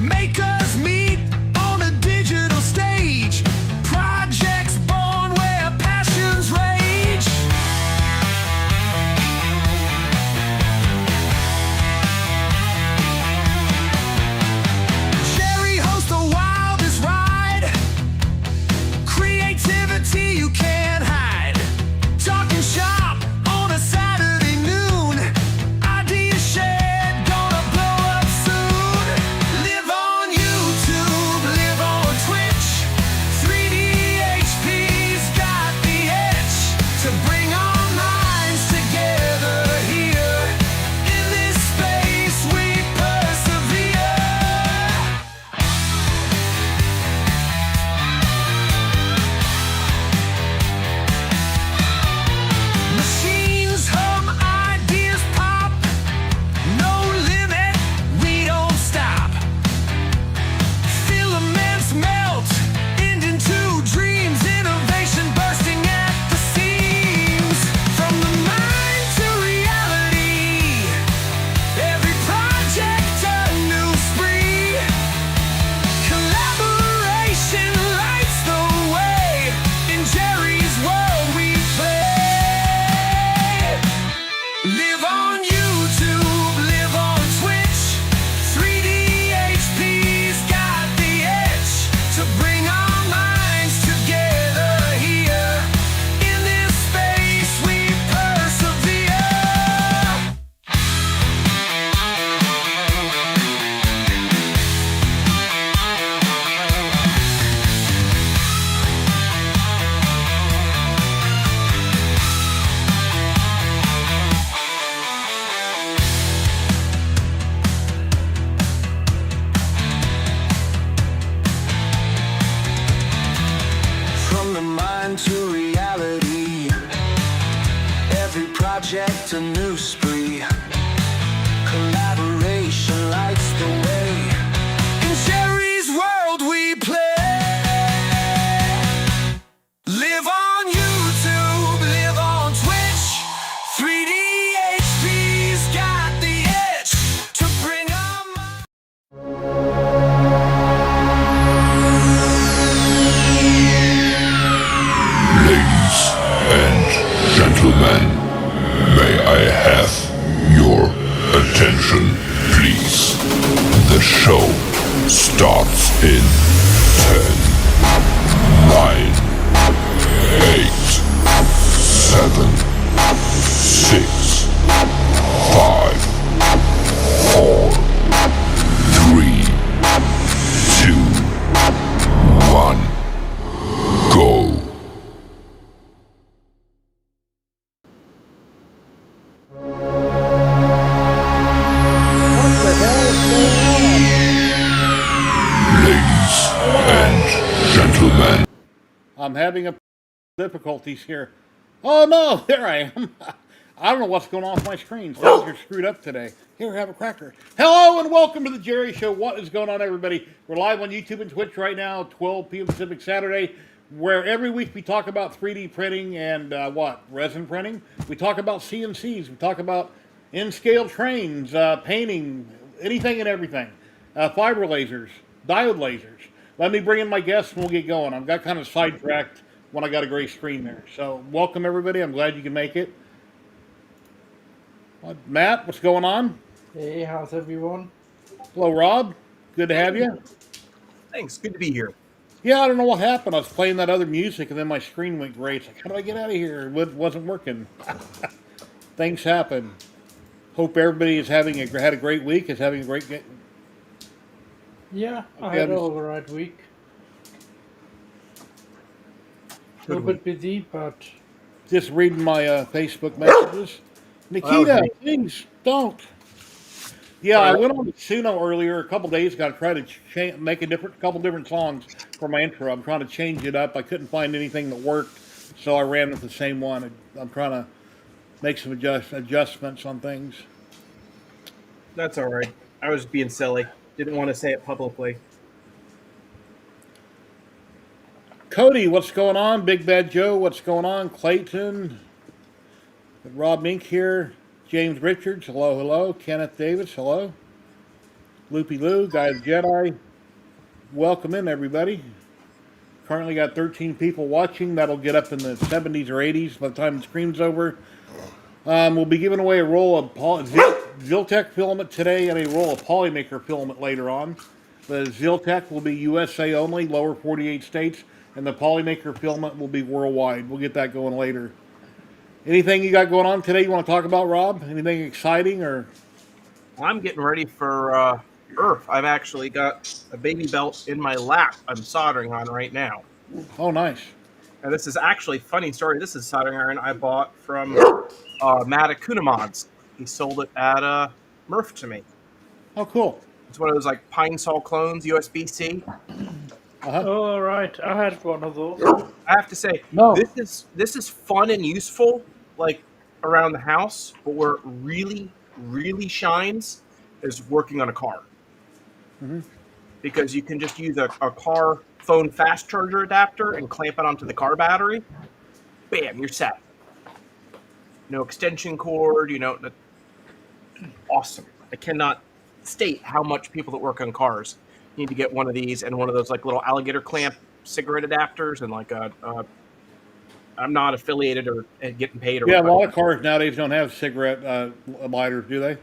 Make us meet on a digital stage. Projects born where passions rage. Jerry hosts the wildest ride. Creativity you can't hide. Talking shop on a Saturday noon. Ideas shared, gonna blow up soon. Live on YouTube, live on Twitch. 3D HP's got the edge to bring our minds together here. In this space we persevere. Machines hum, ideas pop. No limit, we don't stop. Filaments melt into dreams. Innovation bursting at the seams. From the mind to reality. Every project a new spree. Collaboration lights the way. In Jerry's world we play. Live on YouTube, live on Twitch. 3D HP's got the edge to bring our minds together here. In this space we persevere. From the mind to reality. Every project a new spree. Collaboration lights the way. In Jerry's world we play. Live on YouTube, live on Twitch. 3D HP's got the edge to bring our minds. Ladies and gentlemen, may I have your attention, please? The show starts in 10, 9, 8, 7, 6, 5, 4, 3, 2, 1, go. Ladies and gentlemen, I'm having difficulties here. Oh no, there I am. I don't know what's going on with my screen. Things are screwed up today. Here, have a cracker. Hello and welcome to the Jerry Show. What is going on, everybody? We're live on YouTube and Twitch right now, 12 p.m. Pacific Saturday, where every week we talk about 3D printing and resin printing. We talk about CNCs. We talk about in-scale trains, painting, anything and everything. Fiber lasers, diode lasers. Let me bring in my guests and we'll get going. I got kind of sidetracked when I got a gray screen there. So welcome, everybody. I'm glad you can make it. Matt, what's going on? Hey, how's everyone? Hello, Rob. Good to have you. Thanks. Good to be here. Yeah, I don't know what happened. I was playing that other music and then my screen went gray. It's like, how do I get out of here? It wasn't working. Things happen. Hope everybody is had a great week. Is having a great. Yeah, I Okay, had I'm an just- alright week. A little bit busy, but Just reading my Facebook messages. Nikita, me. please don't. Yeah, I went on to Suno earlier a couple days ago to try to make a couple different songs for my intro. I'm trying to change it up. I couldn't find anything that worked, so I ran with the same one. I'm trying to make some adjustments on things. That's all right. I was being silly. Didn't want to say it publicly. Cody, what's going on? Big Bad Joe, what's going on? Clayton, Rob Mink here. James Richards, hello, hello. Kenneth Davis, hello. Loopy Lou, Guys Jedi. Welcome in, everybody. Currently got 13 people watching. That'll get up in the 70s or 80s by the time the stream's over. We'll be giving away a roll of Ziltech filament today and a roll of Polymaker filament later on. The Ziltech will be USA only, lower 48 states, and the Polymaker filament will be worldwide. We'll get that going later. Anything you got going on today you want to talk about, Rob? Anything exciting or? I'm getting ready for Earth. I've actually got a baby belt in my lap I'm soldering on right now. Oh, nice. And this is actually a funny story. This is soldering iron I bought from Matt Mods. He sold it at Murph to me. Oh, cool. It's one of those like Pine Sol clones, USB-C. Oh, right. I had one of those. I have to say, No. this is fun and useful, like around the house. But where it really, really shines is working on a car, because you can just use a car phone fast charger adapter and clamp it onto the car battery. Bam, you're set. No extension cord. Awesome. I cannot state how much people that work on cars need to get one of these and one of those like little alligator clamp cigarette adapters, and like I'm not affiliated or getting paid or Yeah, a whatever. lot of cars nowadays don't have cigarette lighters, do they?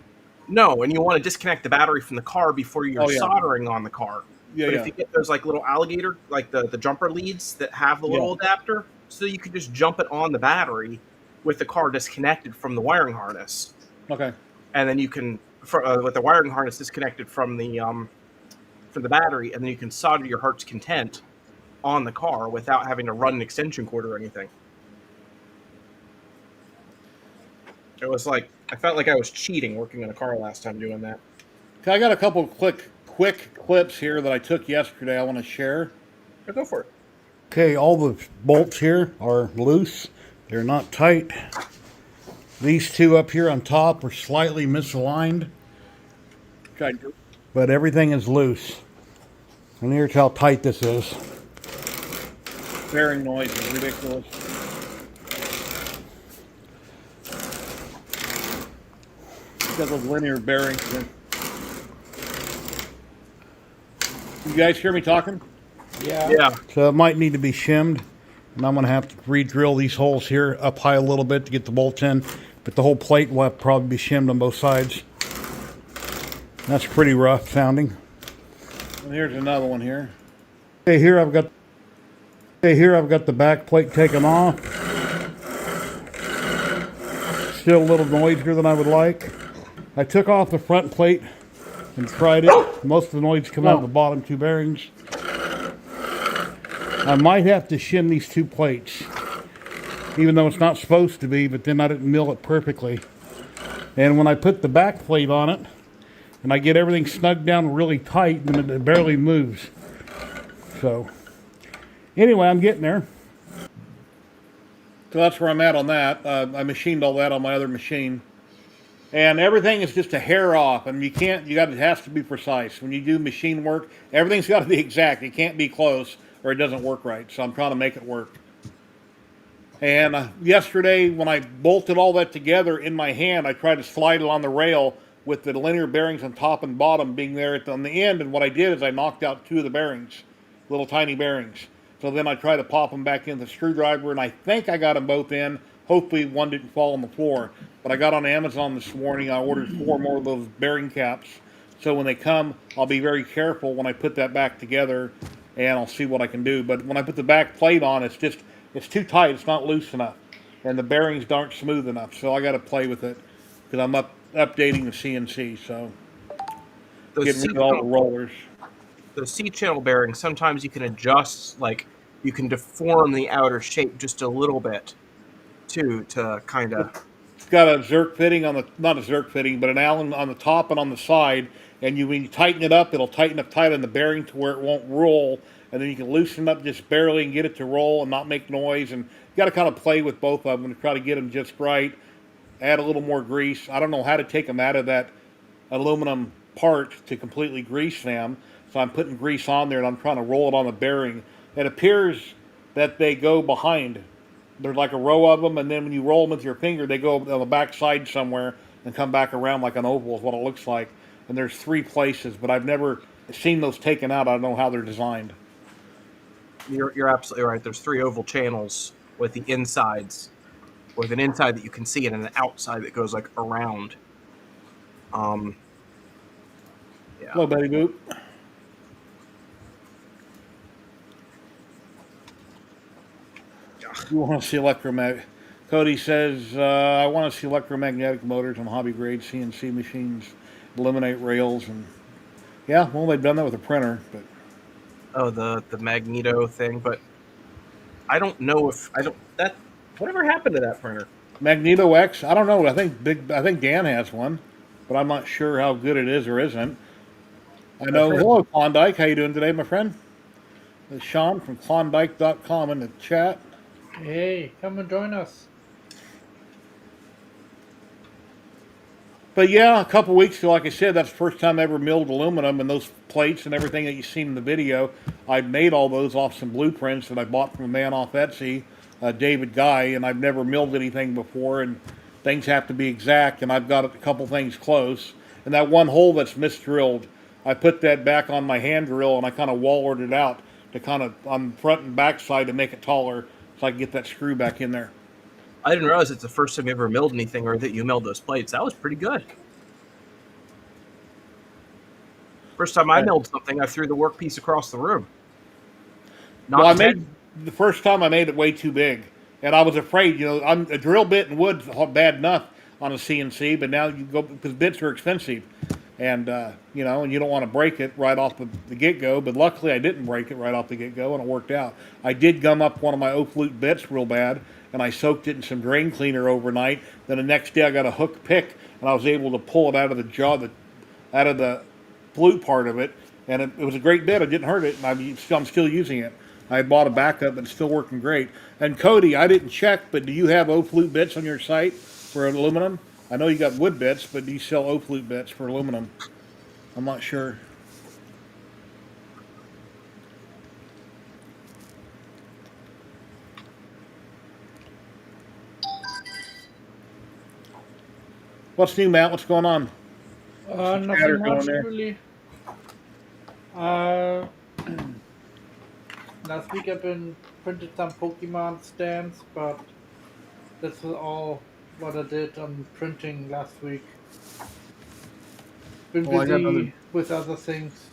No, and you want to disconnect the battery from the car before you're Oh, yeah. soldering on the car. Yeah, But yeah. if you get those like little alligator, like the jumper leads that have the little adapter, so you can just jump it on the battery with the car disconnected from the wiring harness, Okay. and then you can with the wiring harness disconnected from the battery, and then you can solder your heart's content on the car without having to run an extension cord or anything. It was like I felt like I was cheating working on a car last time doing that. Okay, I got a couple of quick clips here that I took yesterday I want to share. But go for it. Okay, all the bolts here are loose. They're not tight. These two up here on top are slightly misaligned, but everything is loose. And here's how tight this is. Bearing noise is ridiculous. Got those linear bearings here. You guys hear me talking? Yeah. So it might need to be shimmed, and I'm going to have to re-drill these holes here up high a little bit to get the bolts in, but the whole plate will have to probably be shimmed on both sides. That's pretty rough sounding. And here's another one here. Okay, here I've got the back plate taken off. Still a little noisier than I would like. I took off the front plate and tried it. Most of the noise come out of the bottom two bearings. I might have to shim these two plates, even though it's not supposed to be, but then I didn't mill it perfectly. And when I put the back plate on it, and I get everything snugged down really tight, and it barely moves. So, anyway, I'm getting there. So that's where I'm at on that. I machined all that on my other machine. And everything is just a hair off, and it has to be precise. When you do machine work, everything's got to be exact. It can't be close, or it doesn't work right. So I'm trying to make it work. And yesterday, when I bolted all that together in my hand, I tried to slide it on the rail with the linear bearings on top and bottom being there on the end. And what I did is I knocked out two of the bearings, little tiny bearings. So then I tried to pop them back in the screwdriver, and I think I got them both in. Hopefully one didn't fall on the floor. But I got on Amazon this morning. I ordered 4 more of those bearing caps. So when they come, I'll be very careful when I put that back together, and I'll see what I can do. But when I put the back plate on, it's too tight. It's not loose enough. And the bearings aren't smooth enough. So I got to play with it because I'm updating the CNC. So getting rid of all the rollers. The C-channel bearings, sometimes you can adjust, like you can deform the outer shape just a little bit too, to kind of... It's got a Zerk fitting not a Zerk fitting, but an Allen on the top and on the side. And when you tighten it up, it'll tighten up tight on the bearing to where it won't roll. And then you can loosen it up just barely and get it to roll and not make noise. And you got to kind of play with both of them to try to get them just right. Add a little more grease. I don't know how to take them out of that aluminum part to completely grease them. So I'm putting grease on there and I'm trying to roll it on the bearing. It appears that they go behind. There's like a row of them, and then when you roll them with your finger, they go on the back side somewhere and come back around like an oval is what it looks like. and there's 3 places, but I've never seen those taken out. I don't know how they're designed. You're absolutely right. There's 3 oval channels with the insides, with an inside that you can see and an outside that goes like around. Yeah. Hello, Betty Boop. You want to see electromagnetic? Cody says, I want to see electromagnetic motors on hobby grade CNC machines, eliminate rails, and yeah, well, they've done that with a printer, but Oh, the magneto thing, but I don't know if that whatever happened to that printer. Magneto X, I don't know. I think Dan has one, but I'm not sure how good it is or isn't. I know. heard- Hello, Klondike. How you doing today, my friend? It's Sean from Klondike.com in the chat. Hey, come and join us. But yeah, a couple weeks ago, like I said, that's the first time I ever milled aluminum, and those plates and everything that you've seen in the video, I made all those off some blueprints that I bought from a man off Etsy, David Guy, and I've never milled anything before, and things have to be exact, and I've got a couple things close. And that one hole that's misdrilled, I put that back on my hand drill, and I kind of wallered it out to kind of on the front and back side to make it taller, so I can get that screw back in there. I didn't realize it's the first time you ever milled anything or that you milled those plates. That was pretty good. First time I milled something, I threw the workpiece across the room. Well, I made the first time I made it way too big, and I was afraid. You know, a drill bit and wood bad enough on a CNC, but now you go because bits are expensive, and you know, and you don't want to break it right off the get go. But luckily, I didn't break it right off the get go, and it worked out. I did gum up one of my oak flute bits real bad, and I soaked it in some drain cleaner overnight. Then the next day, I got a hook pick, and I was able to pull it out of the jaw, out of the flute part of it, and it was a great bit. It didn't hurt it, and I'm still using it. I bought a backup, and it's still working great. And Cody, I didn't check, but do you have O-flute bits on your site for aluminum? I know you got wood bits, but do you sell O-flute bits for aluminum? I'm not sure. What's new, Matt? What's going on? Nothing going much there. really. Last week I've been printed some Pokemon stands, but that's all what I did on printing last week. Been Oh, I got busy another- with other things,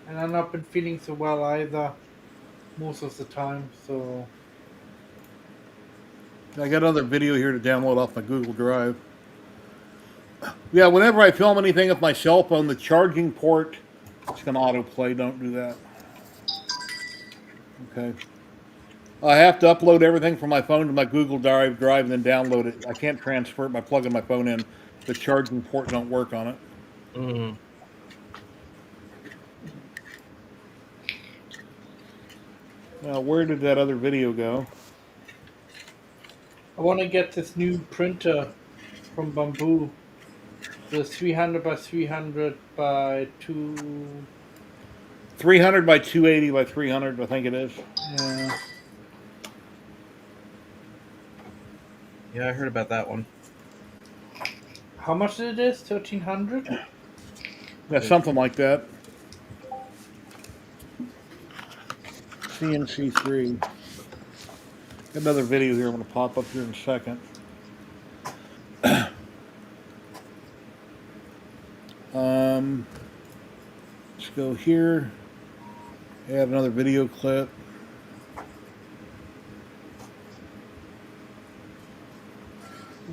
and I've not been feeling so well either most of the time. So I got another video here to download off my Google Drive. Yeah, whenever I film anything with my cell phone, the charging port, it's going to autoplay. Don't do that. Okay. I have to upload everything from my phone to my Google Drive and then download it. I can't transfer it by plugging my phone in. The charging port don't work on it. Mm. Now, where did that other video go? I want to get this new printer from Bamboo. The 300 by 300 by 2. 300 by 280 by 300, I think it is. Yeah. Yeah, I heard about that one. How much it is? 1300? Yeah, something like that. CNC3. Got another video here I'm going to pop up here in a second. Let's go here. Add another video clip.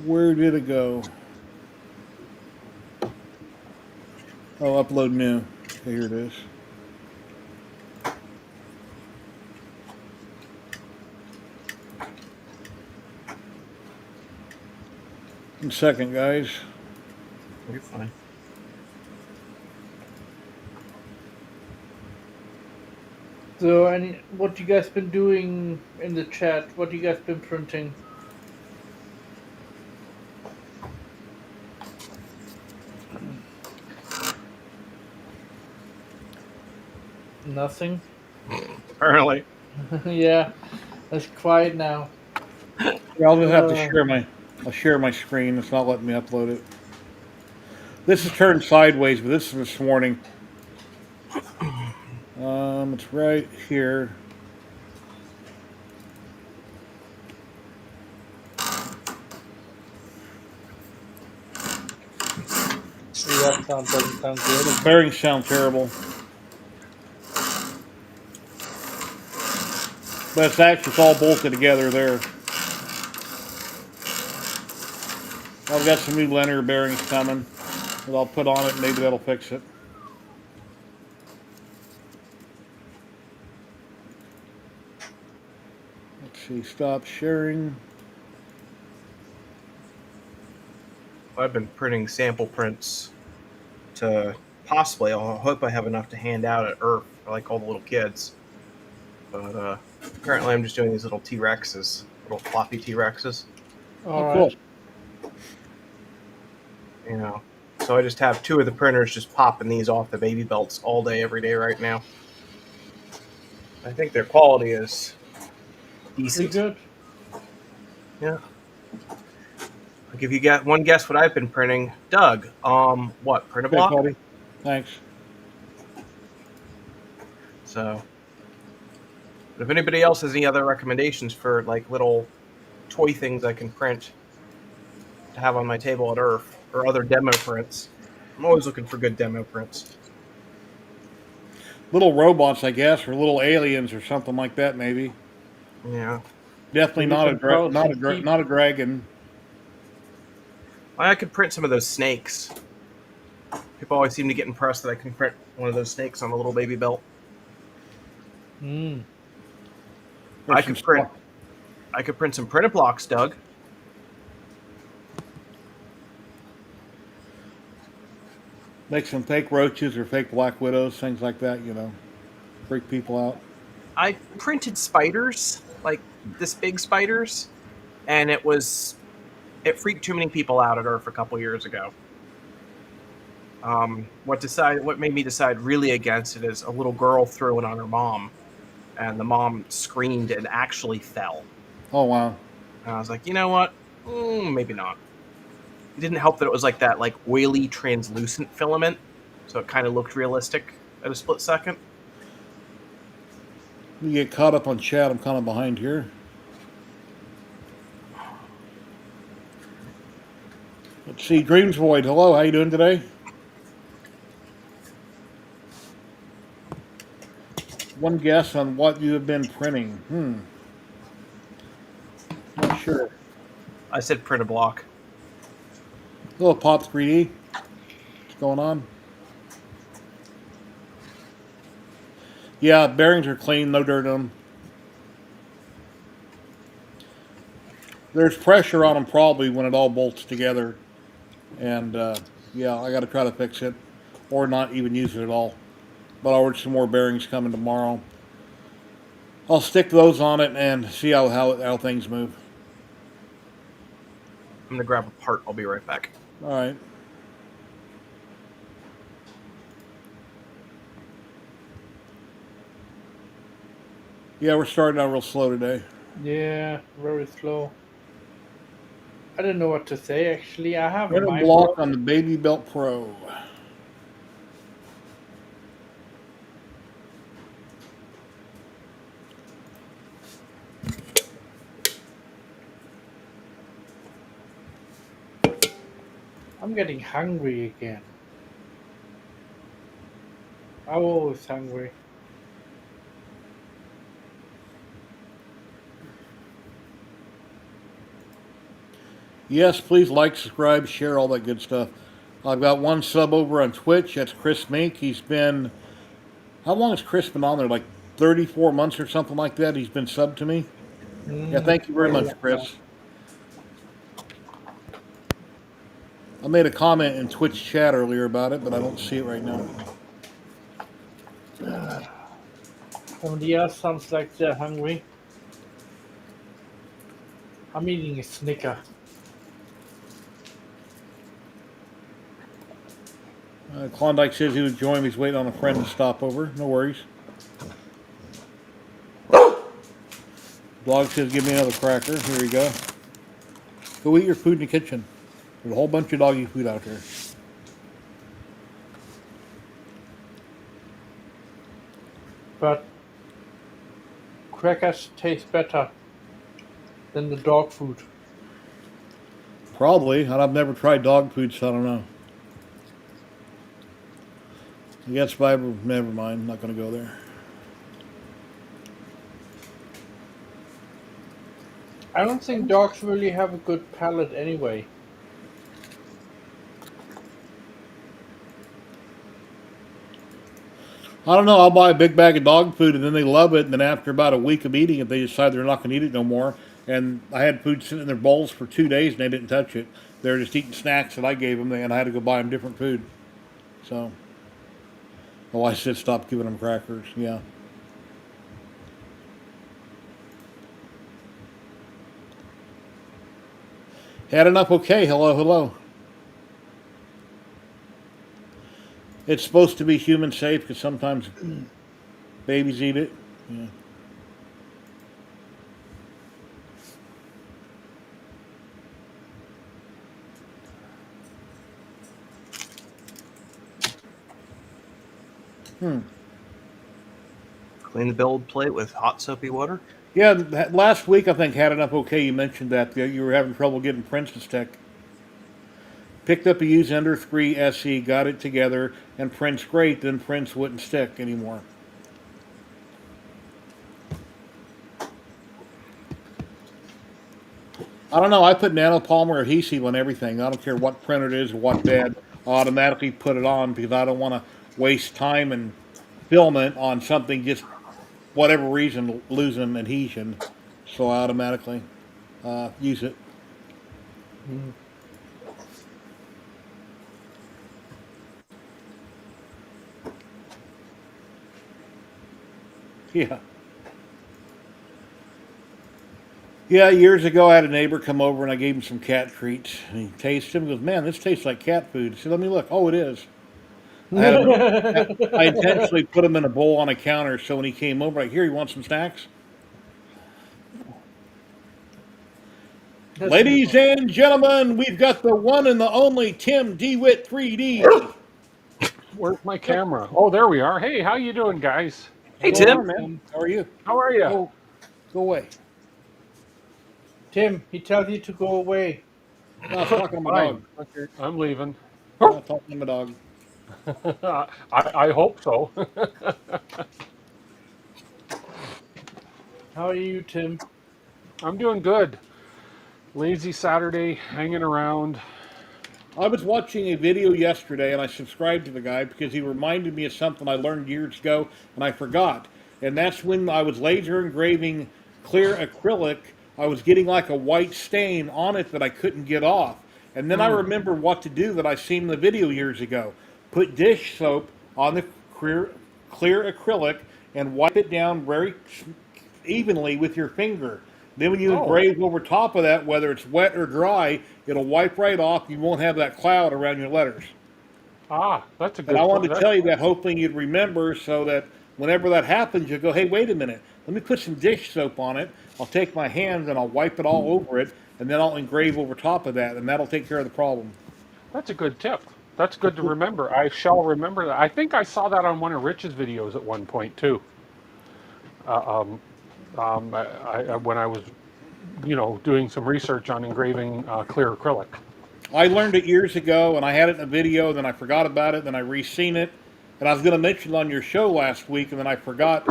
Where did it go? Oh, upload new. Okay, here it is. In a second, guys. You're fine. So, what you guys been doing in the chat? What you guys been printing? Nothing. Apparently. Yeah, it's quiet now. Yeah, I'll just have to share my screen. It's not letting me upload it. This is turned sideways, but this is this morning. It's right here. That doesn't sound good. The bearings sound terrible. But it's all bolted together there. I've got some new linear bearings coming that I'll put on it, and maybe that'll fix it. Let's see, stop sharing. I've been printing sample prints to possibly. I hope I have enough to hand out at Earth for like all the little kids. But currently, I'm just doing these little T-Rexes, little floppy T-Rexes. Oh, cool. You know, so I just have 2 of the printers just popping these off the baby belts all day, every day right now. I think their quality is decent. Pretty good. Yeah. I'll give you one guess what I've been printing. Doug, what, print a Okay, block? Cody. Thanks. So, but if anybody else has any other recommendations for like little toy things I can print to have on my table at Earth, or other demo prints, I'm always looking for good demo prints. Little robots, I guess, or little aliens or something like that, maybe. Yeah. Definitely You not can throw some not a dragon. I could print some of those snakes. People always seem to get impressed that I can print one of those snakes on a little baby belt. Mm. I could print some printed blocks, Doug. Make some fake roaches or fake black widows, things like that, you know. Freak people out. I printed spiders, like this big spiders, and it freaked too many people out at Earth a couple years ago. What made me decide really against it is a little girl threw it on her mom, and the mom screamed and actually fell. Oh, wow. And I was like, you know what? Maybe not. It didn't help that it was like that like oily translucent filament, so it kind of looked realistic at a split second. You get caught up on chat. I'm kind of behind here. Let's see, Dreams Void. Hello, how you doing today? One guess on what you have been printing. Not sure. I said print a block. Hello, Pop 3D. What's going on? Yeah, bearings are clean, no dirt on them. There's pressure on them probably when it all bolts together. And, yeah, I got to try to fix it. Or not even use it at all. But I'll order some more bearings coming tomorrow. I'll stick those on it and see how things move. I'm going to grab a part. I'll be right back. All right. Yeah, we're starting out real slow today. Yeah, very slow. I don't know what to say actually. I have Print a my block on the Baby Belt Pro. I'm getting hungry again. I'm always hungry. Yes, please like, subscribe, share, all that good stuff. I've got one sub over on Twitch. That's Chris Mink. He's been... How long has Chris been on there? Like 34 months or something like that? He's been subbed to me? Yeah, thank you very much, Chris. I made a comment in Twitch chat earlier about it, but I don't see it right now. Somebody else sounds like they're hungry. I'm eating a Snicker. Klondike says he was joining. He's waiting on a friend to stop over. No worries. Dog says, give me another cracker. Here you go. Go eat your food in the kitchen. There's a whole bunch of doggy food out there. but crackers taste better than the dog food. Probably. And I've never tried dog food, so I don't know. I guess Bible, never mind. I'm not going to go there. I don't think dogs really have a good palate anyway. I don't know. I'll buy a big bag of dog food and then they love it. And then after about a week of eating it, they decide they're not going to eat it no more. And I had food sitting in their bowls for 2 days and they didn't touch it. They were just eating snacks that I gave them, and I had to go buy them different food. So, oh, I said stop giving them crackers. Yeah. Had enough? Okay. Hello, hello. It's supposed to be human safe because sometimes babies eat it. Yeah. Clean the build plate with hot soapy water. Yeah, last week I think Had Enough Okay, you mentioned that you were having trouble getting prints to stick. Picked up a used Ender 3 SE, got it together, and prints great, then prints wouldn't stick anymore. I don't know, I put nanopolymer adhesive on everything. I don't care what printer it is or what bed, I'll automatically put it on because I don't want to waste time and filament on something just whatever reason losing adhesion. So I automatically use it. Yeah. Yeah, years ago I had a neighbor come over and I gave him some cat treats. And he tasted them and goes, man, this tastes like cat food. I said, let me look. Oh, it is. I intentionally put them in a bowl on a counter so when he came over, like, here, you want some snacks? Ladies and gentlemen, we've got the one and the only Tim DeWitt 3D. Where's my camera? Oh, there we are. Hey, how you doing, guys? Hey, What's going Tim. on, man? How are you? How are you? Go away. Tim, he tells you to go away. No, I was talking to my dog. Fine. Okay, I'm leaving. I was talking to my dog. I hope so. How are you, Tim? I'm doing good. Lazy Saturday, hanging around. I was watching a video yesterday and I subscribed to the guy because he reminded me of something I learned years ago and I forgot. And that's when I was laser engraving clear acrylic, I was getting like a white stain on it that I couldn't get off. And then I remembered what to do that I seen in the video years ago. Put dish soap on the clear acrylic and wipe it down very evenly with your finger. Then when you engrave over top of that, whether it's wet or dry, it'll wipe right off. You won't have that cloud around your letters. Ah, that's a good And I wanted to point. tell you that, hoping you'd remember, so that whenever that happens, you go, hey, wait a minute. Let me put some dish soap on it. I'll take my hands and I'll wipe it all over it, and then I'll engrave over top of that, and that'll take care of the problem. That's a good tip. That's good to remember. I shall remember that. I think I saw that on one of Rich's videos at one point too. When I was, doing some research on engraving clear acrylic. I learned it years ago, and I had it in a video, then I forgot about it, then I re-seen it, and I was going to mention it on your show last week, and then I forgot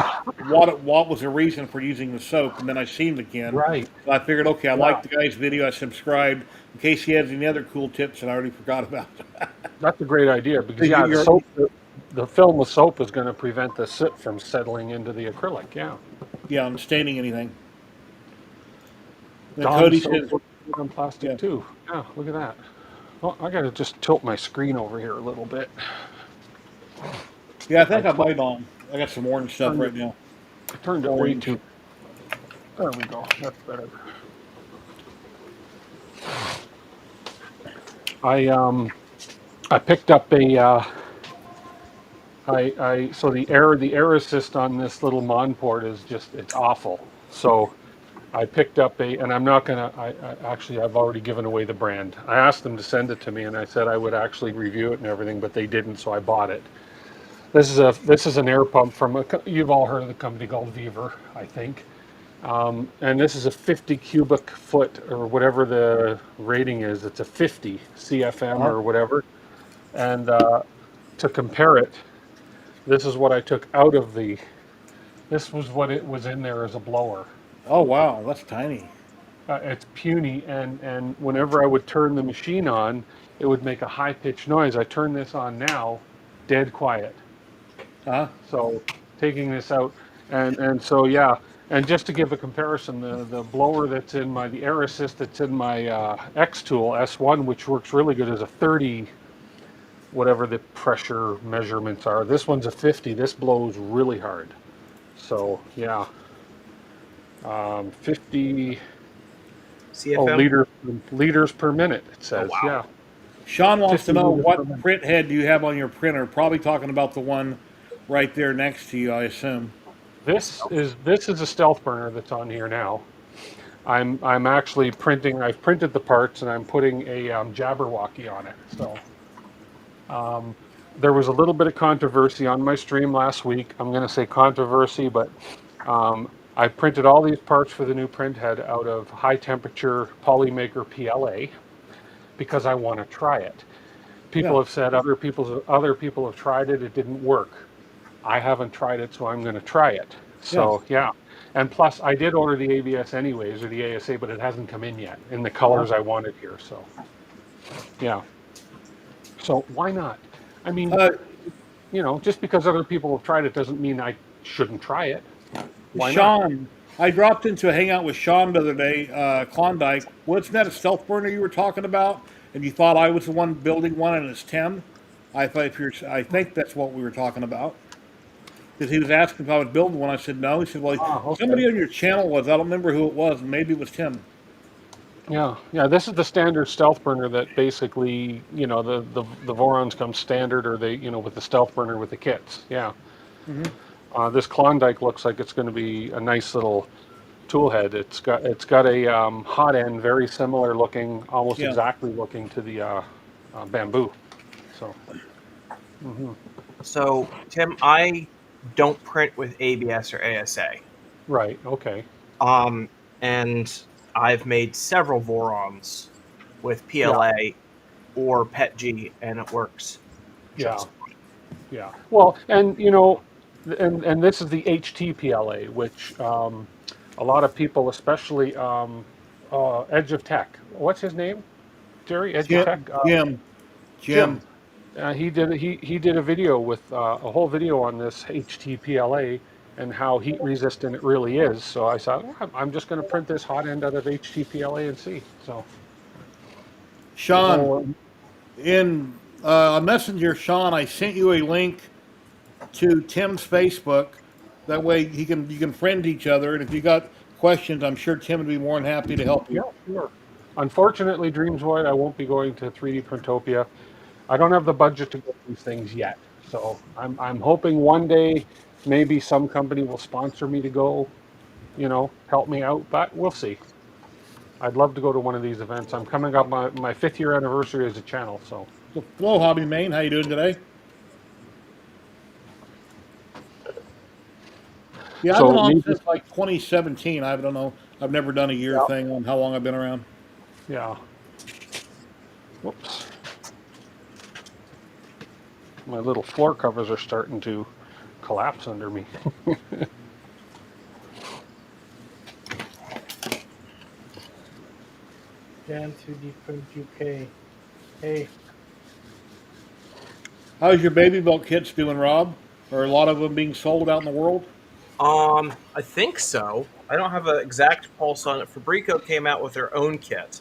what was the reason for using the soap, and then I seen it again. Right. So I figured, okay, I like the guy's video, I subscribed, in case he has any other cool tips that I already forgot about. That's a great idea because the soap, the film with soap is going to prevent the soot from settling into the acrylic. Yeah. Yeah, I'm staining anything. Then Dawn Cody soap says, looks good on plastic Yeah. too. Yeah, look at that. Well, I got to just tilt my screen over here a little bit. yeah, I think I might on. I got some orange stuff right now. I turned it way too. There we go. That's better. I picked up a so the air assist on this little Mon port is just, it's awful. So I picked up and I'm not gonna, I've already given away the brand. I asked them to send it to me and I said I would actually review it and everything, but they didn't, so I bought it. This is an air pump from you've all heard of the company called Beaver, I think. And this is a 50 cubic foot or whatever the rating is. It's a 50 CFM Uh-huh. or whatever. And to compare it, this is what I took out of the. This was what it was in there as a blower. Oh wow, that's tiny. It's puny, and whenever I would turn the machine on, it would make a high pitched noise. I turn this on now, dead quiet. Uh-huh. So taking this out, and so yeah, and just to give a comparison, the blower that's in the air assist that's in my X tool S1, which works really good, is a 30, whatever the pressure measurements are. This one's a 50. This blows really hard. So yeah, 50 CFM. liters per minute. It Oh says wow. yeah, Sean wants to 50 know liters per what minute. print head do you have on your printer? Probably talking about the one right there next to you, I assume. This is a stealth burner that's on here now. I'm actually printing. I've printed the parts and I'm putting a Jabberwocky on it. So there was a little bit of controversy on my stream last week. I'm going to say controversy, but I printed all these parts for the new print head out of high temperature Polymaker PLA because I want to try it. People Yeah. have said other people have tried it. It didn't work. I haven't tried it, so I'm going to try it. Yeah. So yeah, and plus I did order the ABS anyways, or the ASA, but it hasn't come in yet in the Uh-huh. colors I wanted here. So yeah, so why not? I mean, Uh, just because other people have tried it doesn't mean I shouldn't try it. Why not? Sean, I dropped into a hangout with Sean the other day, Klondike. Wasn't that a stealth burner you were talking about? And you thought I was the one building one, and it's Tim. I think that's what we were talking about. Because he was asking if I was building one. I said no. He said, well, Ah, okay. somebody on your channel was. I don't remember who it was. Maybe it was Tim. Yeah, yeah. This is the standard stealth burner that basically, the Vorons come standard, or they, with the stealth burner with the kits. Yeah. Hmm. This Klondike looks like it's going to be a nice little tool head. It's got a hot end, very similar looking, almost Yeah. exactly looking to the bamboo. So So Tim, I don't print with ABS or ASA. right, okay, And I've made several Vorons with yeah, PLA or PETG, and it works yeah, just fine. yeah. Well, and and this is the HTPLA, which a lot of people, especially Edge of Tech. What's his name? Jerry Edge of Tech. Jim. Jim. Jim. He did a video with a whole video on this HTPLA and how heat resistant it really is. So I thought, I'm just going to print this hot end out of HTPLA and see. So the Sean, whole in a messenger, Sean, I sent you a link to Tim's Facebook. That way you can friend each other, and if you got questions, I'm sure Tim would be more than happy to help yeah, you. sure. Unfortunately, Dreams Void, I won't be going to 3D Printopia. I don't have the budget to go to these things yet. So I'm hoping one day maybe some company will sponsor me to go, help me out, but we'll see. I'd love to go to one of these events. I'm coming up my 5th year anniversary as a channel, so So, hello, Hobby Main. How you doing today? Yeah, I've been on maybe since like 2017. I don't know. I've never done a year yeah, thing on how long I've been around. yeah. Whoops. My little floor covers are starting to collapse under me. Jan 3D Print UK. Hey, How's your baby belt kits doing, Rob? Are a lot of them being sold out in the world? I think so. I don't have an exact pulse on it. Fabrico came out with their own kit,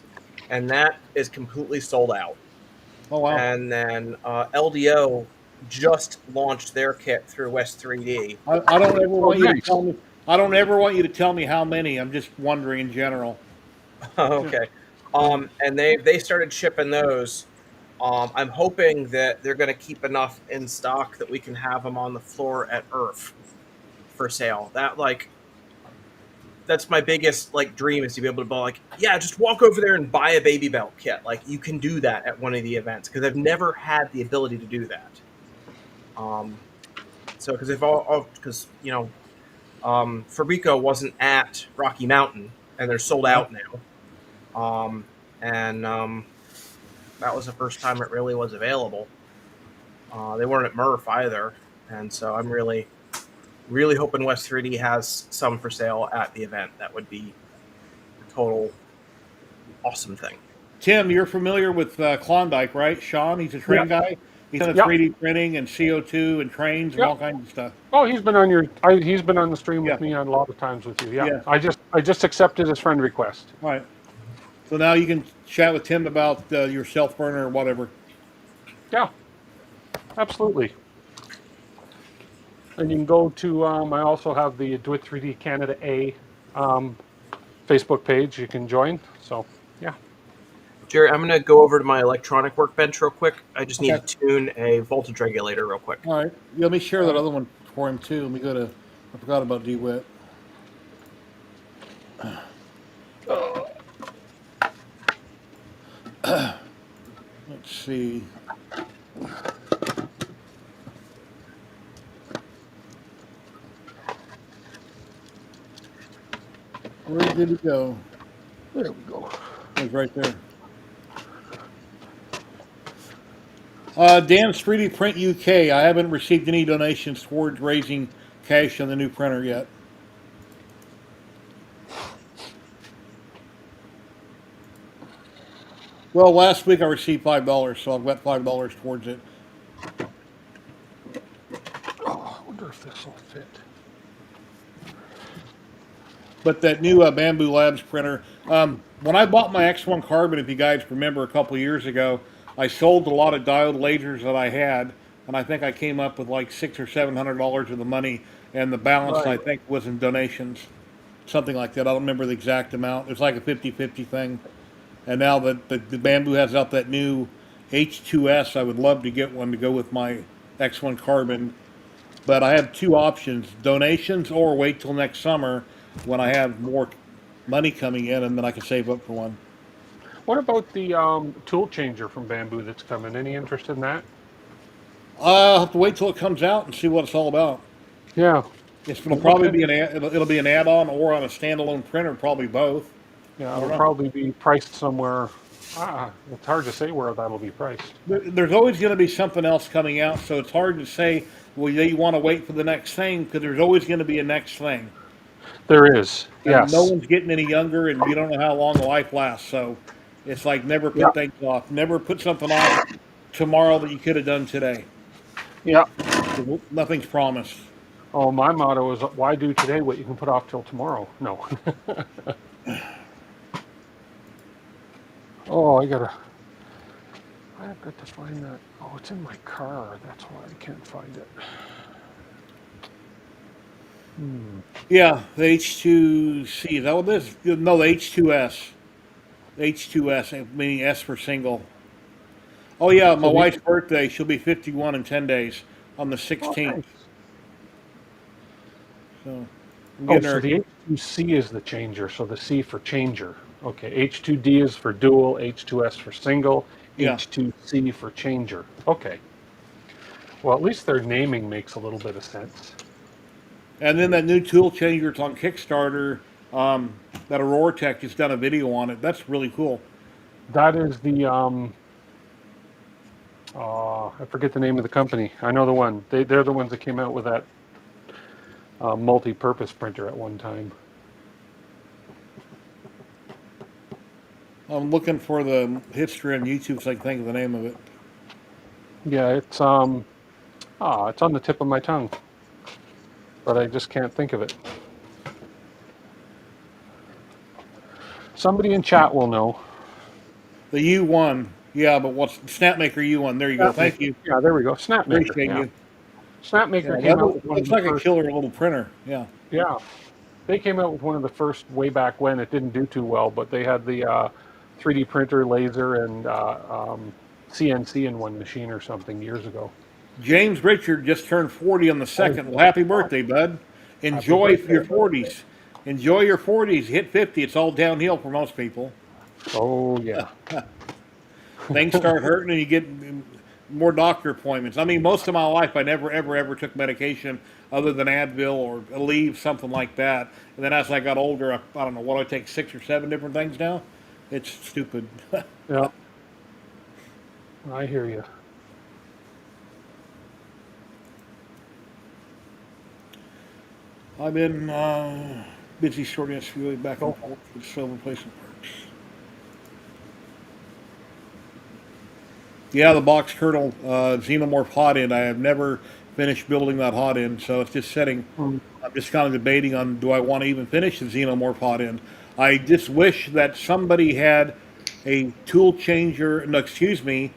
and that is completely sold out. Oh wow! And then LDO just launched their kit through West 3D. I don't ever Oh, want you to nice. tell me. I don't ever want you to tell me how many. I'm just wondering in general. Yeah. Okay. And they started shipping those. I'm hoping that they're going to keep enough in stock that we can have them on the floor at Earth for sale. That's my biggest dream, is to be able to just walk over there and buy a baby belt kit. Like, you can do that at one of the events, because I've never had the ability to do that. So because they've all because Fabrico wasn't at Rocky Mountain, and they're sold out now. And that was the first time it really was available. They weren't at Murph either, and so I'm really hoping West 3D has some for sale at the event. That would be a total awesome thing. Tim, you're familiar with Klondike, right? Sean, he's a train guy. He's done Yep. 3D printing and CO2 and trains and all kinds of stuff. Oh, he's been on he's been on the stream with me on a lot of times with you. Yeah. I just accepted his friend request. All right. So now you can chat with Tim about your self burner or whatever. Yeah, absolutely. And you can go to, I also have the Do It 3D Canada A Facebook page you can join. So, yeah. Jerry, I'm going to go over to my electronic workbench real quick. I just need to tune a voltage regulator real quick. All right. Yeah, let me share that other one for him, too. Let me go to, I forgot about DeWitt. Let's see. Where did it go? There we go. It was right there. Dan's 3D Print UK. I haven't received any donations towards raising cash on the new printer yet. Well, last week I received $5, so I've got $5 towards it. Oh, I wonder if this will fit. But that new Bamboo Labs printer, when I bought my X1 Carbon, if you guys remember a couple years ago, I sold a lot of diode lasers that I had, and I think I came up with like $600 or $700 of the money, and the balance I think was in donations, something like that. I don't remember the exact amount. It was like a 50-50 thing. And now that the Bamboo has out that new H2S, I would love to get one to go with my X1 Carbon. But I have two options: donations or wait till next summer when I have more money coming in, and then I can save up for one. What about the tool changer from Bamboo that's coming? Any interest in that? I'll have to wait till it comes out and see what it's all about. Yeah. It'll probably be it'll be an add-on or on a standalone printer, probably both. Yeah, it'll probably be priced somewhere. It's hard to say where that'll be priced. There's always going to be something else coming out, so it's hard to say, well, you want to wait for the next thing, because there's always going to be a next thing. There is, And yes. no one's getting any younger, and you don't know how long life lasts, so it's like never put things off. Never put something off tomorrow that you could have done today. Yeah. Nothing's promised. Oh, my motto is, why do today what you can put off till tomorrow? No. Oh, I've got to find that. Oh, it's in my car. That's why I can't find it. Yeah, the H2C. Is that what this? No, the H2S. H2S, meaning S for single. Oh, yeah, my wife's birthday. She'll be 51 in 10 days on the 16th. Nice. So, so the H2C is the changer, so the C for changer. Okay, H2D is for dual, H2S for single, H2C for changer. Okay. Well, at least their naming makes a little bit of sense. And then that new tool changer, it's on Kickstarter. That Aurora Tech just done a video on it. That's really cool. That is the I forget the name of the company. I know the one. They're the ones that came out with that multi-purpose printer at one time. I'm looking for the history on YouTube so I can think of the name of it. Yeah, it's on the tip of my tongue, but I just can't think of it. Somebody in chat will know. The U1. Yeah, but what's Snapmaker U1? There you go. Thank you. Yeah, there we go. Snapmaker. Appreciate you. Snapmaker came out with one looks like a killer little printer. Yeah. Yeah. They came out with one of the first way back when. It didn't do too well, but they had the 3D printer, laser, and CNC in one machine or something years ago. James Richard just turned 40 on the 2nd. Well, happy birthday, bud. Enjoy your 40s. Enjoy your 40s. Hit 50. It's all downhill for most people. Oh, yeah. Things start hurting and you get more doctor appointments. I mean, most of my life, I never, ever took medication other than Advil or Aleve, something like that. And then as I got older, I don't know, what do I take, 6 or 7 different things now? It's stupid. Yeah, I hear you. I've been busy sorting this really back and Oh, forth with silver replacement parts. Yeah, the box turtle xenomorph hot end. I have never finished building that hot end, so it's just setting. mm, I'm just kind of debating on do I want to even finish the xenomorph hot end. I just wish that somebody had a tool changer. No, excuse me,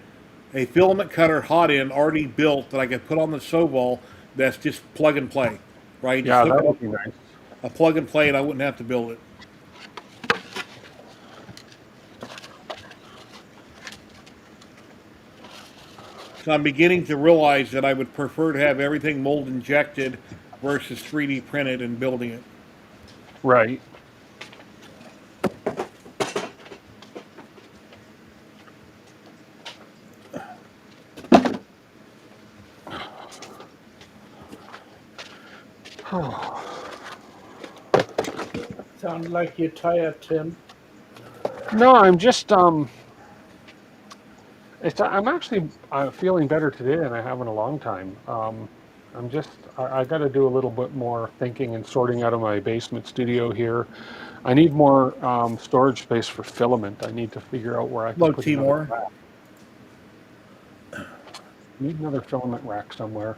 a filament cutter hot end already built that I could put on the Soval. That's just plug and play, right? Just yeah, hook that it up, would be nice. a plug and play, and I wouldn't have to build it. So I'm beginning to realize that I would prefer to have everything mold injected versus 3D printed and building it. Right. Sound like you're tired, Tim. No, I'm just I'm actually feeling better today than I have in a long time. I got to do a little bit more thinking and sorting out of my basement studio here. I need more storage space for filament. I need to figure out where I can Hello, put another Timor. rack. Need another filament rack somewhere,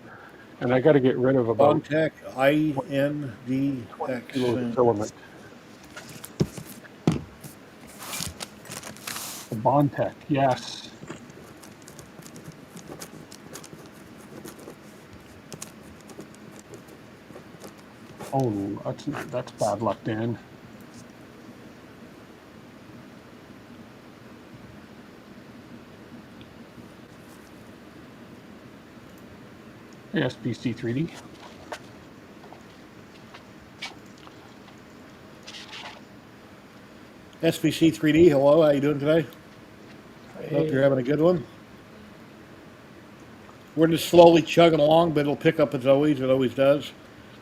and I got to get rid of about Bondtech 20 INDX. kilos of filament. The Bondtech, yes. Oh, that's bad luck, Dan. SPC 3D. SVC 3D, hello, how you doing today? Hope you're Hey, having a good one. We're just slowly chugging along, but it'll pick up as always. It always does.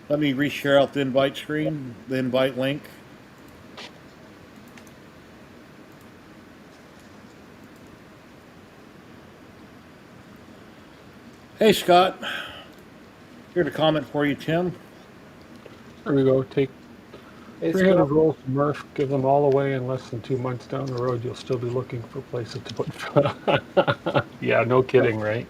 Let me reshare out the invite screen, the invite link. Hey, Scott. Here's a comment for you, Tim. There we go. Take hey 300 Scott. rolls of Murph, give them all away in less than 2 months down the road. You'll still be looking for places to put. Yeah, no kidding, right?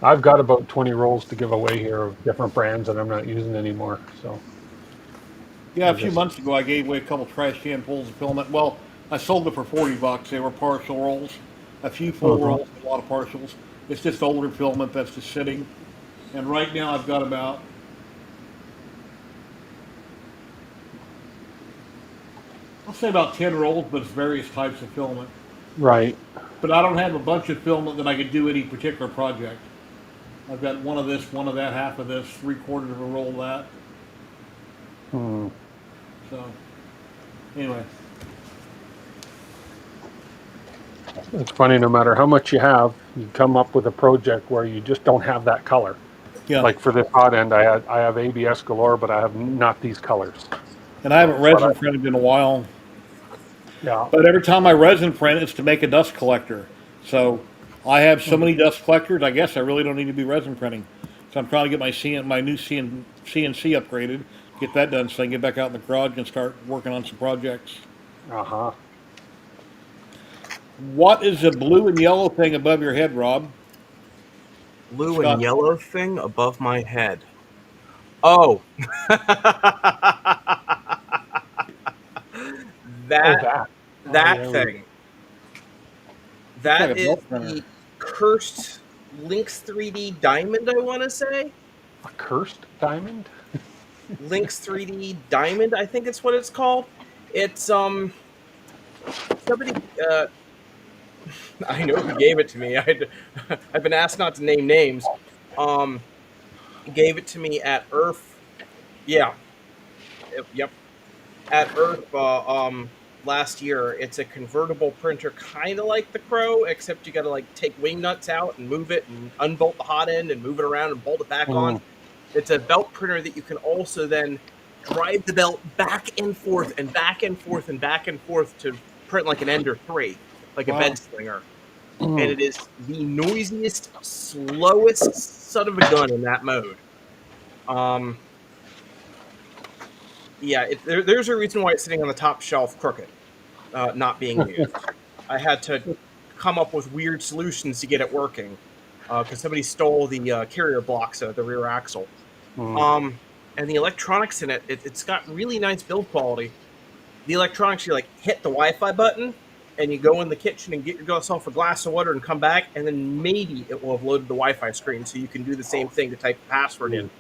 I've got about 20 rolls to give away here of different brands that I'm not using anymore. So Yeah, I a few just, months ago, I gave away a couple trash can pulls of filament. Well, I sold them for $40. They were partial rolls, a few full uh-huh. rolls, a lot of partials. It's just older filament that's just sitting. And right now, I've got about, I'll say about 10 rolls, but it's various types of filament. Right. But I don't have a bunch of filament that I could do any particular project. I've got one of this, one of that, half of this, 3/4 of a roll of that. Hmm. So, anyway. It's funny, no matter how much you have, you come up with a project where you just don't have that color. Yeah. Like for this hot end, I have ABS galore, but I have not these colors. And I haven't But resin printed in a while. yeah. But every time I resin print, it's to make a dust collector. So I have so Hmm. many dust collectors, I guess I really don't need to be resin printing. So I'm trying to get my new CNC upgraded, get that done so I can get back out in the garage and start working on some projects. Uh-huh. What is the blue and yellow thing above your head, Rob? Blue and Scott? yellow thing above my head. Oh, Oh, that that. Oh, that yeah. thing. Looks like That a is belt printer. the cursed Lynx 3D Diamond. I want to say A cursed diamond? Lynx 3D Diamond. I think it's what it's called. It's somebody. I know who gave it to me. I've been asked not to name names. Um, gave it to me at Earth. Yeah. Yep. At Earth. last year. It's a convertible printer, kind of like the Crow, except you got to like take wing nuts out and move it and unbolt the hot end and move it around and bolt it back on. It's a belt printer that you can also then drive the belt back and forth and back and forth and back and forth to print like an Ender 3, like a Wow. bed slinger. And it is the noisiest, slowest son of a gun in that mode. Yeah, there's a reason why it's sitting on the top shelf crooked, not being used. I had to come up with weird solutions to get it working because somebody stole the carrier blocks out of the rear axle. And the electronics in it, it's got really nice build quality. The electronics, you like hit the Wi-Fi button and you go in the kitchen and get yourself a glass of water and come back, and then maybe it will have loaded the Wi-Fi screen so you can do the same thing to type the password in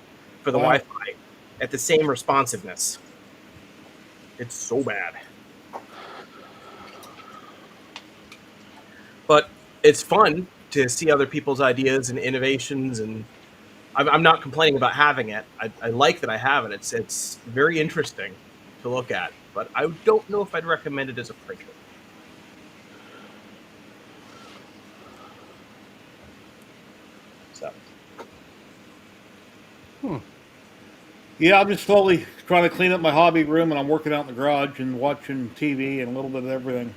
for the Wow. Wi-Fi at the same responsiveness. It's so bad. But it's fun to see other people's ideas and innovations, and I'm not complaining about having it. I like that I have it. It's very interesting to look at, but I don't know if I'd recommend it as a printer. So Yeah, I'm just slowly trying to clean up my hobby room, and I'm working out in the garage and watching TV and a little bit of everything.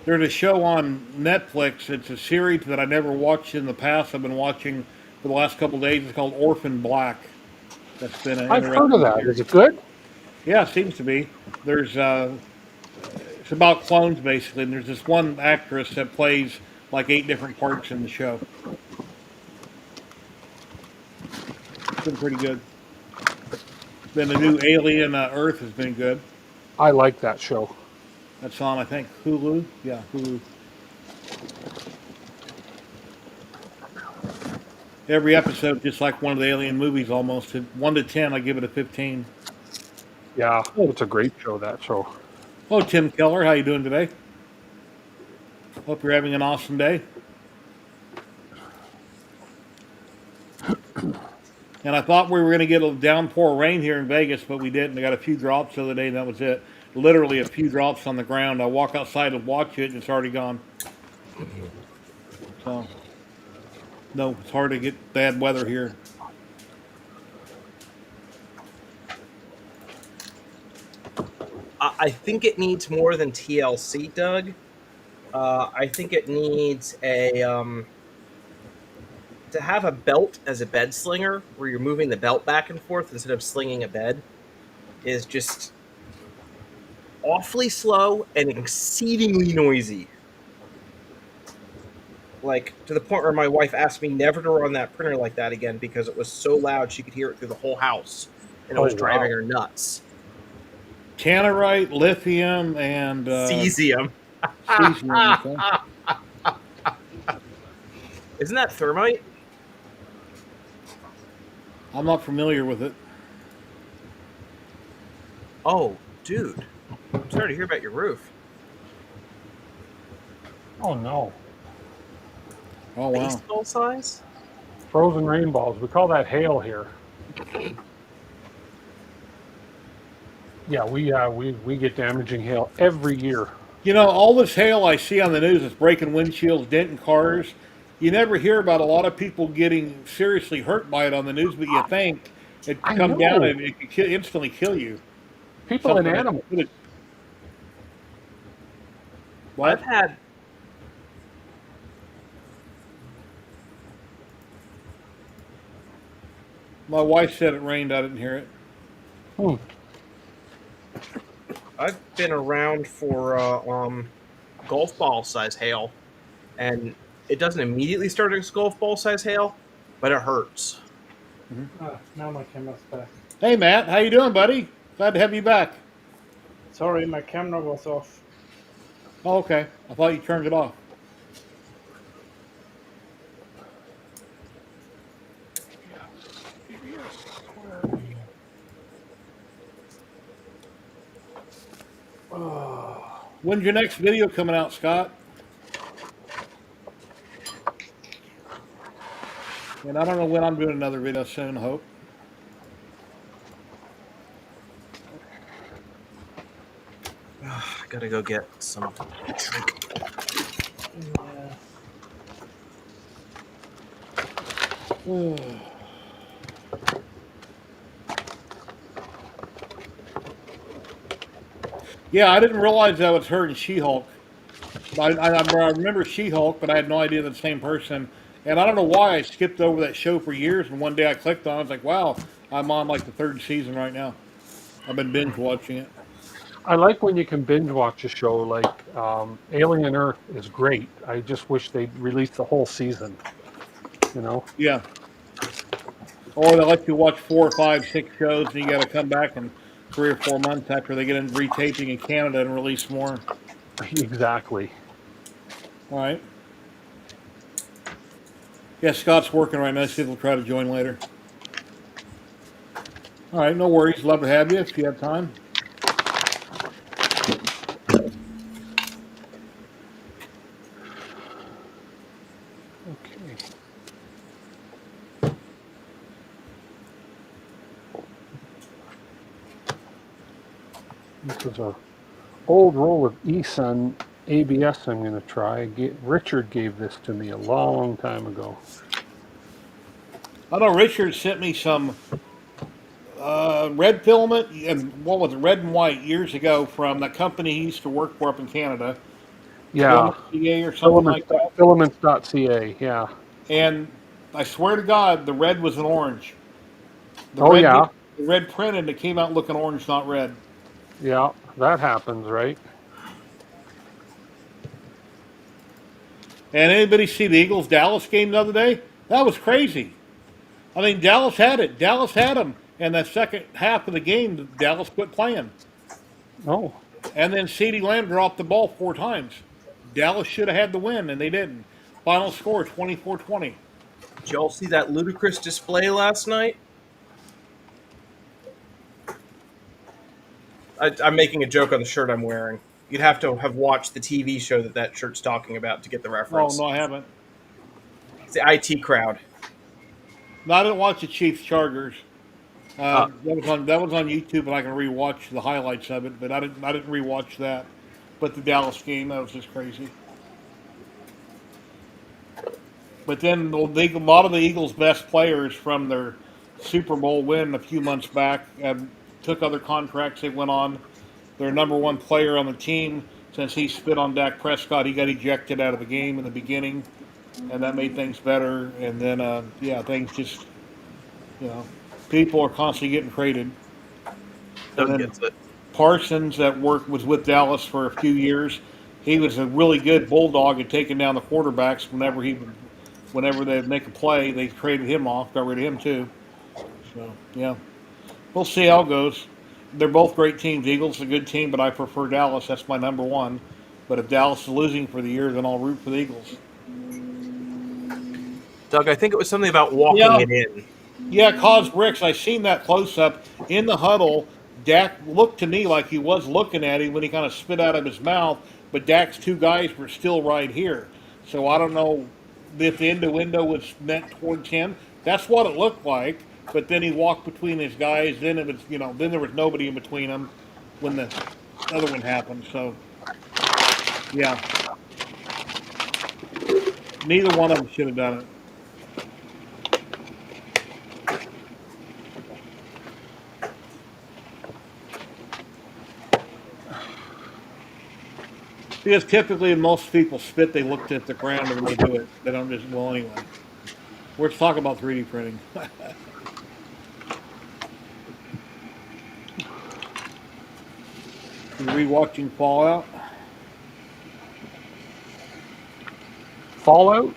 There's a show on Netflix. It's a series that I never watched in the past. I've been watching for the last couple of days. It's called Orphan Black. That's been an I've heard of that. series. Is it good? Yeah, it seems to be. There's it's about clones basically, and there's this one actress that plays like 8 different parts in the show. It's been pretty good. Then the new Alien Earth has been good. I like that show. That's on, I think, Hulu. Yeah, Hulu. Every episode, just like one of the Alien movies, almost. 1 to 10, I give it a 15. Yeah, it's a great show, that show. Hello, Tim Keller. How you doing today? Hope you're having an awesome day. And I thought we were going to get a downpour of rain here in Vegas, but we didn't. I got a few drops the other day, and that was it. Literally a few drops on the ground. I walk outside and watch it, and it's already gone. So, no, it's hard to get bad weather here. I think it needs more than TLC, Doug. I think it needs a to have a belt as a bed slinger, where you're moving the belt back and forth instead of slinging a bed, is just awfully slow and exceedingly noisy. Like, to the point where my wife asked me never to run that printer like that again because it was so loud she could hear it through the whole house, and it was driving her nuts. Tannerite, lithium, and Cesium. cesium. Okay. Isn't that thermite? I'm not familiar with it. Oh, dude. I'm sorry to hear about your roof. Oh, no. Oh, wow. Baseball size? Frozen rainballs. We call that hail here. Yeah, we get damaging hail every year. You know, all this hail I see on the news is breaking windshields, denting cars. You never hear about a lot of people getting seriously hurt by it on the news, but you think it could come down and it could instantly kill you. People and animals. What? I've had... My wife said it rained. I didn't hear it. I've been around for golf ball size hail, and it doesn't immediately start as golf ball size hail, but it hurts. Now my camera's back. Hey, Matt. How you doing, buddy? Glad to have you back. Sorry, my camera was off. Oh, okay. I thought you turned it off. When's your next video coming out, Scott? And I don't know when I'm doing another video soon, I hope. Gotta go get some drink. Yeah. Yeah, I didn't realize I was her in She-Hulk. I remember She-Hulk, but I had no idea they're the same person. And I don't know why I skipped over that show for years. And one day I clicked on it. I was like, wow, I'm on like the third season right now. I've been binge watching it. I like when you can binge watch a show like Alien Earth is great. I just wish they'd release the whole season. You know? Yeah. Or they let you watch 4, 5, 6 shows, and you got to come back in 3 or 4 months after they get in retaping in Canada and release more. Exactly. All right. Yeah, Scott's working right now. See if he'll try to join later. All right, no worries. Love to have you if you have time. Okay. This is a old roll of eSun ABS I'm going to try. Richard gave this to me a long time ago. I know Richard sent me some red filament, and what was it, red and white, years ago from that company he used to work for up in Canada, Yeah, Filament CA or something like that. filaments.ca. Yeah. And I swear to God, the red was an orange. The Oh, red, yeah. the red printed, it came out looking orange, not red. Yeah, that happens, right? And anybody see the Eagles Dallas game the other day? That was crazy. I mean, Dallas had it. Dallas had them. And that second half of the game, Dallas quit playing. Oh, And then CeeDee Lamb dropped the ball 4 times. Dallas should have had the win, and they didn't. Final score 24-20. Did y'all see that ludicrous display last night? I'm making a joke on the shirt I'm wearing. You'd have to have watched the TV show that shirt's talking about to get the Oh, reference. no, I haven't. It's the IT crowd. No, I didn't watch the Chiefs Chargers. Uh, That was on YouTube, and I can rewatch the highlights of it. But I didn't rewatch that. But the Dallas game, that was just crazy. But then a lot of the Eagles' best players from their Super Bowl win a few months back took other contracts. They went on. Their number one player on the team, since he spit on Dak Prescott, he got ejected out of the game in the beginning, and that made things better. And then, things just, you know, people are constantly getting traded. And Doug then gets it. Parsons, was with Dallas for a few years. He was a really good bulldog at taking down the quarterbacks whenever they'd make a play. They traded him off, got rid of him too. So yeah, we'll see how it goes. They're both great teams. Eagles is a good team, but I prefer Dallas. That's my number one. But if Dallas is losing for the year, then I'll root for the Eagles. Doug, I think it was something about walking Yeah. it in. Yeah, Cos Bricks. I seen that close up in the huddle. Dak looked to me like he was looking at him when he kind of spit out of his mouth, but Dak's two guys were still right here. So I don't know if the innuendo was meant towards him. That's what it looked like. But then he walked between his guys. Then it was, then there was nobody in between them when the other one happened. So yeah, neither one of them should have done it. Because typically, when most people spit, they look at the ground and they do it. They don't just, well, anyway. Let's talk about 3D printing. You rewatching Fallout? Fallout?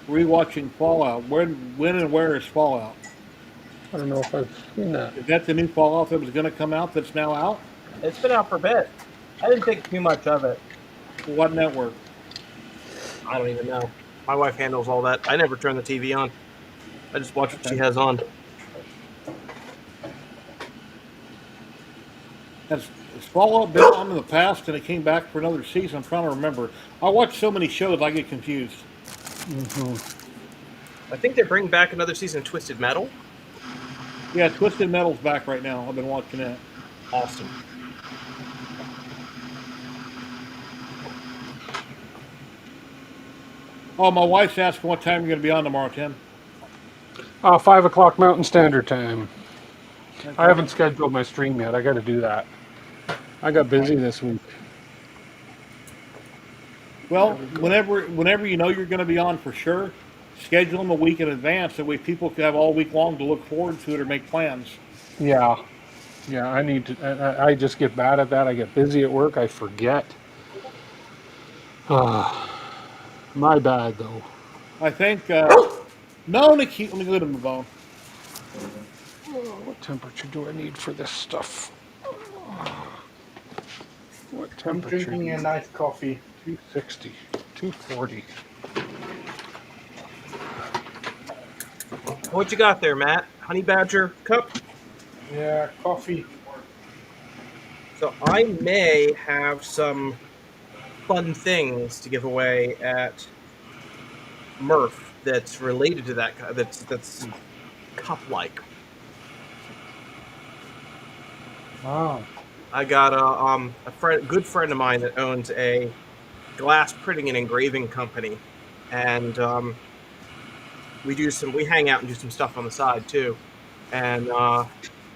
Rewatching Fallout. When and where is Fallout? I don't know if I've seen that. Is that the new Fallout that was going to come out that's now out? It's been out for a bit. I didn't think too much of it. What network? I don't even know. My wife handles all that. I never turn the TV on. I just watch what she has on. Has Fallout been on in the past and it came back for another season? I'm trying to remember. I watch so many shows I get confused. I think they're bringing back another season of Twisted Metal. Yeah, Twisted Metal's back right now. I've been watching that. Awesome. Oh, my wife's asking what time you're going to be on tomorrow, Tim. 5 o'clock Mountain Standard Time. I Okay. haven't scheduled my stream yet. I got to do that. I got busy this week. Well, There we go. whenever you know you're going to be on for sure, schedule them a week in advance. That way people can have all week long to look forward to it or make plans. Yeah, yeah. I need to. I just get bad at that. I get busy at work. I forget. My bad though. I think. No, Nikki, let me go to the phone. What temperature do I need for this stuff? What I'm temperature? drinking a nice coffee. 260, 240. What you got there, Matt? Honey Badger cup? Yeah, coffee. So I may have some fun things to give away at Murph that's related to that. That's cup-like. Oh. I got a good friend of mine that owns a glass printing and engraving company, and we hang out and do some stuff on the side too. And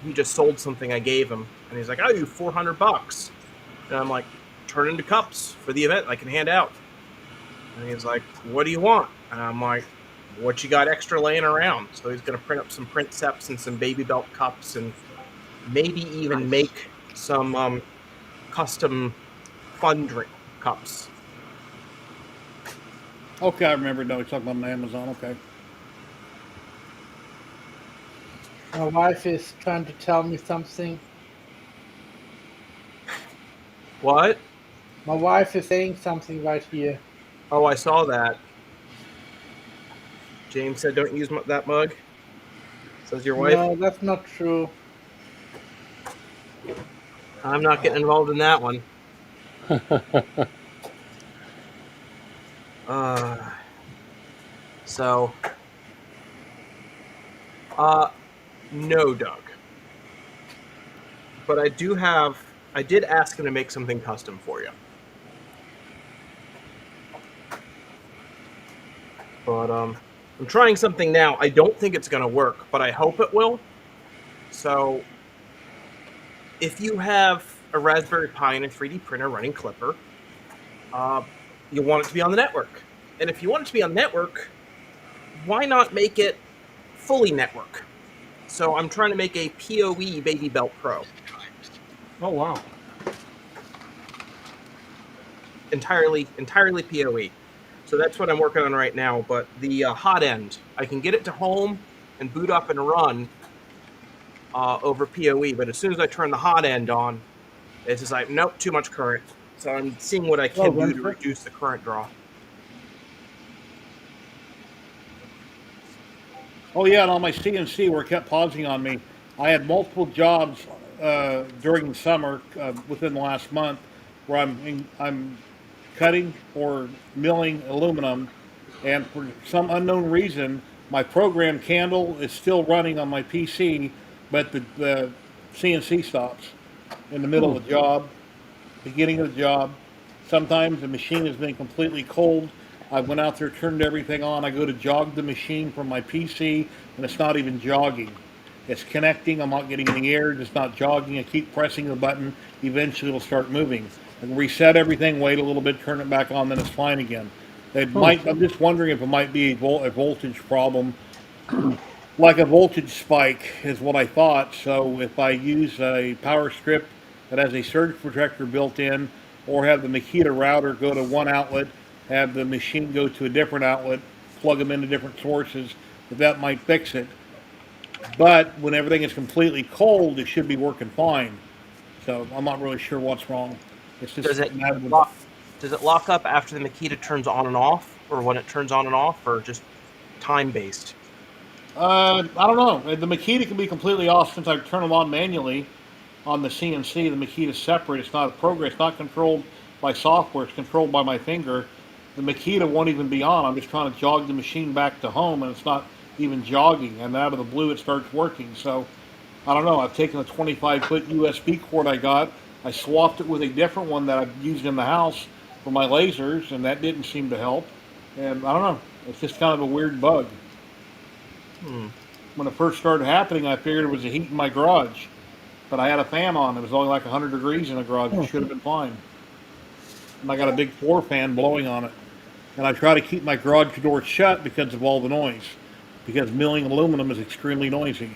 he just sold something I gave him, and he's like, "I'll do $400," and I'm like, "Turn into cups for the event I can hand out." And he's like, "What do you want?" And I'm like, "What you got extra laying around?" So he's gonna print up some princeps and some baby belt cups, and maybe even make some custom fun drink cups. Okay, I remember. No, he's talking about on Amazon. Okay. My wife is trying to tell me something. What? My wife is saying something right here. Oh, I saw that. James said, "Don't use that mug." Says your wife. No, that's not true. I'm not getting involved in that one. So, no, Doug. But I did ask him to make something custom for you. But, I'm trying something now. I don't think it's going to work, but I hope it will. So, if you have a Raspberry Pi and a 3D printer running Clipper, you want it to be on the network. And if you want it to be on the network, why not make it fully network? So I'm trying to make a PoE Baby Belt Pro. Oh wow. Entirely PoE. So that's what I'm working on right now. But the hot end, I can get it to home and boot up and run over PoE. But as soon as I turn the hot end on, it's just like, nope, too much current. So I'm seeing what I can do to reduce the current draw. Oh yeah, and on my CNC where it kept pausing on me, I had multiple jobs during the summer within the last month where I'm cutting or milling aluminum, and for some unknown reason, my program candle is still running on my PC, but the CNC stops in the middle of the job, beginning of the job. Sometimes the machine has been completely cold. I went out there, turned everything on. I go to jog the machine from my PC, and it's not even jogging. It's connecting. I'm not getting any air. It's not jogging. I keep pressing the button. Eventually, it'll start moving. I can reset everything, wait a little bit, turn it back on, then it's fine again. It might. I'm just wondering if it might be a voltage problem, like a voltage spike is what I thought. So if I use a power strip that has a surge protector built in, or have the Makita router go to one outlet, have the machine go to a different outlet, plug them into different sources, that might fix it. But when everything is completely cold, it should be working fine. So I'm not really sure what's wrong. It's just Does it lock up after the Makita turns on and off, or when it turns on and off, or just time based? I don't know. The Makita can be completely off since I turn them on manually on the CNC. The Makita is separate. It's not a program. It's not controlled by software. It's controlled by my finger. The Makita won't even be on. I'm just trying to jog the machine back to home, and it's not even jogging. And out of the blue, it starts working. So I don't know. I've taken a 25-foot USB cord I got. I swapped it with a different one that I've used in the house for my lasers, and that didn't seem to help. And I don't know. It's just kind of a weird bug. Hmm. When it first started happening, I figured it was the heat in my garage, but I had a fan on. It was only like 100 degrees in the garage. It should have been fine. And I got a big floor fan blowing on it. And I try to keep my garage door shut because of all the noise. Because milling aluminum is extremely noisy.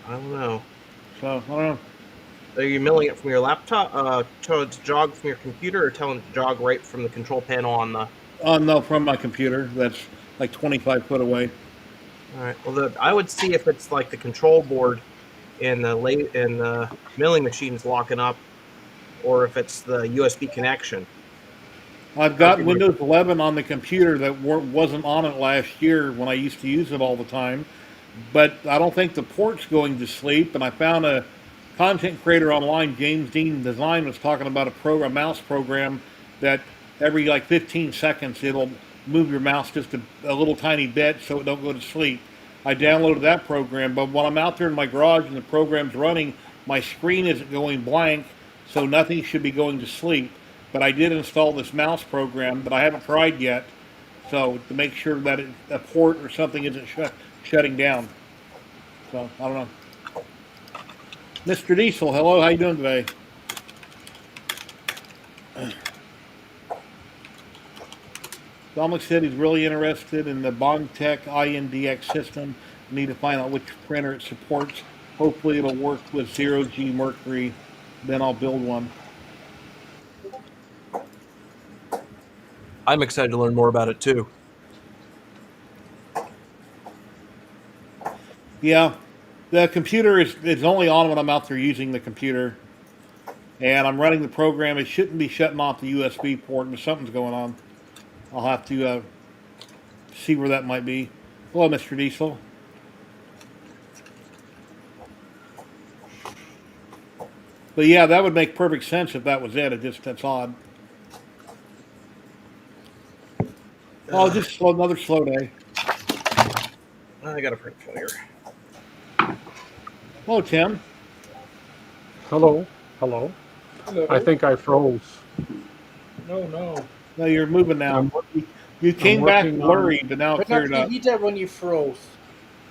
I don't know. So, I don't know. Are you milling it from your laptop, to jog from your computer, or telling it to jog right from the control panel on the? Oh, no, from my computer. That's like 25 foot away. All right. Well, I would see if it's like the control board in the milling machine's locking up, or if it's the USB connection. I've That would got be my. Windows 11 on the computer that wasn't on it last year when I used to use it all the time. But I don't think the port's going to sleep. And I found a content creator online, James Dean Design, was talking about a mouse program that every like 15 seconds it'll move your mouse just a little tiny bit so it don't go to sleep. I downloaded that program, but when I'm out there in my garage and the program's running, my screen isn't going blank, so nothing should be going to sleep. But I did install this mouse program that I haven't tried yet, so to make sure that a port or something isn't shutting down. So I don't know. Mr. Diesel, hello. How you doing today? Dominic said he's really interested in the Bondtech INDX system. Need to find out which printer it supports. Hopefully it'll work with 0G Mercury. Then I'll build one. I'm excited to learn more about it too. Yeah, the computer is only on when I'm out there using the computer. And I'm running the program. It shouldn't be shutting off the USB port, but something's going on. I'll have to see where that might be. Hello, Mr. Diesel. But yeah, that would make perfect sense if that was it. That's odd. Oh, just another slow day. I got a print failure. Hello, Tim. Hello, hello. Hello. I think I froze. No. No, you're moving now. I'm, You came back working on- blurry, but now But it cleared not up. the heater when you froze.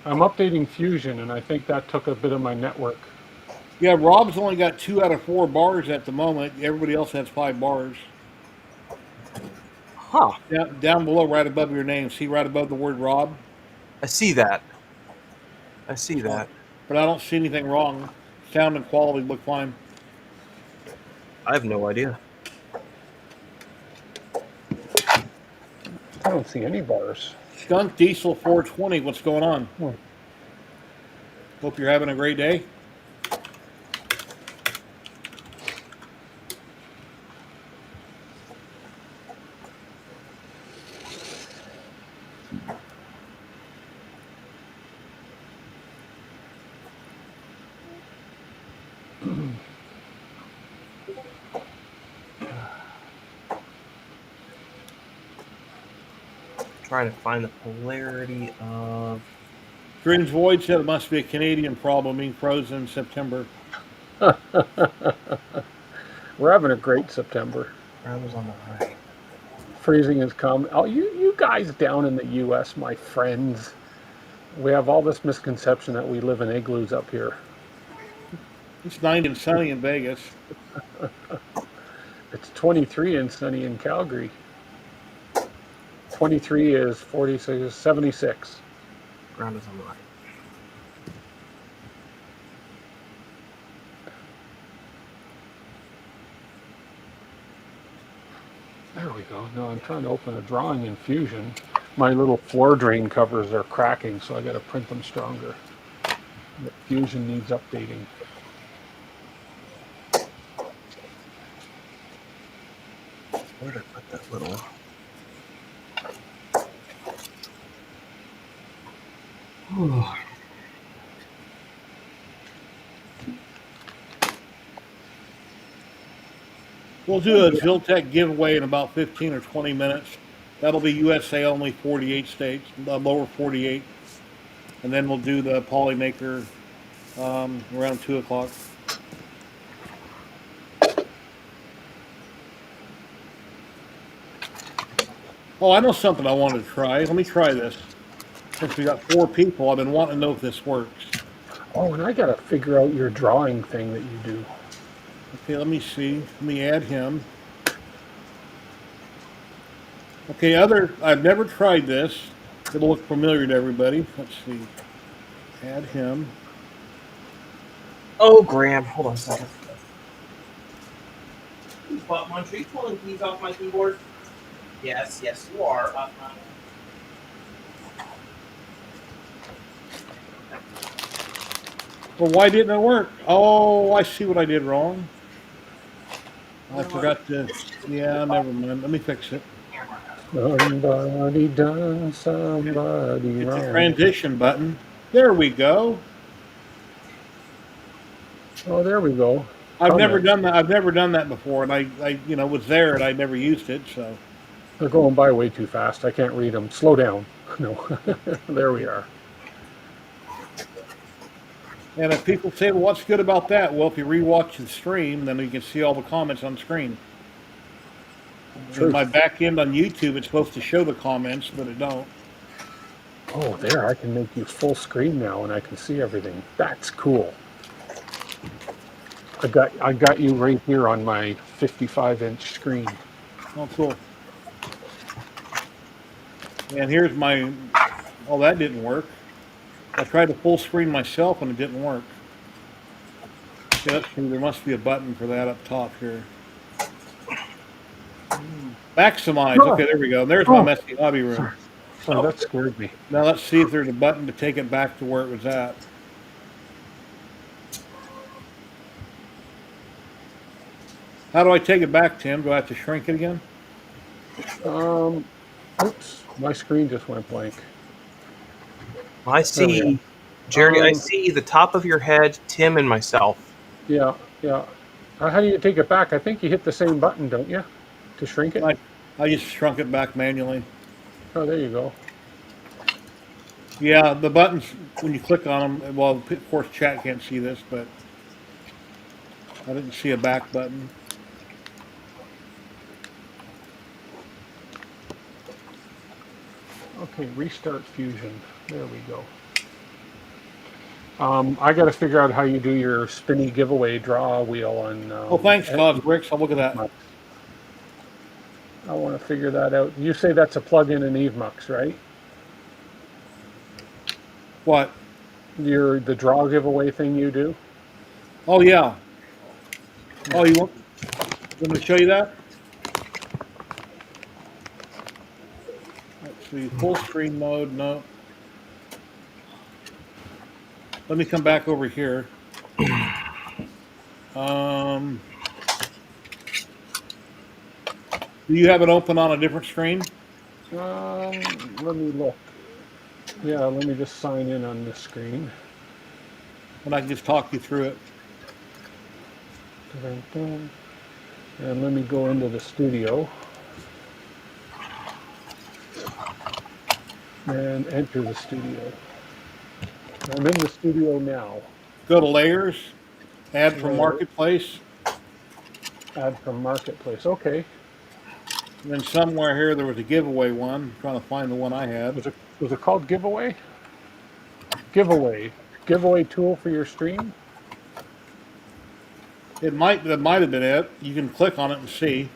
I'm updating Fusion, and I think that took a bit of my network. Yeah, Rob's only got 2 out of 4 bars at the moment. Everybody else has 5 bars. Huh. Down below, right above your name. See right above the word Rob? I see that. I see that. But I don't see anything wrong. Sound and quality look fine. I have no idea. I don't see any bars. Skunk Diesel 420, what's going on? Hmm. Hope you're having a great day. Trying to find the polarity of. Dreams Void said it must be a Canadian problem being frozen in September. We're having a great September. I was on the right. Freezing has come. Oh, you guys down in the U.S., my friends, we have all this misconception that we live in igloos up here. It's 90 and sunny in Vegas. It's 23 and sunny in Calgary. 23 is 46, 76. Ground is on the right. There we go. No, I'm trying to open a drawing in Fusion. My little floor drain covers are cracking, so I got to print them stronger. The Fusion needs updating. Where did I put that little? We'll do a Ziltech giveaway in about 15 or 20 minutes. That'll be USA only 48 states, the lower 48. And then we'll do the Polymaker around 2 o'clock. Oh, I know something I wanted to try. Let me try this. Since we got 4 people, I've been wanting to know if this works. Oh, and I got to figure out your drawing thing that you do. Okay, let me see. Let me add him. Okay, I've never tried this. It'll look familiar to everybody. Let's see. Add him. Oh, Graham, hold on a second. Butt munch, are you pulling keys off my keyboard? Yes, yes, you are. Well, why didn't it work? Oh, I see what I did wrong. I forgot to. Yeah, never mind. Let me fix it. Somebody done somebody It's a wrong. transition button. There we go. Oh, there we go. I've never Comments. done that. I've never done that before, and I was there, and I never used it. So, They're going by way too fast. I can't read them. Slow down. No. There we are. and if people say, "Well, what's good about that?" Well, if you rewatch the stream, then you can see all the comments on screen. In my back end on YouTube, it's supposed to show the comments, but it don't. Oh, there. I can make you full screen now, and I can see everything. That's cool. I got you right here on my 55-inch screen. Oh, cool. And here's my. Oh, that didn't work. I tried to full screen myself, and it didn't work. Okay, let's see. There must be a button for that up top here. Maximize. Okay, there we go. There's my messy hobby room. Oh, that scared me. Now let's see if there's a button to take it back to where it was at. How do I take it back, Tim? Do I have to shrink it again? Oops. My screen just went blank. I see, Jerry, I see the top of your head, Tim, and myself. Yeah, yeah. How do you take it back? I think you hit the same button, don't you? To shrink it? I just shrunk it back manually. Oh, there you go. Yeah, the buttons, when you click on them, well, of course, chat can't see this, but I didn't see a back button. Okay, restart Fusion. There we go. I got to figure out how you do your spinny giveaway draw wheel on. Oh, thanks, Cosbricks. I'll look at that. I want to figure that out. You say that's a plug-in in EveMux, right? What? The draw giveaway thing you do? Oh, yeah. Oh, you want me to show you that? Let's see. Full screen mode. No. Let me come back over here. Do you have it open on a different screen? Let me look. Yeah, let me just sign in on this screen. And I can just talk you through it. And let me go into the studio. And enter the studio. I'm in the studio now. Go to Layers, Add from Marketplace. Add from Marketplace. Okay. And then somewhere here there was a giveaway one. I'm trying to find the one I had. Was it called Giveaway? Giveaway. Giveaway tool for your stream? That might have been it. You can click on it and see.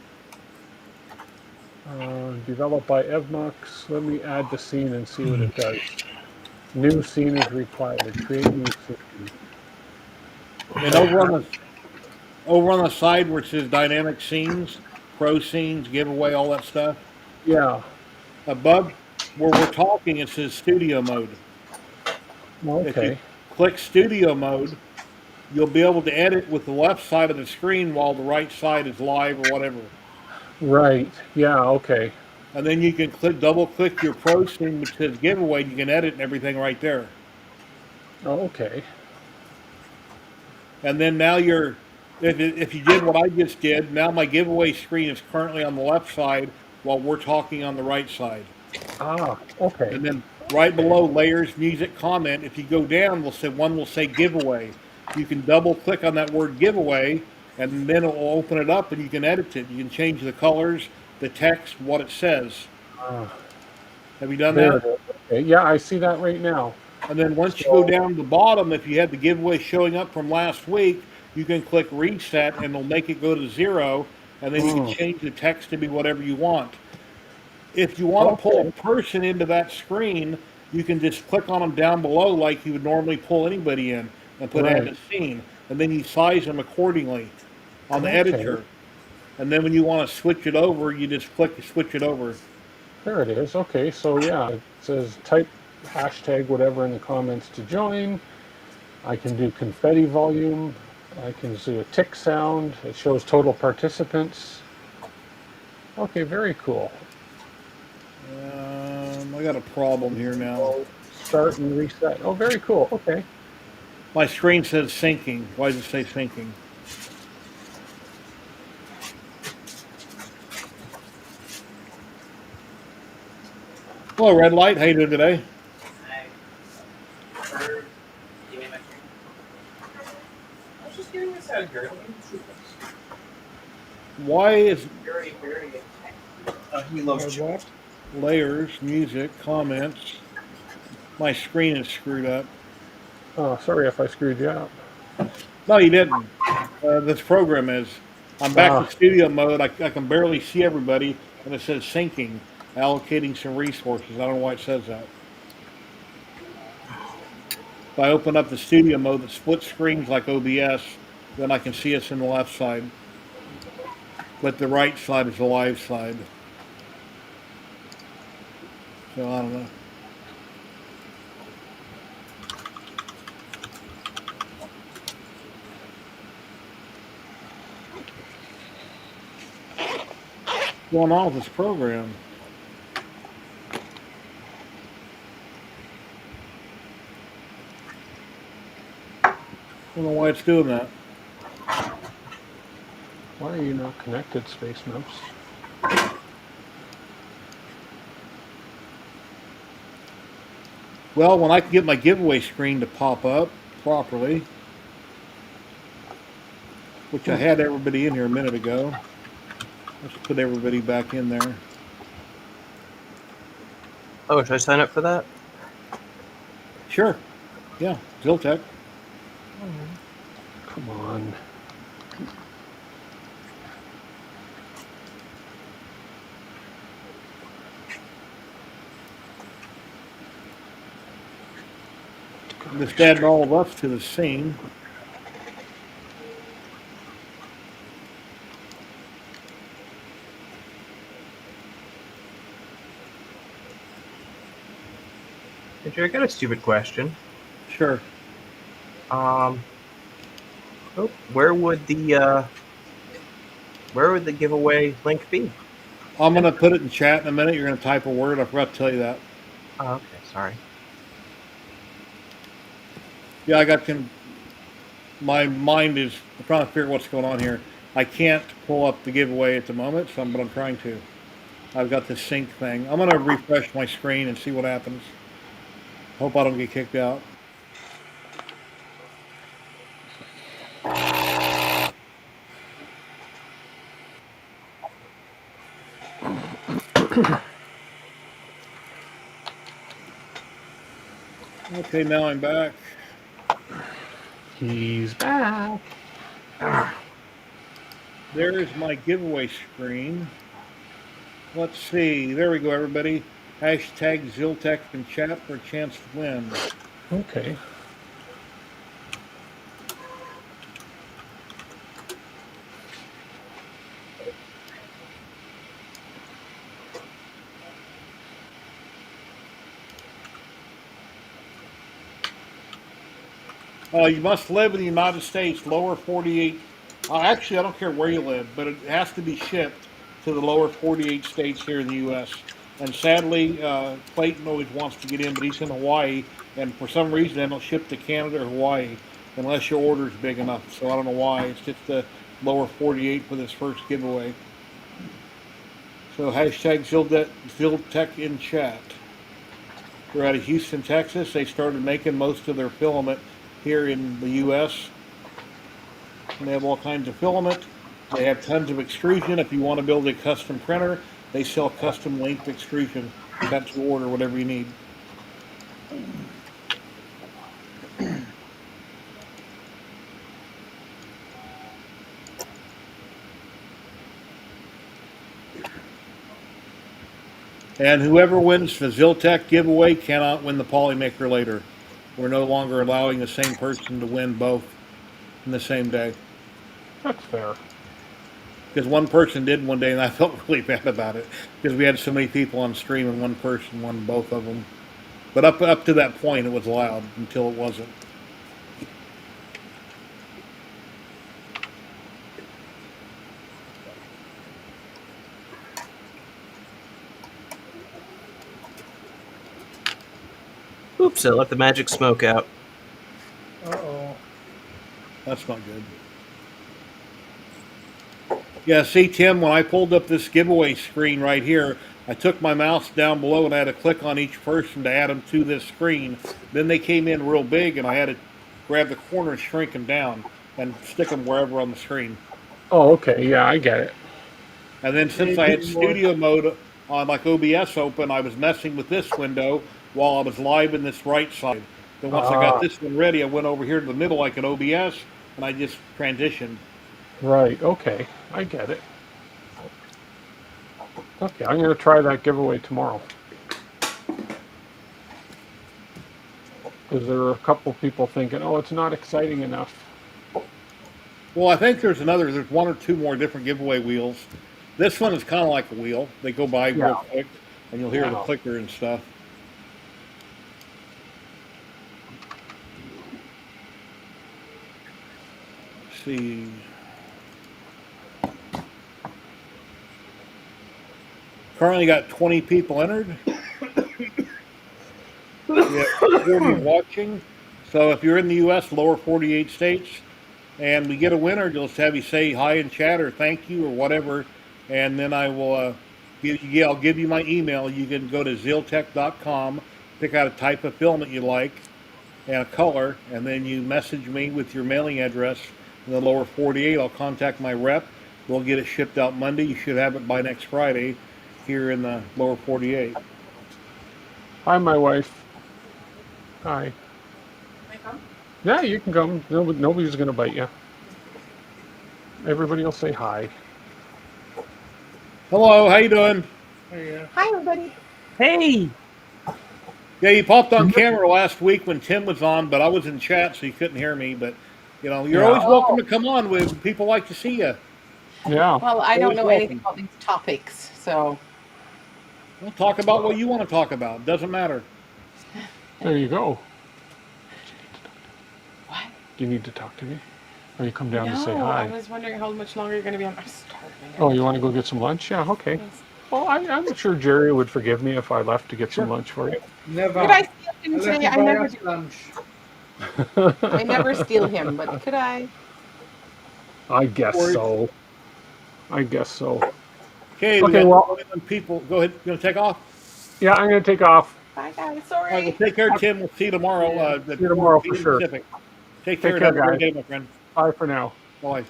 Developed by EvMux. Let me add the scene and see what it does. New scene is required. Create new scene. And over on the side where it says Dynamic Scenes, Pro Scenes, Giveaway, all that stuff. Yeah. Above where we're talking, it says Studio Mode. Okay. If you click Studio Mode, you'll be able to edit with the left side of the screen while the right side is live or whatever. Right. Yeah. Okay. And then you can double click your Pro Scene which says Giveaway. You can edit and everything right there. Okay. And then now if you did what I just did, now my giveaway screen is currently on the left side while we're talking on the right side. Ah. Okay. And then right below Layers, Music, Comment, if you go down, one will say Giveaway. You can double click on that word Giveaway, and then it will open it up and you can edit it. You can change the colors, the text, what it says. Have you done There that? it is. Okay, yeah, I see that right now. And then once you go So, down to the bottom, if you had the giveaway showing up from last week, you can click reset and it'll make it go to 0, and then you can mm, change the text to be whatever you want. If you want to pull okay, a person into that screen, you can just click on them down below like you would normally pull anybody in and put add right. to scene. And then you size them accordingly on the Okay, editor. And then when you want to switch it over, you just click to switch it over. there it is. Okay, so yeah, it says type hashtag whatever in the comments to join. I can do confetti volume. I can do a tick sound. It shows total participants. Okay, very cool. I got a problem here now. So start and reset. Oh, very cool. Okay. My screen says syncing. Why does it say syncing? Hello, Red Light. How you doing today? Why is He loves Or what? layers, music, comments? My screen is screwed up. Oh, sorry if I screwed you up. No, you didn't. This program is. I'm back to Ah, studio mode. I can barely see everybody, and it says syncing, allocating some resources. I don't know why it says that. If I open up the studio mode that split screens like OBS, then I can see us in the left side. But the right side is the live side. So I don't know. What's going on with this program? I don't know why it's doing that. why are you not connected, Space Mouse? Well, when I can get my giveaway screen to pop up properly, which I had everybody in here a minute ago. Let's put everybody back in there. Oh, should I sign up for that? Sure. Yeah, Ziltech. Come on. Just adding all of us to the scene. Andrew, I got a stupid question. Sure. Where would the giveaway link be? I'm going to put it in chat in a minute. You're going to type a word. I forgot to tell you that. Oh, okay, sorry. Yeah, I got my mind is I'm trying to figure out what's going on here. I can't pull up the giveaway at the moment, but I'm trying to. I've got this sync thing. I'm going to refresh my screen and see what happens. Hope I don't get kicked out. Okay, now I'm back. He's back. There's my giveaway screen. Let's see. There we go, everybody. Hashtag Ziltech in chat for a chance to win. Okay. You must live in the United States, lower 48. Actually, I don't care where you live, but it has to be shipped to the lower 48 states here in the U.S. And sadly, Clayton always wants to get in, but he's in Hawaii, and for some reason they don't ship to Canada or Hawaii unless your order is big enough. So I don't know why. It's just the lower 48 for this first giveaway. So hashtag Ziltech in chat. They're out of Houston, Texas. They started making most of their filament here in the U.S. And they have all kinds of filament. They have tons of extrusion. If you want to build a custom printer, They sell custom length extrusion, cut to order, whatever you need. And whoever wins the Ziltech giveaway cannot win the Polymaker later. We're no longer allowing the same person to win both in the same day. That's fair. Because one person did one day, and I felt really bad about it because we had so many people on stream, and one person won both of them. But up to that point, it was allowed until it wasn't. Oops, I let the magic smoke out. Uh-oh. That's not good. Yeah, see, Tim, when I pulled up this giveaway screen right here, I took my mouse down below and I had to click on each person to add them to this screen. Then they came in real big, and I had to grab the corner and shrink them down and stick them wherever on the screen. Oh, okay. Yeah, I get it. And then since I had studio mode on like OBS open, I was messing with this window while I was live in this right side. Then once I got this one ready, I went over here to the middle like an OBS, and I just transitioned. Right. Okay. I get it. Okay, I'm going to try that giveaway tomorrow. Because there are a couple people thinking, oh, it's not exciting enough. Well, I think there's one or two more different giveaway wheels. This one is kind of like a wheel. They go by real quick, and you'll hear the clicker and stuff. Let's see. Currently got 20 people entered. We have 40 watching. So if you're in the U.S., lower 48 states, and we get a winner, just have you say hi in chat or thank you or whatever, and then I will I'll give you my email. You can go to ziltech.com, pick out a type of filament you like and a color, and then you message me with your mailing address in the lower 48. I'll contact my rep. We'll get it shipped out Monday. You should have it by next Friday here in the lower 48. Hi, my wife. Hi. Can I come? Yeah, you can come. Nobody's going to bite you. Everybody will say hi. Hello, how you doing? Hi, everybody. Hey! Yeah, you popped on camera last week when Tim was on, but I was in chat, so you couldn't hear me. But, you know, you're always welcome to come on. With people like to see you. Yeah. Well, I don't Always know welcome. anything about these topics, so We'll talk about what you want to talk about. Doesn't matter. There you go. what? Do you need to talk to me? Or you come down to say No, I hi? was wondering how much longer you're going to be on. I'm starving. Oh, you want to go get some lunch? Yeah, okay. Yes. Well, I'm sure Jerry would forgive me if I left to get some lunch for you. Never. Could I steal him I'll let today? you I buy never us do. lunch. I never steal him, but could I? I guess so. I guess so. Okay, we Okay, got well- 21 people. Go ahead. You going to take off? Yeah, I'm going to take off. Bye, guys. All right, Sorry. well, take care, Tim. We'll see you tomorrow. At See you tomorrow 4 for p.m. sure. Pacific. Take Take care. care, Have a great guys. day, my friend. Bye for now. Bye.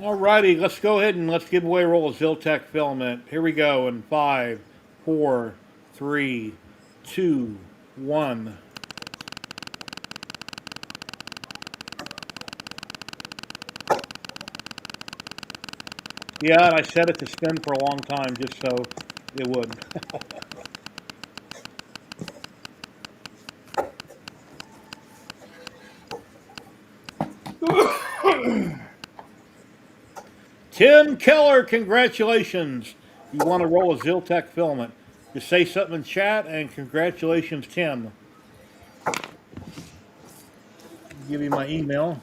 All righty, let's go ahead and let's give away a roll of Ziltech filament. Here we go in 5, 4, 3, 2, 1. Yeah, and I set it to spin for a long time just so it would. Tim Keller, congratulations. You want to roll a Ziltech filament. Just say something in chat and congratulations, Tim. Give you my email.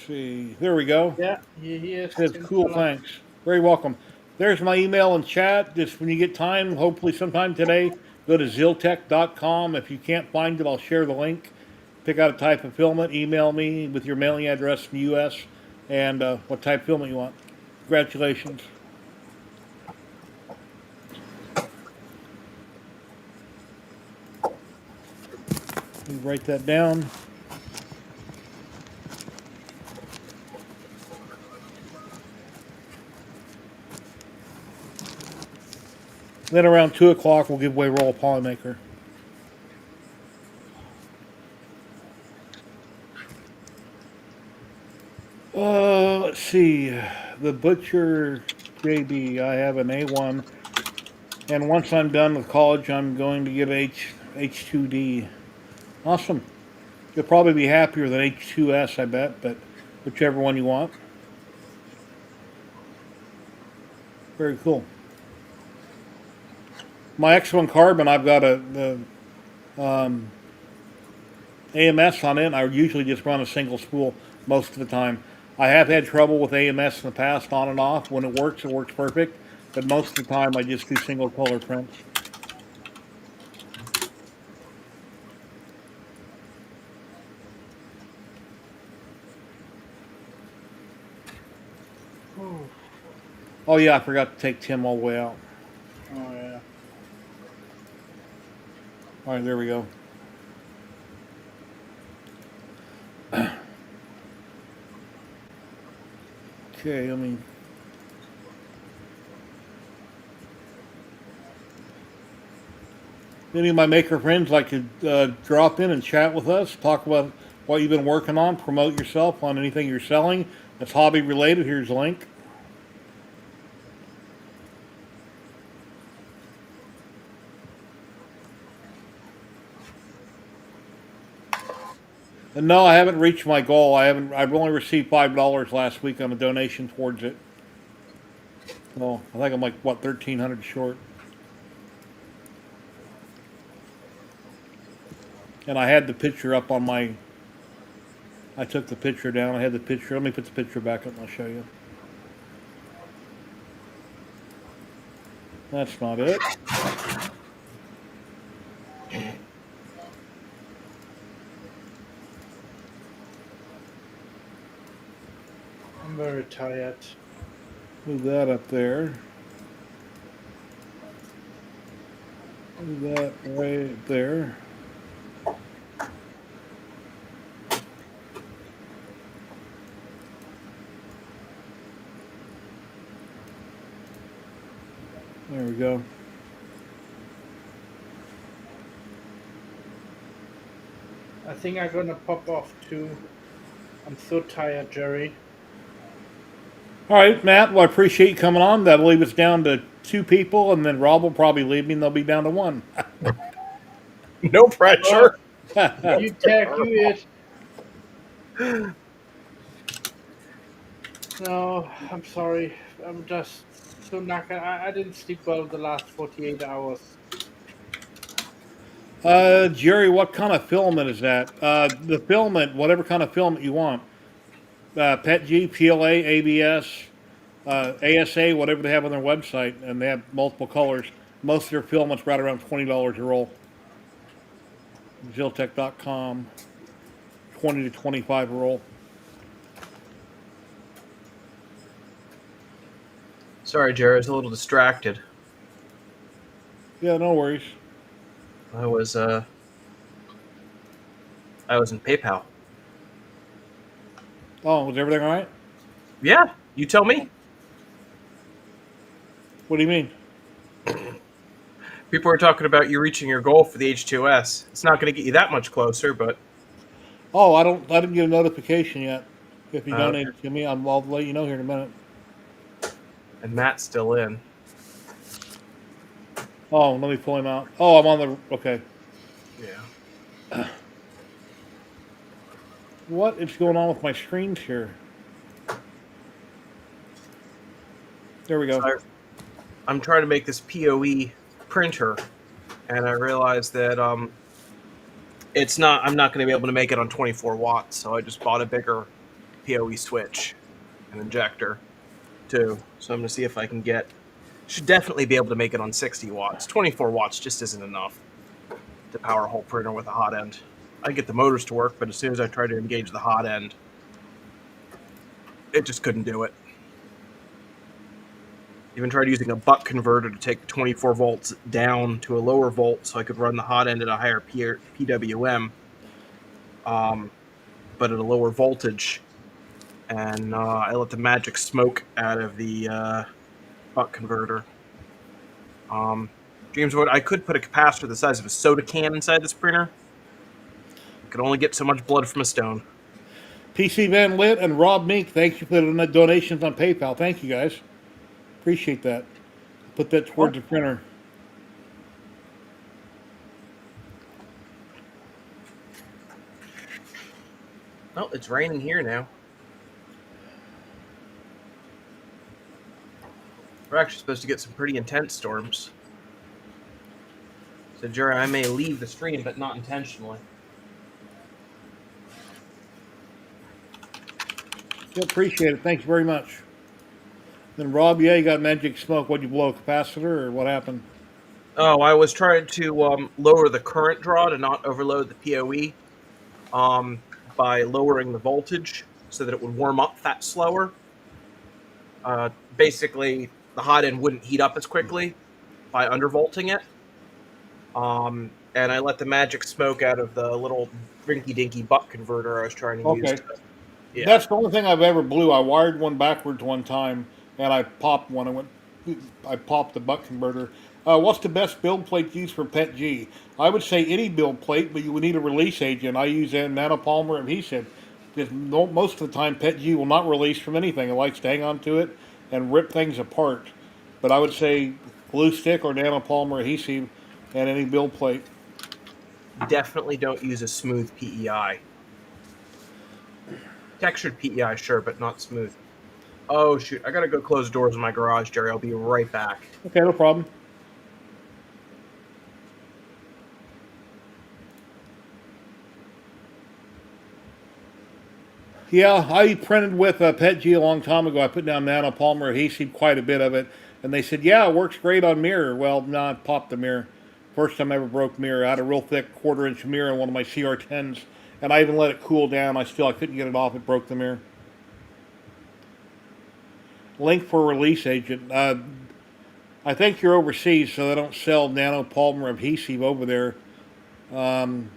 See, there we go. Yeah, he is. Says cool, thanks. Very welcome. There's my email and chat. Just when you get time, hopefully sometime today, Go to ziltech.com. If you can't find it, I'll share the link. Pick out a type of filament. Email me with your mailing address in the U.S. and what type of filament you want. Congratulations. Let me write that down. Then around 2 o'clock, we'll give away Roll Polymaker. Let's see. The Butcher JB, I have an A1. And once I'm done with college, I'm going to get H2D. Awesome. You'll probably be happier than H2S, I bet, but whichever one you want. Very cool. My X1 Carbon, I've got the AMS on it, and I usually just run a single spool most of the time. I have had trouble with AMS in the past, on and off. When it works perfect, but most of the time I just do single color prints. Oh yeah, I forgot to take Tim all the way out. Oh yeah. All right, there we go. Okay, let me. Any of my maker friends like to drop in and chat with us, talk about what you've been working on, promote yourself on anything you're selling that's hobby related. Here's a link. And no, I haven't reached my goal. I've only received $5 last week on a donation towards it. Well, I think I'm like, what, 1,300 short. And I had the picture up on my, I took the picture down. I had the picture. Let me put the picture back up and I'll show you. That's not it. I'm very tired. Move that up there. Move that right there. There we go. I think I'm gonna pop off too. I'm so tired, Jerry. All right, Matt. Well, I appreciate you coming on. That'll leave us down to 2 people, and then Rob will probably leave me, and they'll be down to 1. No pressure. You tag you it. No, I'm sorry. I'm just so knackered. I didn't sleep well the last 48 hours. Jerry, what kind of filament is that? The filament, whatever kind of filament you want. PETG, PLA, ABS, ASA, whatever they have on their website, and they have multiple colors. Most of their filament's right around $20 a roll. Ziltech.com, 20 to 25 a roll. Sorry, Jerry, I was a little distracted. Yeah, no worries. I was in PayPal. Oh, was everything all right? Yeah, you tell me. What do you mean? People are talking about you reaching your goal for the H2S. It's not going to get you that much closer, but Oh, I didn't get a notification yet. If you Okay. donated to me, I'll let you know here in a minute. and Matt's still in. Oh, let me pull him out. Oh, I'm on the, okay. Yeah. What is going on with my screens here? There we go. I'm trying to make this PoE printer, and I realized that it's not. I'm not going to be able to make it on 24 watts, so I just bought a bigger PoE switch and injector too. So I'm going to see if I can get Should definitely be able to make it on 60 watts. 24 watts just isn't enough to power a whole printer with a hot end. I get the motors to work, but as soon as I try to engage the hot end, it just couldn't do it. Even tried using a buck converter to take 24 volts down to a lower volt so I could run the hot end at a higher PWM, but at a lower voltage. And I let the magic smoke out of the buck converter. James Wood, I could put a capacitor the size of a soda can inside this printer. I could only get so much blood from a stone. PC Van Lit and Rob Mink, thank you for the donations on PayPal. Thank you guys. Appreciate that. Put that towards the printer. Oh, it's raining here now. We're actually supposed to get some pretty intense storms. So, Jerry, I may leave the stream, but not intentionally. Yeah, appreciate it. Thank you very much. Then Rob, yeah, you got magic smoke. What'd you blow, a capacitor, or what happened? Oh, I was trying to lower the current draw to not overload the PoE by lowering the voltage so that it would warm up that slower. Basically, the hot end wouldn't heat up as quickly by undervolting it. And I let the magic smoke out of the little rinky-dinky buck converter I was trying to use. Yeah. That's the only thing I've ever blew. I wired one backwards one time, and I popped one. I popped the buck converter. What's the best build plate used for PET G? I would say any build plate, but you would need a release agent. I use a nanopolymer adhesive because most of the time PET G will not release from anything. It likes to hang onto it and rip things apart. But I would say glue stick or nanopolymer adhesive and any build plate. Definitely don't use a smooth PEI. Textured PEI, sure, but not smooth. Oh, shoot. I gotta go close the doors in my garage, Jerry. I'll be right back. Okay, no problem. Yeah, I printed with PETG a long time ago. I put down nanopolymer adhesive, quite a bit of it, and they said, "Yeah, it works great on mirror." Well, no, I popped the mirror. First time I ever broke mirror. I had a real thick quarter-inch mirror in one of my CR10s, and I even let it cool down. I couldn't get it off. It broke the mirror. Link for release agent. I think you're overseas, so they don't sell nanopolymer adhesive over there. Had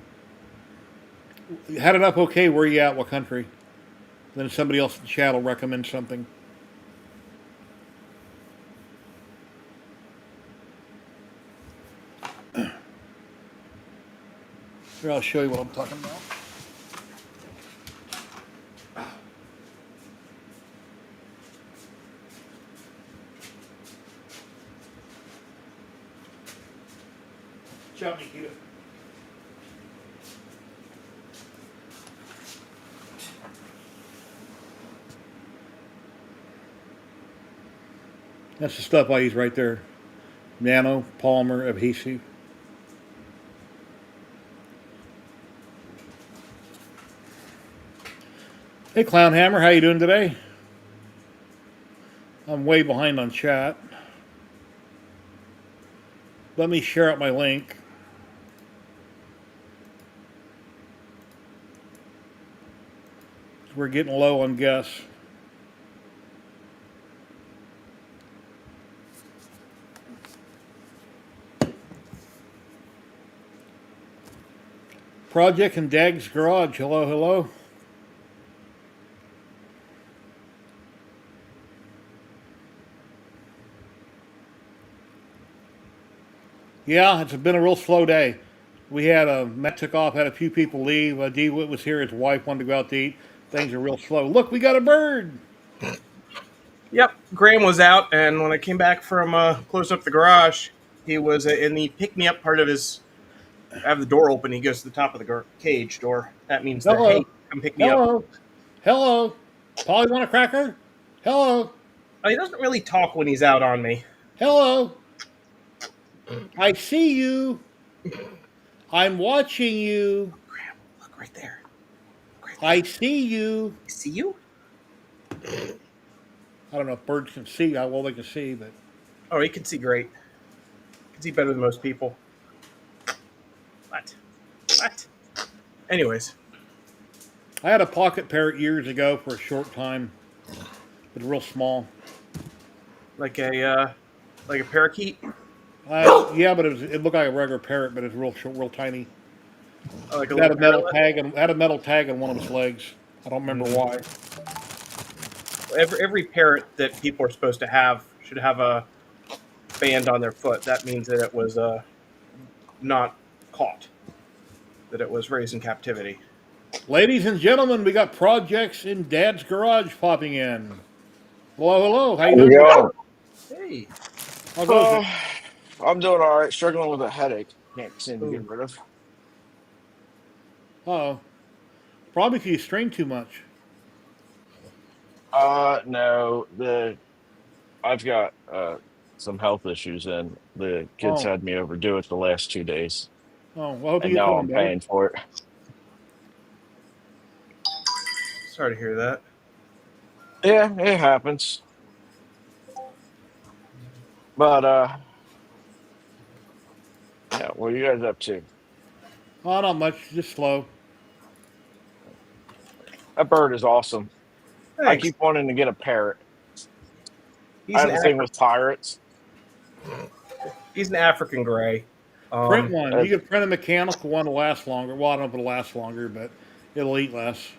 enough okay? Where you at? What country? Then somebody else in the chat will recommend something. Here, I'll show you what I'm talking about. Ciao, Nikita. That's the stuff I use right there. Nano polymer adhesive. Hey Clownhammer, how you doing today? I'm way behind on chat. Let me share out my link. We're getting low on guests. Project in Dag's garage. Hello, hello. Yeah, it's been a real slow day. We had Matt took off, had a few people leave. D. Witt was here. His wife wanted to go out to eat. Things are real slow. Look, we got a bird. Yep, Graham was out, and when I came back from closing up the garage, he was in the pick-me-up part of his... I have the door open. He goes to the top of the cage door. That means that, hey, come pick me up. Hello. Polly want a cracker? Hello. Oh, he doesn't really talk when he's out on me. Hello. I see you. I'm watching you. Oh, Graham, look right there. I see you. I see you? I don't know if birds can see how well they can see, but... Oh, he can see great. He can see better than most people. What? What? Anyways, I had a pocket parrot years ago for a short time. It was real small. like a parakeet, Yeah, but it looked like a regular parrot, but it's real short, real tiny. like a It had little a metal parrotlet. tag and had a metal tag on one of its legs. I don't remember Mm. why. Every parrot that people are supposed to have should have a band on their foot. That means that it was not caught, that it was raised in captivity. Ladies and gentlemen, we got projects in Dad's garage popping in. Hello, hello. How you How's it doing? going? Hey, How goes Oh, it? I'm doing all right. Struggling with a headache. Can't seem to get ooh, rid of. Oh, probably because you strain too much. No, the I've got some health issues, and the kids Oh, had me overdo it the last 2 days, oh. Well, I hope you and get now feeling I'm better. paying for it. sorry to hear that. Yeah, it happens. But yeah, what are you guys up to? Oh, not much. Just slow. That bird is awesome. I Thanks. keep wanting to get a parrot. I He's have an a thing Afri- with pirates. he's an African gray. Print Um, one. You can print a mechanical one to last longer. Well, I don't know if it'll last longer, but it'll eat less.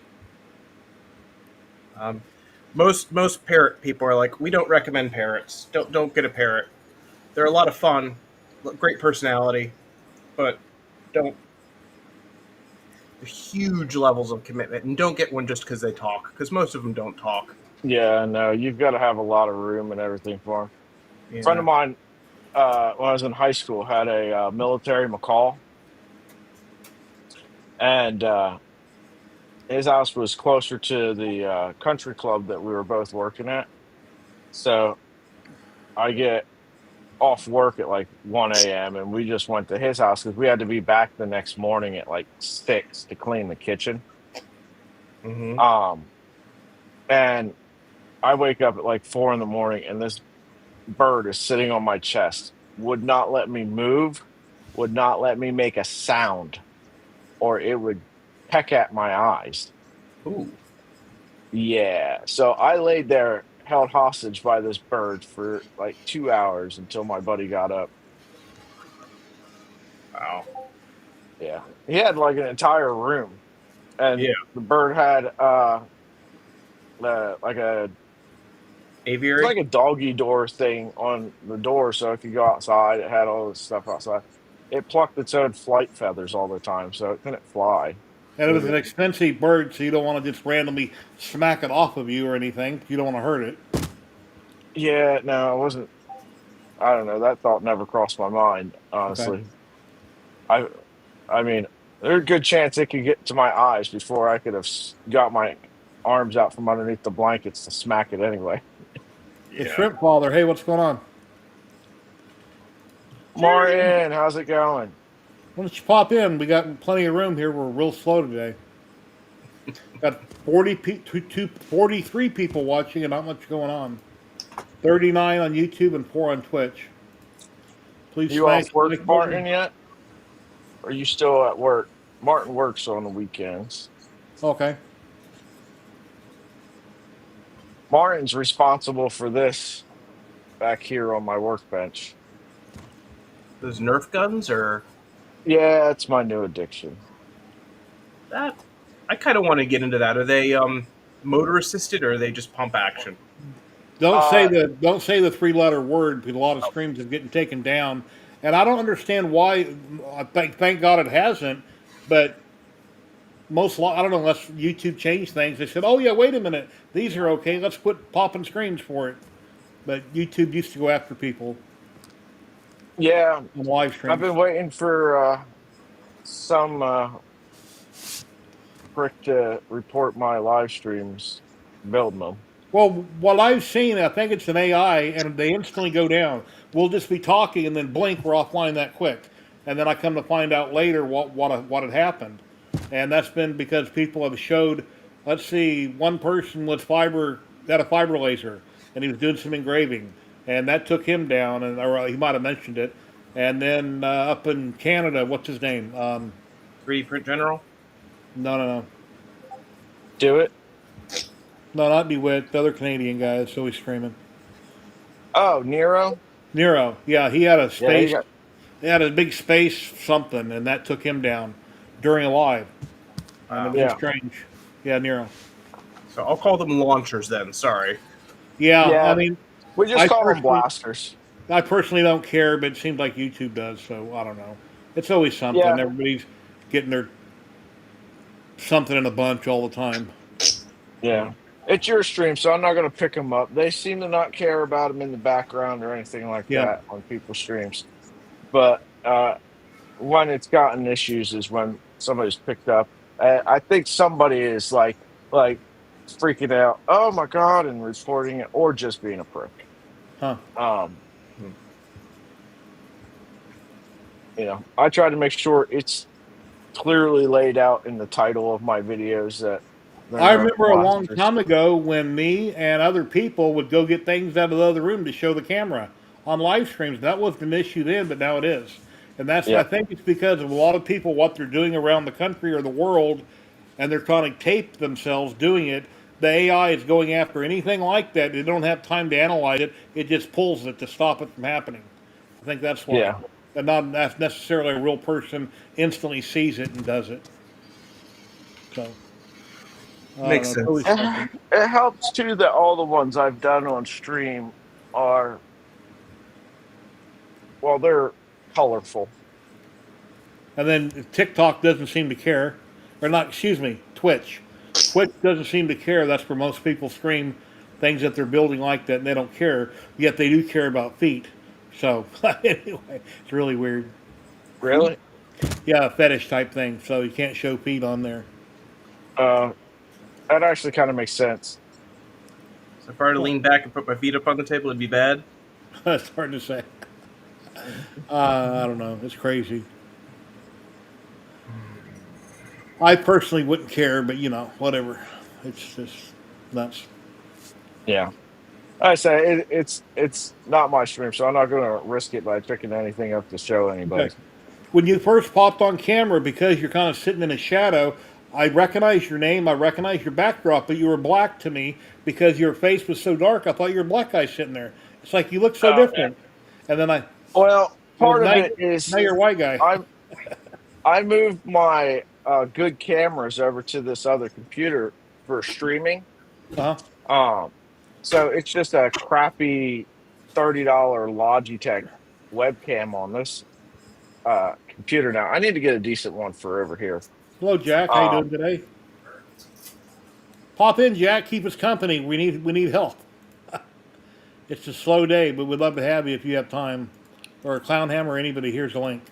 um, most parrot people are like, we don't recommend parrots. Don't get a parrot. They're a lot of fun, great personality, but don't. There's huge levels of commitment, and don't get one just because they talk, because most of them don't talk. Yeah, no, you've got to have a lot of room and everything for them. Friend of Yeah. mine, when I was in high school, had a military macaw, and his house was closer to the country club that we were both working at. So I get off work at like 1 a.m. and we just went to his house because we had to be back the next morning at like 6 to clean the kitchen. Hmm. Um, and I wake up at like 4 in the morning, and this bird is sitting on my chest, would not let me move, would not let me make a sound, or it would peck at my eyes. Ooh. Yeah. So I laid there held hostage by this bird for like 2 hours until my buddy got up. Wow. Yeah. He had like an entire room, Yeah. and the bird had like it's Aviary. like a doggy door thing on the door so it could go outside. It had all this stuff outside. It plucked its own flight feathers all the time, so it couldn't fly. And it was an Ooh. expensive bird, so you don't want to just randomly smack it off of you or anything. You don't want to hurt it. Yeah, no, it wasn't. I don't know. That thought never crossed my mind, Okay. honestly. I I mean, there's a good chance it could get to my eyes before I could have got my arms out from underneath the blankets to smack it anyway. The Yeah. shrimp father. Hey, what's going on? Martin, how's it going? Why don't you pop in? We got plenty of room here. We're real slow today. Got 43 people watching and not much going on. 39 on YouTube and 4 on Twitch. Please You smash off the work, like Martin, button. yet? Or are you still at work? Martin works on the weekends. Okay. Martin's responsible for this back here on my workbench. Those Nerf guns or Yeah, it's my new addiction. that? I kind of want to get into that. Are they motor assisted or are they just pump action? Uh, Don't say the 3 letter word because a lot of streams are getting taken down, and I don't understand why. Thank God it hasn't, but I don't know unless YouTube changed things. They said, "Oh yeah, wait a minute, these are okay. Let's quit popping screens for it." But YouTube used to go after people yeah, on live I've streams. been waiting for some prick to report my live streams, building them. Well, what I've seen, I think it's an AI, and they instantly go down. We'll just be talking, and then blink, we're offline that quick, and then I come to find out later what had happened, and that's been because people have showed. Let's see, one person was fiber had a fiber laser, and he was doing some engraving. and that took him down. And or he might have mentioned it. And then up in Canada, what's his name? 3D Print General. No, no, no, Do it. no, not DeWitt. The other Canadian guy that's always streaming. Oh, Nero. Nero. Yeah, he had a Yeah, he space. got. He had a big space something, and that took him down during a live. And it Wow. was just Yeah, strange. Yeah, Nero. So I'll call them launchers then. Sorry. Yeah, I yeah. mean, We just I call them personally, blasters. I personally don't care, but it seems like YouTube does. So I don't know. It's always something. Yeah, Everybody's getting their something in a bunch all the time. yeah. It's your stream, so I'm not going to pick them up. They seem to not care about them in the background or anything like Yeah. that on people's streams. But when it's gotten issues is when somebody's picked up. I think somebody is like freaking out. Oh my god, and reporting it, or just being a prick. Huh. Um, I try to make sure it's clearly laid out in the title of my videos that they're I not remember a long blasters. time ago when me and other people would go get things out of the other room to show the camera on live streams. That wasn't an issue then, but now it is. And that's, I Yeah, think it's because of a lot of people, what they're doing around the country or the world, and they're trying to tape themselves doing it. The AI is going after anything like that. They don't have time to analyze it. It just pulls it to stop it from happening. I think that's why. yeah. And not that's necessarily a real person instantly sees it and does it. So, I don't Makes know. It's sense. always something. It helps too that all the ones I've done on stream are, well, they're colorful. And then TikTok doesn't seem to care, or not. Excuse me, Twitch. Twitch doesn't seem to care. That's where most people stream things that they're building like that, and they don't care. Yet they do care about feet. So anyway, it's really weird. Really? Yeah, a fetish type thing. So you can't show feet on there. Uh, that actually kind of makes sense. So if I were to lean back and put my feet up on the table, it'd be bad. It's hard to say. I don't know. It's crazy. I personally wouldn't care, but whatever. It's just nuts. Yeah. I say it's not my stream, so I'm not going to risk it by picking anything up to show Okay. anybody. When you first popped on camera, because you're kind of sitting in a shadow, I recognize your name, I recognize your backdrop, but you were black to me because your face was so dark. I thought you were a black guy sitting there. It's like you look so Oh, yeah. different. And then Well, well, part of now, it is now you're a white guy. I moved my good cameras over to this other computer for streaming. Uh huh. Um, so it's just a crappy $30 Logitech webcam on this computer now. I need to get a decent one for over here. Hello, Jack. How you doing Um, today? Pop in, Jack. Keep us company. We need help. It's a slow day, but we'd love to have you if you have time. Or Clown Hammer, anybody. Here's a link.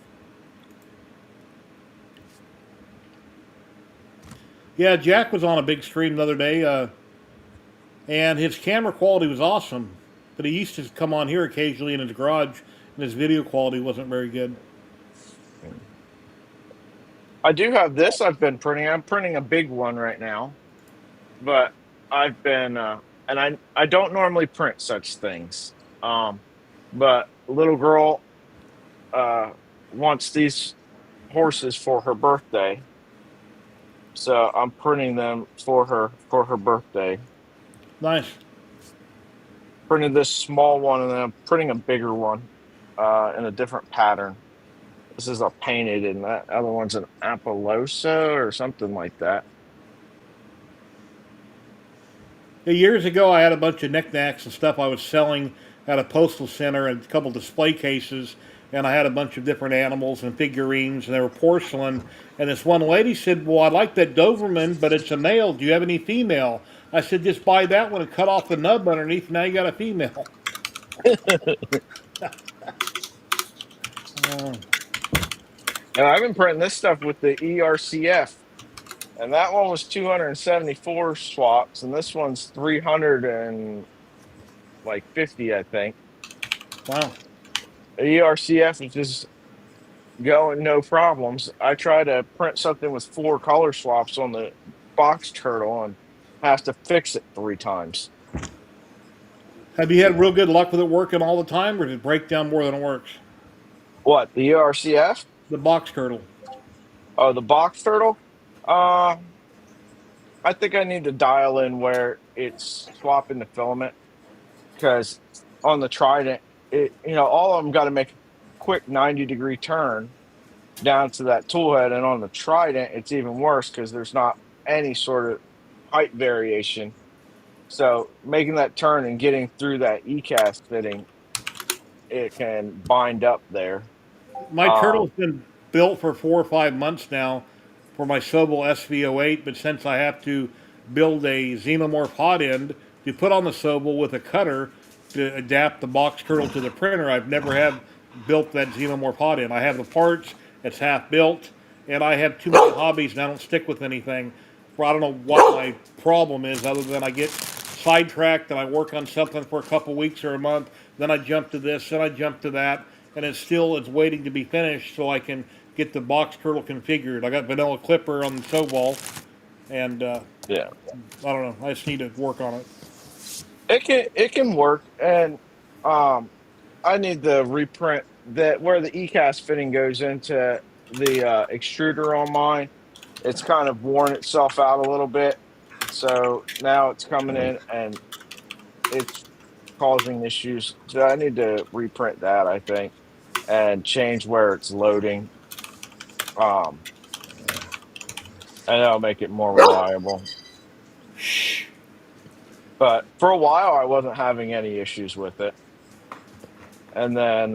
Yeah, Jack was on a big stream the other day, and his camera quality was awesome. But he used to come on here occasionally in his garage, and his video quality wasn't very good. I do have this I've been printing. I'm printing a big one right now, but I've been and I don't normally print such things. But little girl wants these horses for her birthday. So I'm printing them for her birthday. Nice. Printed this small one and then I'm printing a bigger one in a different pattern. This is a painted and that other one's an Appaloosa or something like that. Yeah, years ago, I had a bunch of knickknacks and stuff I was selling at a postal center and a couple display cases, and I had a bunch of different animals and figurines, and they were porcelain. And this one lady said, "Well, I like that Doberman, but it's a male. Do you have any female?" I said, "Just buy that one and cut off the nub underneath. Now you got a female." Uh, And I've been printing this stuff with the ERCF. And that one was 274 swaps, and this one's 350, I think. wow. The ERCF is just going no problems. I try to print something with 4 color swaps on the box turtle and have to fix it 3 times. Have you had real good luck with it working all the time, or does it break down more than it works? What, the URCF? The box turtle. Oh, the box turtle? Uh, I think I need to dial in where it's swapping the filament because on the Trident, all of them got to make a quick 90-degree turn down to that tool head, and on the Trident, it's even worse because there's not any sort of height variation. So making that turn and getting through that ECAS fitting, it can bind up there. My turtle's Um, been built for 4 or 5 months now for my Sobel SV08, but since I have to build a xenomorph hot end to put on the Sobel with a cutter to adapt the box turtle to the printer, I've never have built that xenomorph hot end. I have the parts, it's half built, and I have too many hobbies and I don't stick with anything. Well, I don't know what my problem is other than I get sidetracked and I work on something for a couple weeks or a month, then I jump to this, then I jump to that, and it's waiting to be finished so I can get the box turtle configured. I got vanilla clipper on the toe ball, and yeah, I don't know. I just need to work on it. it can work, and um, I need to reprint that where the ECAS fitting goes into the extruder on mine. It's kind of worn itself out a little bit, so now it's coming in and it's causing issues. So I need to reprint that, I think, and change where it's loading. Um, and that'll make it more reliable. But for a while, I wasn't having any issues with it, and then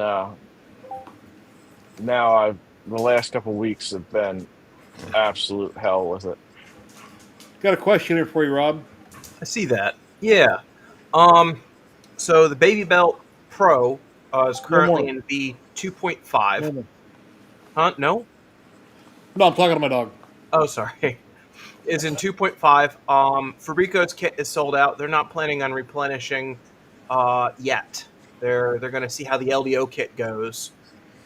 now the last couple weeks have been absolute hell with it. Got a question here for you, Rob. I see that. Yeah. So the Baby Belt Pro is No currently more. in V No 2.5. more. Huh? No? No, I'm talking to my dog. Oh, sorry. Is in 2.5. Fabrico's kit is sold out. They're not planning on replenishing yet. They're going to see how the LDO kit goes.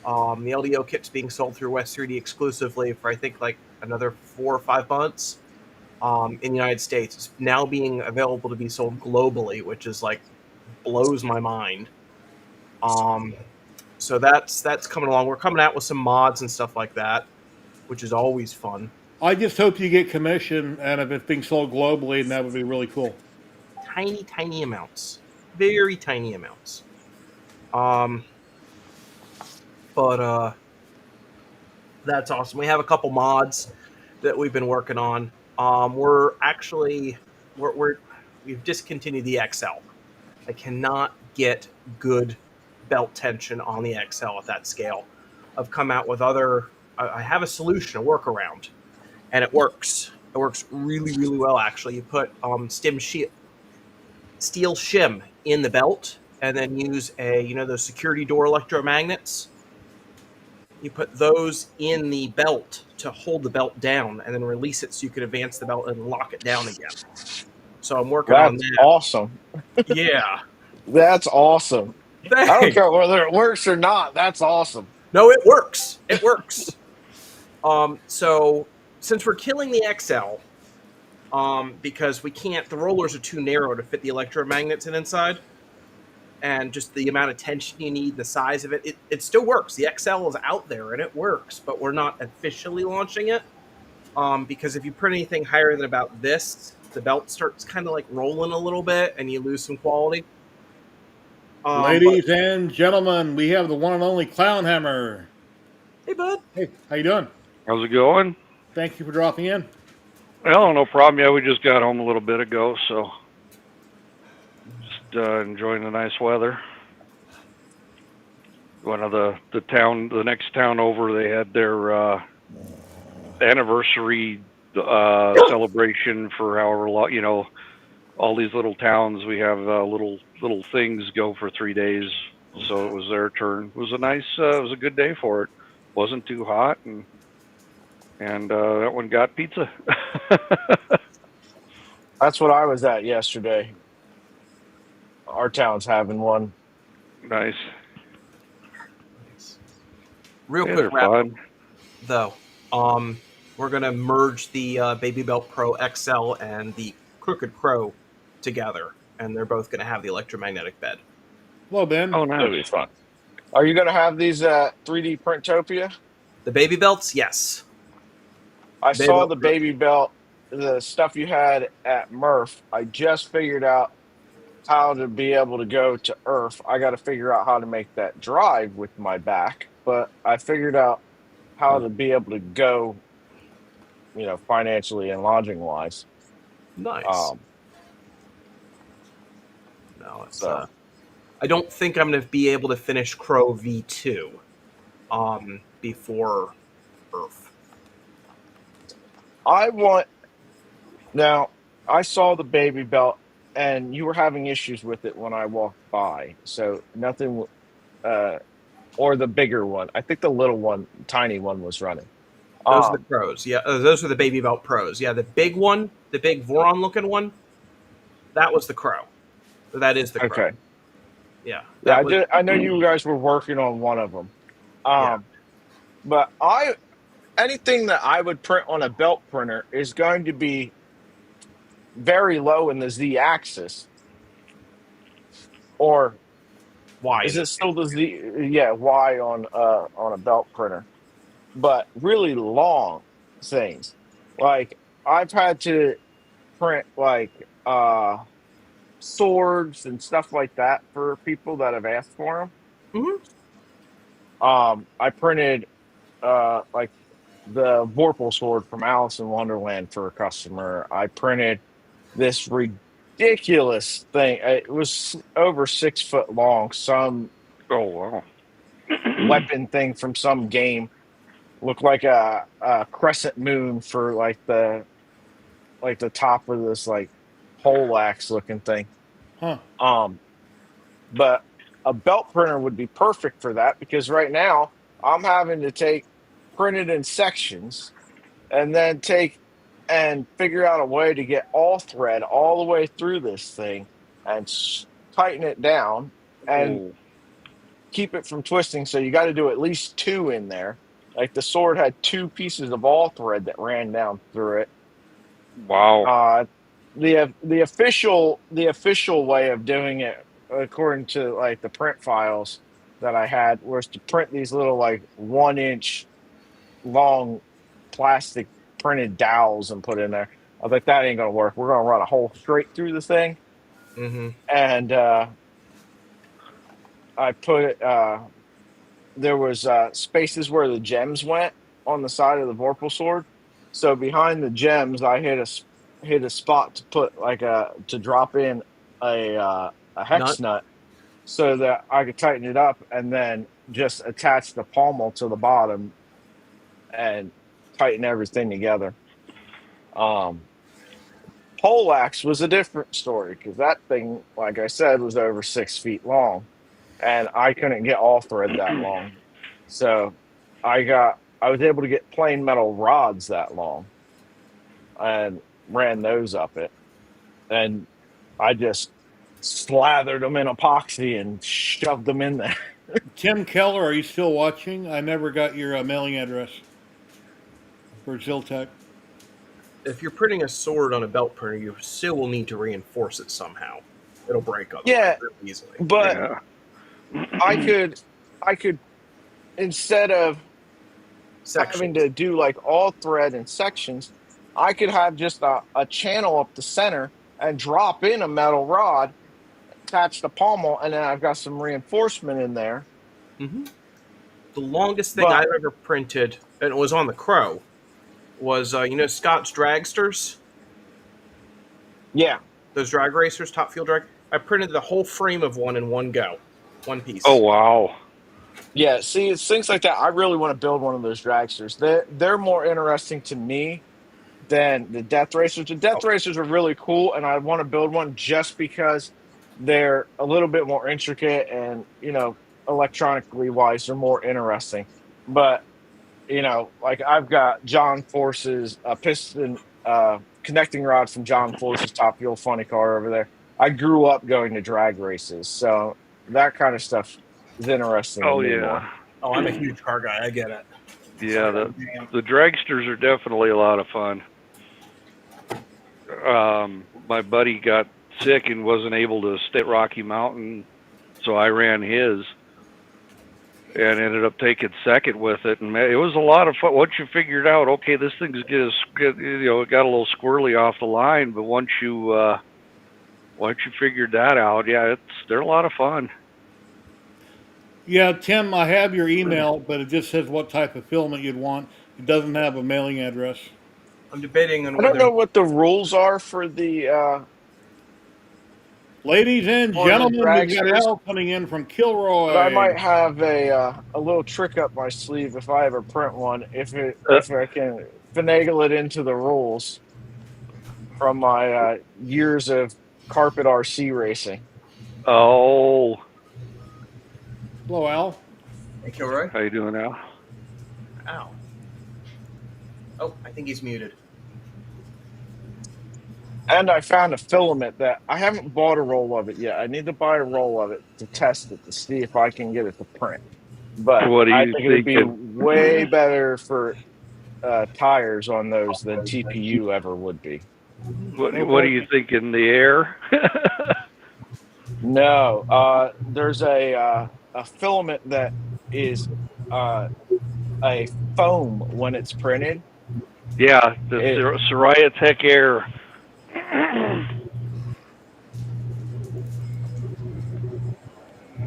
The LDO kit's being sold through West 3D exclusively for I think like another 4 or 5 months. In the United States, it's now being available to be sold globally, which is like blows my mind. Um, so that's coming along. We're coming out with some mods and stuff like that, which is always fun. I just hope you get commission, and if it's being sold globally, and that would be really cool. Tiny amounts, very tiny amounts. Um, but that's awesome. We have a couple mods that we've been working on. We're actually we've discontinued the XL. I cannot get good belt tension on the XL at that scale. I've come out with other. I have a solution, a workaround, and it works. It works really well. Actually, you put steel shim in the belt, and then use those security door electromagnets. You put those in the belt to hold the belt down, and then release it so you can advance the belt and lock it down again. So I'm working on That's that. awesome. Yeah. That's awesome. I don't Thanks. care whether it works or not. That's awesome. No, it works. It works. So since we're killing the XL, because we can't, the rollers are too narrow to fit the electromagnets inside, and just the amount of tension you need, the size of it, it still works. The XL is out there and it works, but we're not officially launching it. Because if you print anything higher than about this, the belt starts kind of like rolling a little bit and you lose some quality. Ladies and gentlemen, we have the one and only Clown Hammer. Hey, bud. Hey, how you doing? How's it going? Thank you for dropping in. Well, no problem. Yeah, we just got home a little bit ago, so just enjoying the nice weather. One of the next town over, they had their anniversary celebration for however long. All these little towns, we have little things go for 3 days. So it was their turn. It was it was a good day for it. Wasn't too hot, and that one got pizza. That's what I was at yesterday. Our town's having one. Nice. Real Yeah, quick they're fun. though. We're gonna merge the Baby Belt Pro XL and the Crooked Crow together, and they're both going to have the electromagnetic bed. Hello, Ben. Oh, That'll be nice. fun. Are you going to have these 3D Printopia? The baby belts, yes. I Baby saw belt the baby belt, the stuff you had at Murph. I just figured out how to be able to go to Earth. I got to figure out how to make that drive with my back, but I figured out how to be able to go, financially and lodging wise. Nice. No, it's So I don't think I'm going to be able to finish Crow V2 before Earth. I want now. I saw the baby belt, and you were having issues with it when I walked by. So nothing, or the bigger one. I think the little one, tiny one, was running. Those are the Um, pros. Yeah, those are the baby belt pros. Yeah, the big one, the big Voron looking one, that was the Crow. That is the Crow. okay. Yeah, Yeah, that was. I know you guys were working on one of them. Yeah. But anything that I would print on a belt printer is going to be very low in the Z axis, or Why? is it still the Z? Yeah, Y on a belt printer, but really long things. Like I've had to print like swords and stuff like that for people that have asked for them. Mm-hmm. I printed like the Vorpal sword from Alice in Wonderland for a customer. I printed this ridiculous thing. It was over 6 foot long. Some Oh, wow. weapon thing from some game looked like a crescent moon for like the top of this like pole axe looking thing. Huh. But a belt printer would be perfect for that because right now I'm having to take print it in sections and then take and figure out a way to get all thread all the way through this thing and tighten it down and Oh, keep it from twisting. So you got to do at least two in there. Like the sword had two pieces of all thread that ran down through it. wow. The official way of doing it, according to like the print files that I had, was to print these little like 1 inch long plastic printed dowels and put in there. I was like, that ain't gonna work. We're gonna run a hole straight through the thing, Mm-hmm. and I put it. There was spaces where the gems went on the side of the Vorpal sword. So behind the gems, I hit a spot to put to drop in a hex nut so that I could tighten it up and then just attach the pommel to the bottom and tighten everything together. Poleaxe was a different story because that thing, like I said, was over 6 feet long, and I couldn't get all thread that long. So I was able to get plain metal rods that long and ran those up it, and I just slathered them in epoxy and shoved them in there. Tim Keller, are you still watching? I never got your mailing address for Ziltech. If you're printing a sword on a belt printer, you still will need to reinforce it somehow. It'll break otherwise Yeah, really easily. but Yeah. I could instead of having Sections. to do like all thread in sections, I could have just a channel up the center and drop in a metal rod, attach the pommel, and then I've got some reinforcement in there. Mm-hmm. The longest thing But I've ever printed, and it was on the Crow, was Scott's dragsters, yeah, those drag racers, top fuel drag. I printed the whole frame of one in one go, one piece. Oh, wow. yeah. See, it's things like that. I really want to build one of those dragsters. They're more interesting to me than the death racers. The death racers are really cool, and I want to build one just because they're a little bit more intricate and electronically wise, they're more interesting. But like I've got John Force's piston connecting rod from John Force's Top Fuel funny car over there. I grew up going to drag races, so that kind of stuff is interesting to Oh, me yeah. more. Oh, I'm a huge car guy. I get it. Yeah, the dragsters are definitely a lot of fun. My buddy got sick and wasn't able to stay at Rocky Mountain, so I ran his and ended up taking second with it. And it was a lot of fun. Once you figured out, okay, this thing's it got a little squirrely off the line, but once you figured that out, yeah, they're a lot of fun. Yeah, Tim, I have your email, but it just says what type of filament you'd want. It doesn't have a mailing address. I'm debating on I don't whether know what the rules are for the Ladies and for the gentlemen, we've got dragsters, Al coming in from but I Kilroy. might have a little trick up my sleeve if I ever print one. Uh, If I can finagle it into the rules from my years of carpet RC racing. oh, Hello, Al. Hey, Kilroy. how you doing now? Ow. Oh, I think he's muted. And I found a filament that I haven't bought a roll of it yet. I need to buy a roll of it to test it to see if I can get it to print. But What are I you think it would be thinking? way better for tires on those than TPU ever would be. What are you thinking? The air? No, there's a filament that is uh, a foam when it's printed. Yeah, the It, Soraya Tech Air.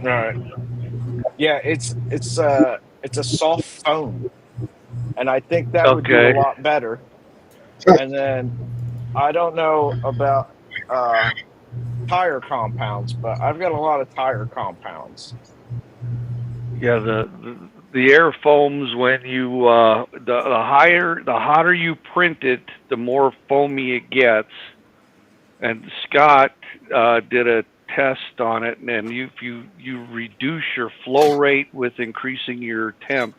right. Yeah, it's a soft foam, and I think that would do a Okay. lot better. And then I don't know about uh, tire compounds, but I've got a lot of tire compounds. Yeah, the air foams when you the hotter you print it, the more foamy it gets. And Scott did a test on it, and if you reduce your flow rate with increasing your temp,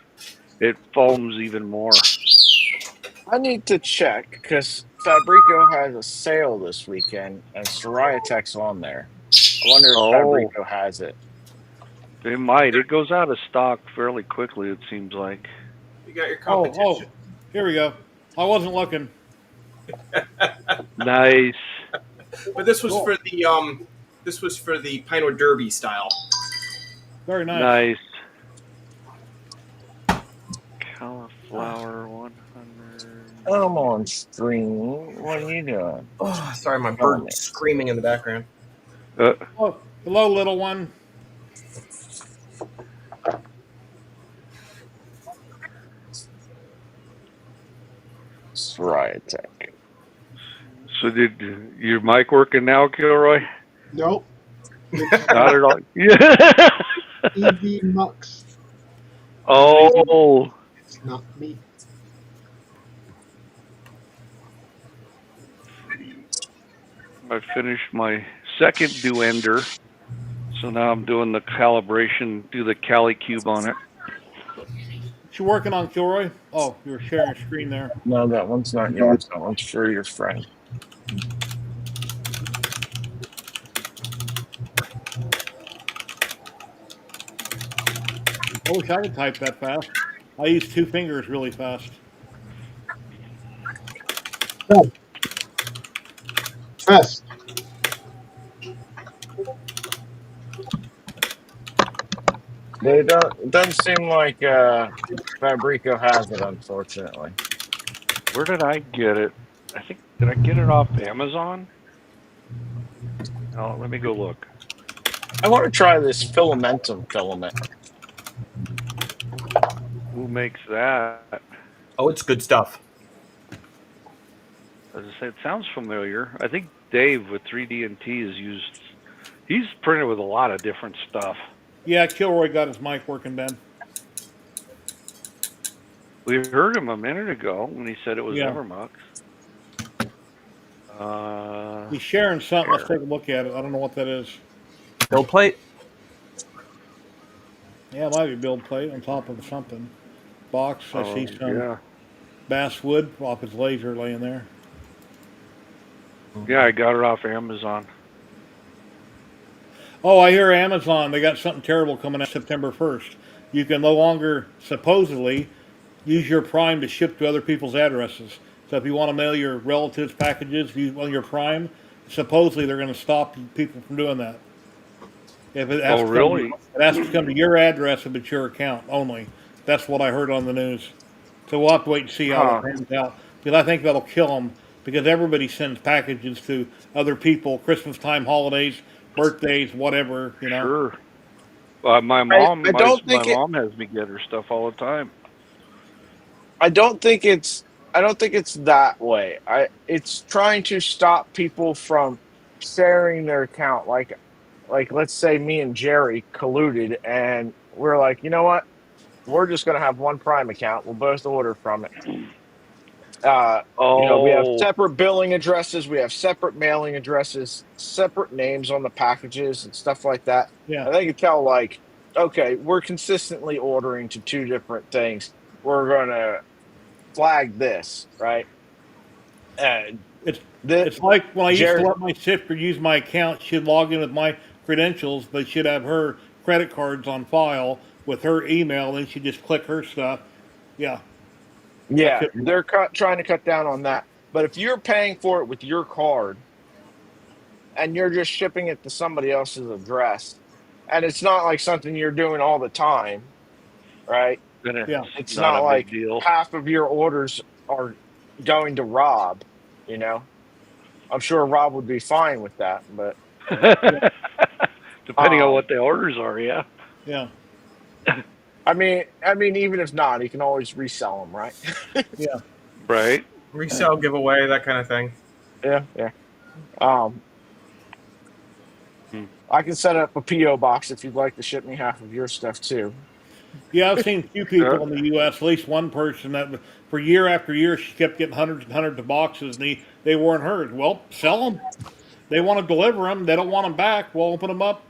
it foams even more. I need to check because Fabrico has a sale this weekend, and Soraya Tech's on there. I wonder if Oh, Fabrico has it. it might. It goes out of stock fairly quickly, it seems like. You got your Oh, competition. here we go. I wasn't looking. Nice. But this was Cool. for the Pinewood Derby style. Very nice. Nice. Cauliflower 100. I'm on stream. What are you doing? Oh, sorry, my bird screaming in the background. Oh, hello, little one. Soraya Tech. So did your mic working now, Kilroy? Nope. Not at all. Yeah. EV Mux. Oh. It's not me. I finished my second do-ender, so now I'm doing the calibration, do the Cali cube on it. What you working on, Kilroy? Oh, you're sharing a screen there. No, that one's not yours. That one's for your friend. I wish I could type that fast. I use two fingers really fast. Fast. It doesn't seem like Fabrico has it, unfortunately. Where did I get it? Did I get it off Amazon? Oh, let me go look. I want to try this filamentum filament. Who makes that? Oh, it's good stuff. As I say, it sounds familiar. I think Dave with 3D&T has used. He's printed with a lot of different stuff. Yeah, Kilroy got his mic working, Ben. We heard him a minute ago when he said it was Yeah. Evermux. He's sharing something. Let's take a look at it. I don't know what that is. Build plate. Yeah, it might be build plate on top of something. Box. I see some Yeah. basswood off his laser laying there. Yeah, I got it off Amazon. Oh, I hear Amazon. They got something terrible coming out September 1st. You can no longer, supposedly, use your Prime to ship to other people's addresses. So if you want to mail your relatives packages on your Prime, supposedly they're going to stop people from doing that. If it has Oh, to come to, really? it has to come to your address if it's your account only. That's what I heard on the news. So we'll have to wait and see how that Huh. pans out. Because I think that'll kill them. Because everybody sends packages to other people, Christmas time, holidays, birthdays, whatever. Sure. I don't My think it. mom has me get her stuff all the time. I don't think it's. I don't think it's that way. It's trying to stop people from sharing their account. Like let's say me and Jerry colluded, and we're like, you know what? We're just going to have one Prime account. We'll both order from it. We have Oh, separate billing addresses, we have separate mailing addresses, separate names on the packages and stuff like that. Yeah. And they can tell, like, okay, we're consistently ordering to two different things. We're going to flag this, right? And It's the it's like when I used to Jerry, let my sister use my account. She'd log in with my credentials, but she'd have her credit cards on file with her email. Then she'd just click her stuff. Yeah, I yeah, couldn't. they're trying to cut down on that. But if you're paying for it with your card and you're just shipping it to somebody else's address, and it's not like something you're doing all the time, right? then it's Yeah, It's not not a big like deal. half of your orders are going to Rob, you know. I'm sure Rob would be fine with that, but yeah, Depending on um what the orders are, yeah. yeah, I mean even if not, he can always resell them, right? yeah. Right. Resale, giveaway, that kind of thing. Yeah, yeah. Um Hmm. I can set up a PO box if you'd like to ship me half of your stuff too. Yeah, I've seen a few Uh, people in the U.S. At least one person that for year after year she kept getting hundreds and hundreds of boxes, and they weren't hers. Well, sell them. They want to deliver them. They don't want them back. We'll open them up.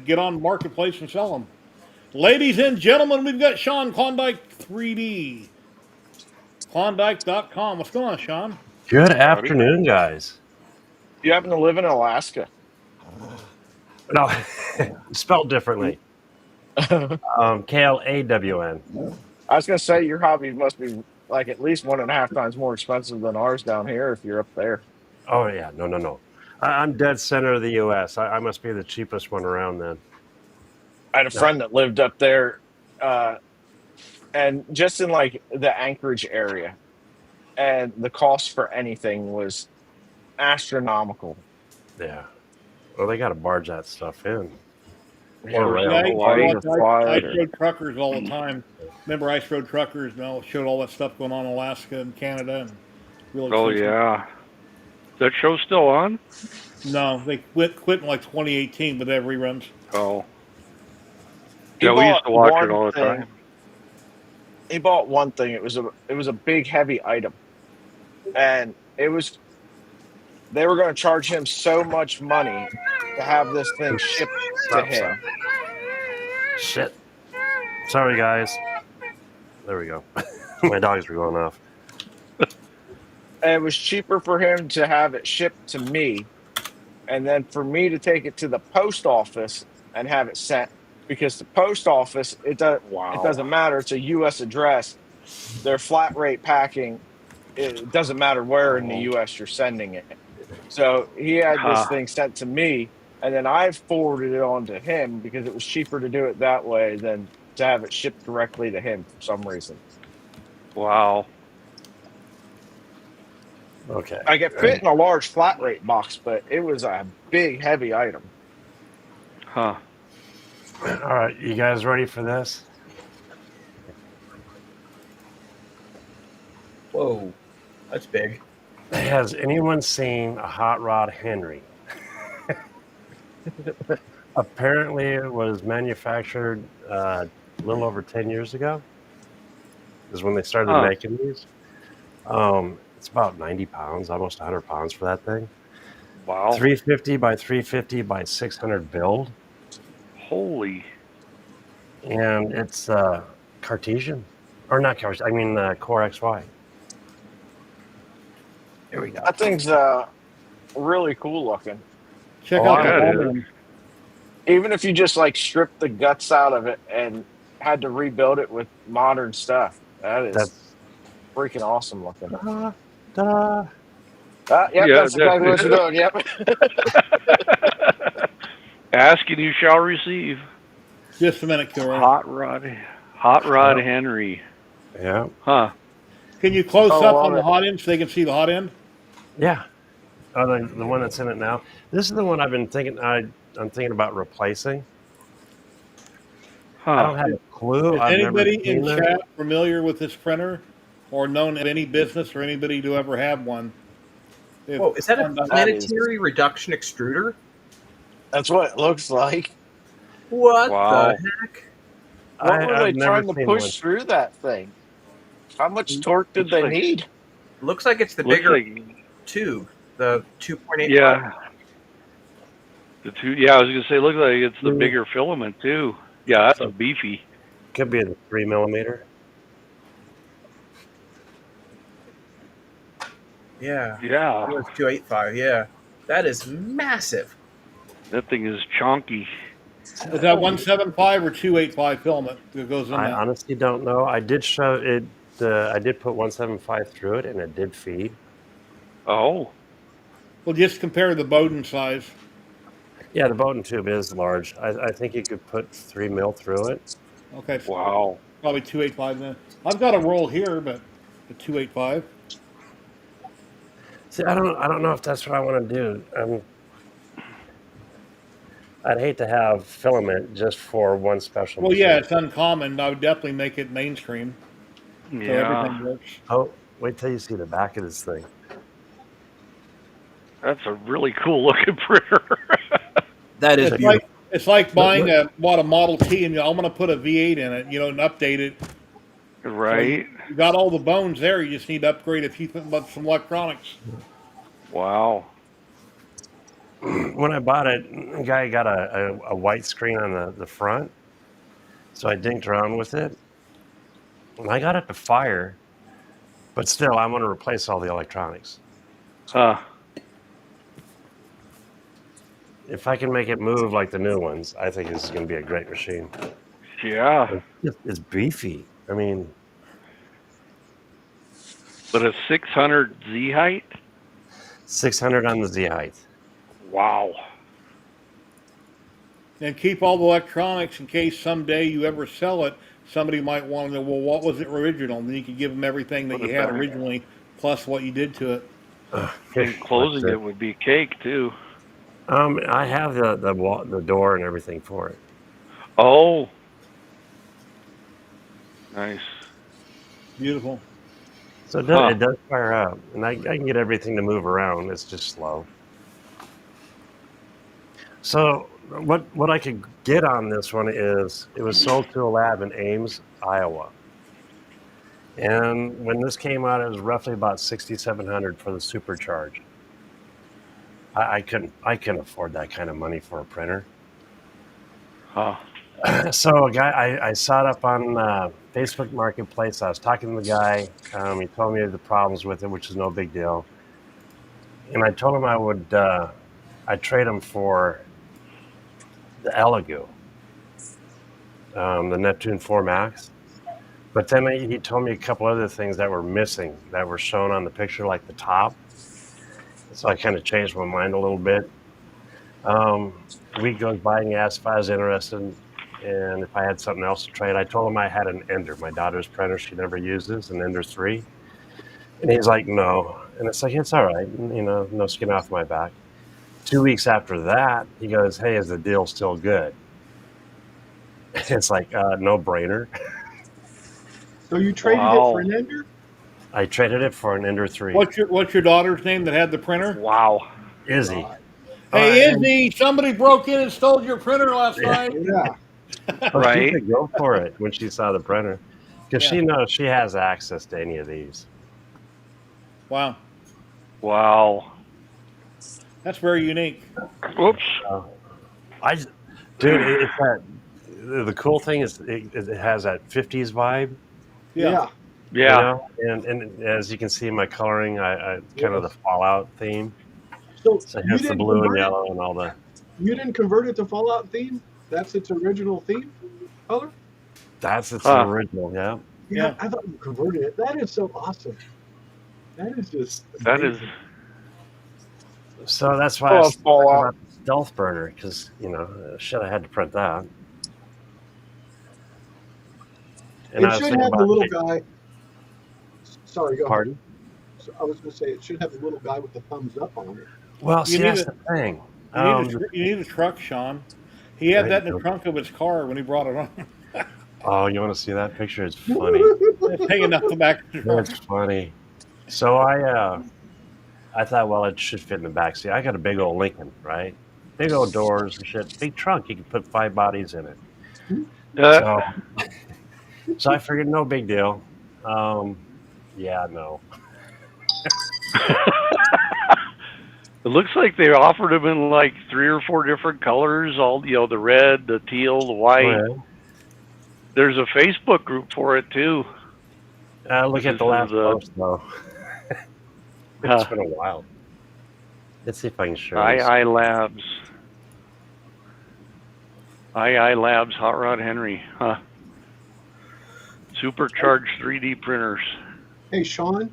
Get on marketplace and sell them. Ladies and gentlemen, we've got Sean Klondike 3D. Klondike.com. What's going on, Sean? Good howdy. afternoon, guys. You happen to live in Alaska. No, spelled differently. KLAWN. I was gonna say your hobby must be like at least 1.5 times more expensive than ours down here if you're up there. Oh, yeah. No. I'm dead center of the U.S. I must be the cheapest one around then. I had a No. friend that lived up there, and just in like the Anchorage area, and the cost for anything was astronomical. Yeah. Well, they got to barge that stuff in. Yeah, Or Yeah, rail. flight I, or I, I flight or showed truckers all the time. Remember, Ice Road Truckers, and I showed all that stuff going on in Alaska and Canada, and real Oh, expensive. yeah. That show's still on? No, they quit in like 2018, but they have reruns. Oh. he Yeah, we used bought to watch it one all the thing. time. He bought one thing. It was a big heavy item, and it was they were going to charge him so much money to have this thing shipped to Stop. him. Shit. Sorry, guys. There we go. My dogs were going off. And it was cheaper for him to have it shipped to me, and then for me to take it to the post office and have it sent, because the post office, it Wow. doesn't matter, it's a US address. Their flat rate packing, it doesn't matter where in the Oh. US you're sending it. So he had this Huh. thing sent to me, and then I forwarded it on to him because it was cheaper to do it that way than to have it shipped directly to him for some reason. Wow. Okay. Like it fit in a large flat rate box, but it was a big heavy item. Huh. All right. You guys ready for this? Whoa, that's big. Has anyone seen a hot rod Henry? Apparently, it was manufactured a little over 10 years ago. Is when they started Huh. making these. It's about 90 pounds, almost 100 pounds for that thing. Wow. 350 by 350 by 600 build, Holy. and it's Cartesian, or not Cartesian. I mean Core XY. Here we go. That thing's really cool looking. Check Oh, out yeah, the it is. aluminum. Even if you just like strip the guts out of it and had to rebuild it with modern stuff, that is That's freaking awesome looking. ta-da. Yep, Yeah. that's exactly what you're doing. Yep. Ask and you shall receive. Just a minute, Kilroy. Hot Rod, Hot Rod Yep. Henry. Yeah. Huh. Can you close Oh, up love on the it. hot end so they can see the hot end? Yeah. Oh, the one that's in it now. This is the one I've been thinking. I'm thinking about replacing. I Huh. don't have a clue. Is I've never anybody in seen this. chat familiar with this printer or known of any business or anybody to ever have one? If Whoa, is that a one does- That is. planetary reduction extruder? That's what it looks like. What the Wow. heck? What were I've they never trying to seen one. push through that thing? How much torque did Looks they like need? Looks like it's the looks bigger like tube, the 2.85. yeah. The two. Yeah, I was gonna say. Look like it's the Mm. bigger filament too. Yeah, that's So beefy. could be the 3 millimeter. Yeah. Yeah. 285. Yeah. That is massive. That thing is chonky. Is that 175 or 285 filament that goes in I that? honestly don't know. I did show it. I did put 175 through it, and it did feed. Oh. Well, just compare the Bowden size. Yeah, the Bowden tube is large. I think you could put 3 mil through it. Okay, so Wow. probably 285 then. I've got a roll here, but the 285. See, I don't know if that's what I want to do. I'd hate to have filament just for one special Well, machine. yeah, it's uncommon. I would definitely make it mainstream so Yeah. everything works. Oh, wait till you see the back of this thing. That's a really cool looking printer. That is It's beautiful. like it's like buying a Model T and I'm going to put a V8 in it, and update it. So Right. you got all the bones there. You just need to upgrade a few some electronics. Wow. When I bought it, the guy got a white screen on the front. So I dinked around with it. And I got it to fire. But still, I want to replace all the electronics. Huh. If I can make it move like the new ones, I think this is going to be a great machine. Yeah. It's beefy. I mean, But a 600 Z height? 600 on the Z height. Wow. And keep all the electronics in case someday you ever sell it. Somebody might want to know, well, what was it original? And then you could give them everything that Put you it had back. originally, plus what you did to it. And closing it would be cake too. I have the door and everything for it. Oh. Nice. Beautiful. So it does fire up, and I can get everything to move around. It's just slow. So what I could get on this one is it was sold to a lab in Ames, Iowa. And when this came out, it was roughly about $6,700 for the supercharge. I couldn't afford that kind of money for a printer. Huh. So a guy, I saw it up on Facebook Marketplace. I was talking to the guy. He told me the problems with it, which is no big deal. And I told him I would I'd trade him for the Elegoo, the Neptune 4 Max. But then he told me a couple other things that were missing that were shown on the picture, like the top. So I kind of changed my mind a little bit. A week goes by and he asked if I was interested and if I had something else to trade. I told him I had an Ender, my daughter's printer she never uses, an Ender 3. And he's like, no. And it's like, it's all right. No skin off my back. 2 weeks after that, he goes, hey, is the deal still good? It's like, no brainer. So you traded it for an Ender? I traded it for an Ender 3. What's your daughter's name that had the printer? Wow. Izzy. Hey, Izzy, somebody broke in and stole your printer last night. Yeah. Right. She could go for it when she saw the printer. Because she knows she has access to any of these. Wow. Wow. That's very unique. Whoops. Dude, it's that. The cool thing is it has that 50s vibe. Yeah. Yeah. And as you can see in my coloring, I kind of the Fallout theme. So So it you has the didn't blue and convert yellow and all the. You didn't convert it to Fallout theme? That's its original theme color? That's its Huh. original, yeah. Yeah, I thought you converted it. That is so awesome. That is just That is. amazing. So that's why I Oh, was talking Fallout. about the stealth burner, because should have had to print that. And It I was should thinking have the about little guy. Sorry, go ahead. pardon. So I was going to say it should have the little guy with the thumbs up on it. Well, You see, need that's a the thing. you need a truck, Sean. He had that in the trunk of his car when he brought it on. Oh, you want to see that picture? It's funny. It's hanging out the back of the trunk. It's funny. So I thought, well, it should fit in the back. See, I got a big old Lincoln, right? Big old doors and shit. Big trunk. You can put 5 bodies in it. So, so I figured, no big deal. Yeah, no. It looks like they offered them in like 3 or 4 different colors. All the red, the teal, the white. Go ahead. There's a Facebook group for it too. Look at the last post, though. It's been a while. Let's see if I can show you. II Labs. II Labs, Hot Rod Henry. Huh. Supercharged 3D printers. Hey, Sean,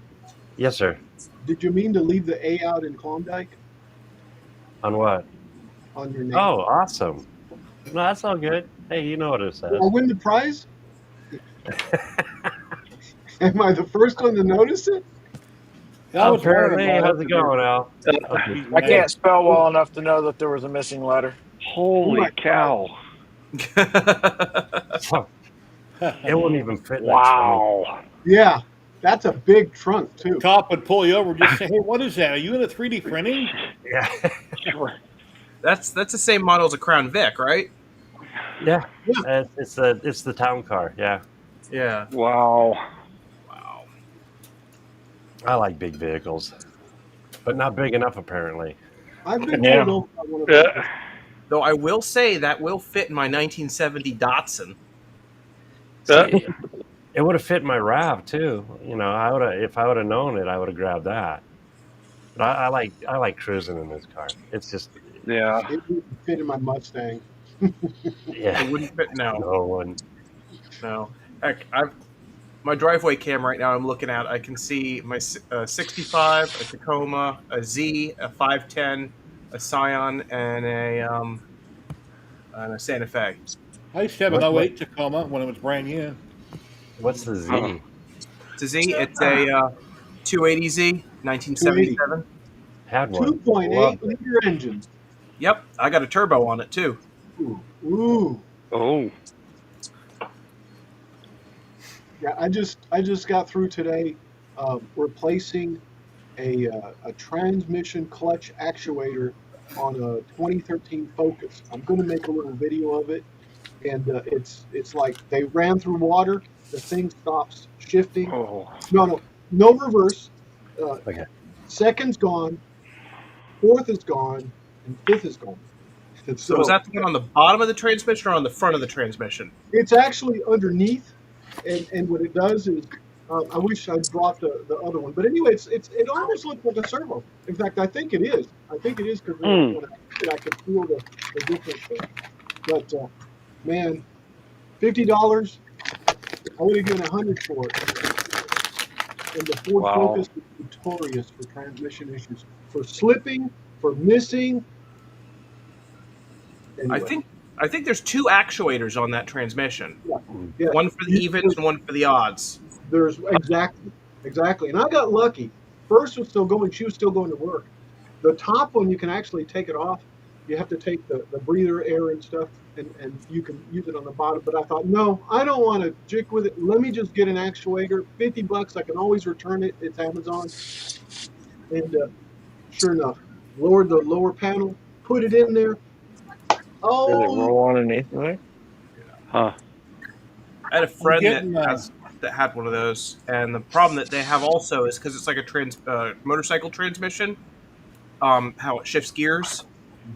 Yes, sir. did you mean to leave the A out in Klondike On what? on your name? Oh, awesome. No, that's all good. Hey, you know what it says. Did I win the prize? Am I the first one to notice it? That was one of Apparently, the how's it going, Al? I can't spell well enough to know that there was a missing letter. Holy cow. It wouldn't even fit in that Wow. Yeah, that's a big trunk too. cop would pull you over and just say, "Hey, what is that? Are you in a 3D printing?" trunk. Sure. That's the same model as a Crown Vic, right? Yeah. It's the town car. Yeah. Yeah. Wow. Wow. I like big vehicles, but not big enough apparently. I've been Yeah. told I want to. Though I will say that will fit in my 1970 Datsun. See, it would have fit my RAV too. If I would have known it, I would have grabbed that. But I like cruising in this car. It's just Yeah. It wouldn't fit in my Mustang. yeah. It wouldn't fit. No. No one. No. Heck, my driveway cam right now I'm looking at, I can see my 65, a Tacoma, a Z, a 510, a Scion, and a Santa Fe. I used to have an 08 Tacoma when it was brand new. What's the Z? It's a Z. It's a 280Z, 1977. Had one. 2.8 Loved it. liter engine. Yep, I got a turbo on it too. Ooh. Oh. Yeah, I just got through today replacing a transmission clutch actuator on a 2013 Focus. I'm going to make a little video of it, and it's like they ran through water. The thing stops shifting. Oh. No reverse. Okay. Second's gone, fourth is gone, and fifth is gone. And So is that the one on the bottom of the transmission or on the front of the transmission? It's actually underneath, and what it does is, I wish I'd brought the other one, but anyway, it almost looks like a servo. In fact, I think it is. I think it is because I can feel the difference there. But man, $50, I would have given $100 for it. And the Ford Wow. Focus is notorious for transmission issues, for slipping, for missing. Anyway. I think there's 2 actuators on that transmission. Yeah. One for the evens and one for the odds. There's exactly. And I got lucky. First was still going. She was still going to work. The top one, you can actually take it off. You have to take the breather air and stuff, and you can use it on the bottom. But I thought, no, I don't want to jick with it. Let me just get an actuator. $50. I can always return it. It's Amazon. And sure enough, lowered the lower panel, put it in there. Did it Oh, roll underneath there? Huh. I had a friend getting, that had one of those, and the problem that they have also is because it's like a motorcycle transmission, how it shifts gears,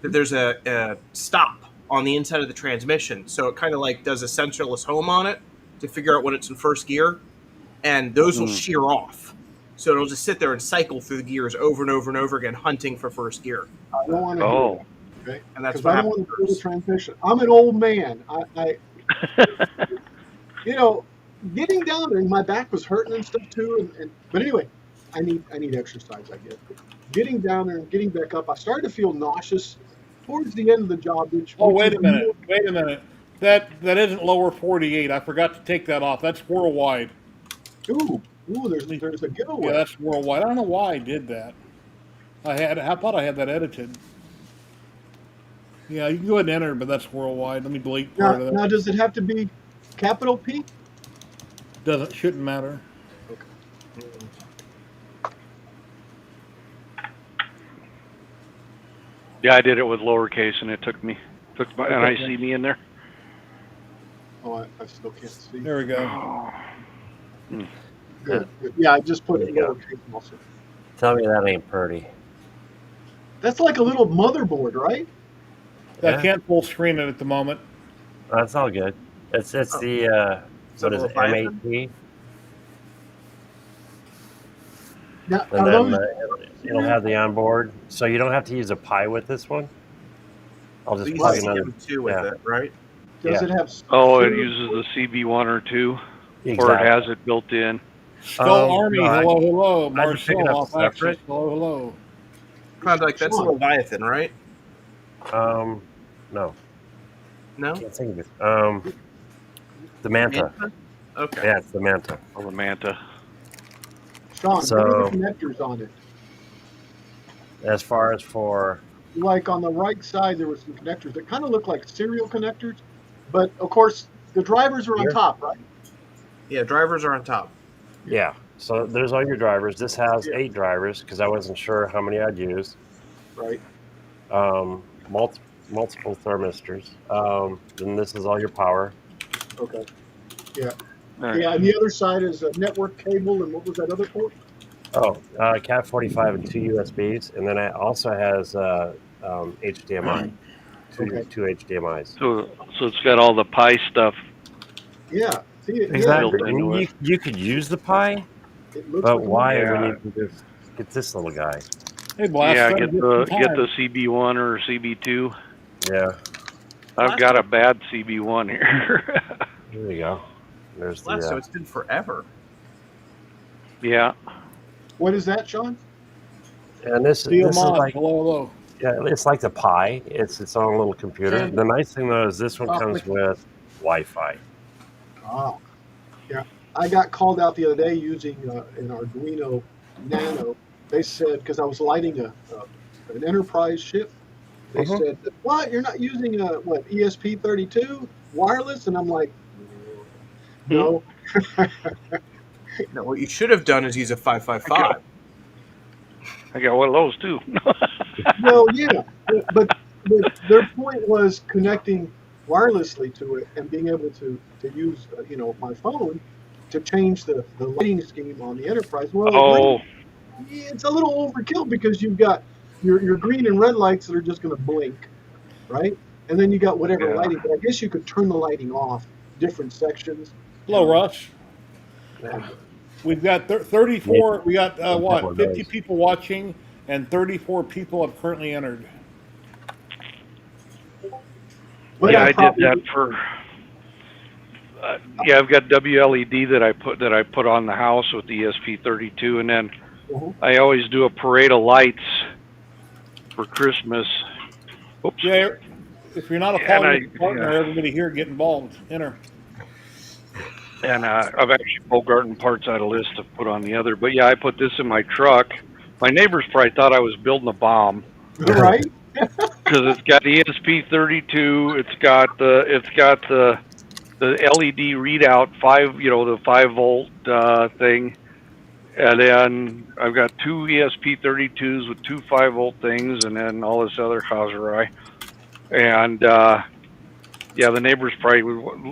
that there's a stop on the inside of the transmission, so it kind of like does a sensorless home on it to figure out when it's in first gear, and those will shear off. So it'll just sit there and cycle through the gears over and over and over again, hunting for first gear. I don't want to Oh. Okay? And that's Because what I don't happened want to pull the transmission. I'm an old man. I getting down there, and my back was hurting and stuff too. But anyway, I need exercise, I guess. But getting down there and getting back up, I started to feel nauseous towards the end of the job, Oh, which is wait a minute. Wait a minute. That isn't lower 48. I forgot to take that off. That's worldwide. ooh, Let me- there's a Yeah, giveaway. that's worldwide. I don't know why I did that. I thought I had that edited. Yeah, you can go ahead and enter, but that's worldwide. Let me delete part of that. Now does it have to be capital P? Shouldn't matter. Okay. Yeah, I did it with lowercase, and it took my and I see me in there. Oh, I still can't see. There we go. Hmm. Good. Yeah, I just put There it you go. lowercase also. Tell me that ain't pretty. That's like a little motherboard, right? I Yeah, can't full screen it at the moment. that's all good. It's Oh, the is what that is a it? Leviathan? M8P, Now, and are then those it'll have the onboard, so you don't have to use a Pi with this one. I'll We just use plug the another. CM2 with Yeah, it, right? does yeah, it have Oh, it serial- uses the CB1 or 2, or it exactly. has it built in. Skull No, Army, hello, hello. I had to pick it Marcel, up off access, separate. hello, hello. Kind of like that's a Sean, Leviathan, right? No, No, can't think of it. The Manta. Manta? Okay. Yeah, it's the Manta. Oh, the Manta. Sean, what are the So connectors on it? as far as for Like on the right side, there were some connectors that kind of look like serial connectors, but of course the drivers are on here, top, right? Yeah, drivers are on top. yeah. So there's all your drivers. This has Yeah. 8 drivers because I wasn't sure how many I'd use. Right. Multiple thermistors. Then this is all your power. Okay. Yeah. All right. Yeah. And the other side is a network cable, and what was that other port? Oh, Cat 45 and 2 USBs, and then it also has HDMI, Okay. two HDMI's. So it's got all the Pi stuff Yeah. See it. Exactly. built I into mean, it. you could use the Pi, It looks but like why Yeah. when you can just get this little guy? Hey, Blast, Yeah, try to get get some the time. CB1 or CB2. Yeah, I've got a bad CB1 here. there you go. There's Last, so the. it's been forever. Yeah. What is that, Sean? And this Steel is Mod, like hello, hello. it's like the Pi. It's its own little computer. And- The nice thing though is this one Oh, comes with Wi-Fi. Ah. Yeah. I got called out the other day using an Arduino Nano. They said because I was lighting an Enterprise ship. They Mhm. said, "What? You're not using a what ESP32 wireless?" And I'm like, "No." No, what you should have done is use a 555. I got one of those too. Well, yeah, but their point was connecting wirelessly to it and being able to use my phone to change the lighting scheme on the Enterprise. Well, Oh, it's a little overkill because you've got your green and red lights that are just going to blink, right? And then you got whatever Yeah. lighting. But I guess you could turn the lighting off, different sections. Hello, Rush. Yeah. We've got 34, we got couple what, of 50 those. people watching, and 34 people have currently entered. But yeah, I I did probably- that for. Yeah, I've got WLED that I put on the house with the ESP32, and then Mhm. I always do a parade of lights for Christmas. Oops. Yeah, if you're not a And follower partner, yeah. everybody here get involved. Enter. And I've actually pulled garden parts out of list to put on the other. But yeah, I put this in my truck. My neighbors probably thought I was building a bomb Right? because it's got the ESP32. It's got the LED readout the 5 volt thing, and then I've got two ESP32s with two 5 volt things, and then all this other Hazarai. And yeah, the neighbors probably,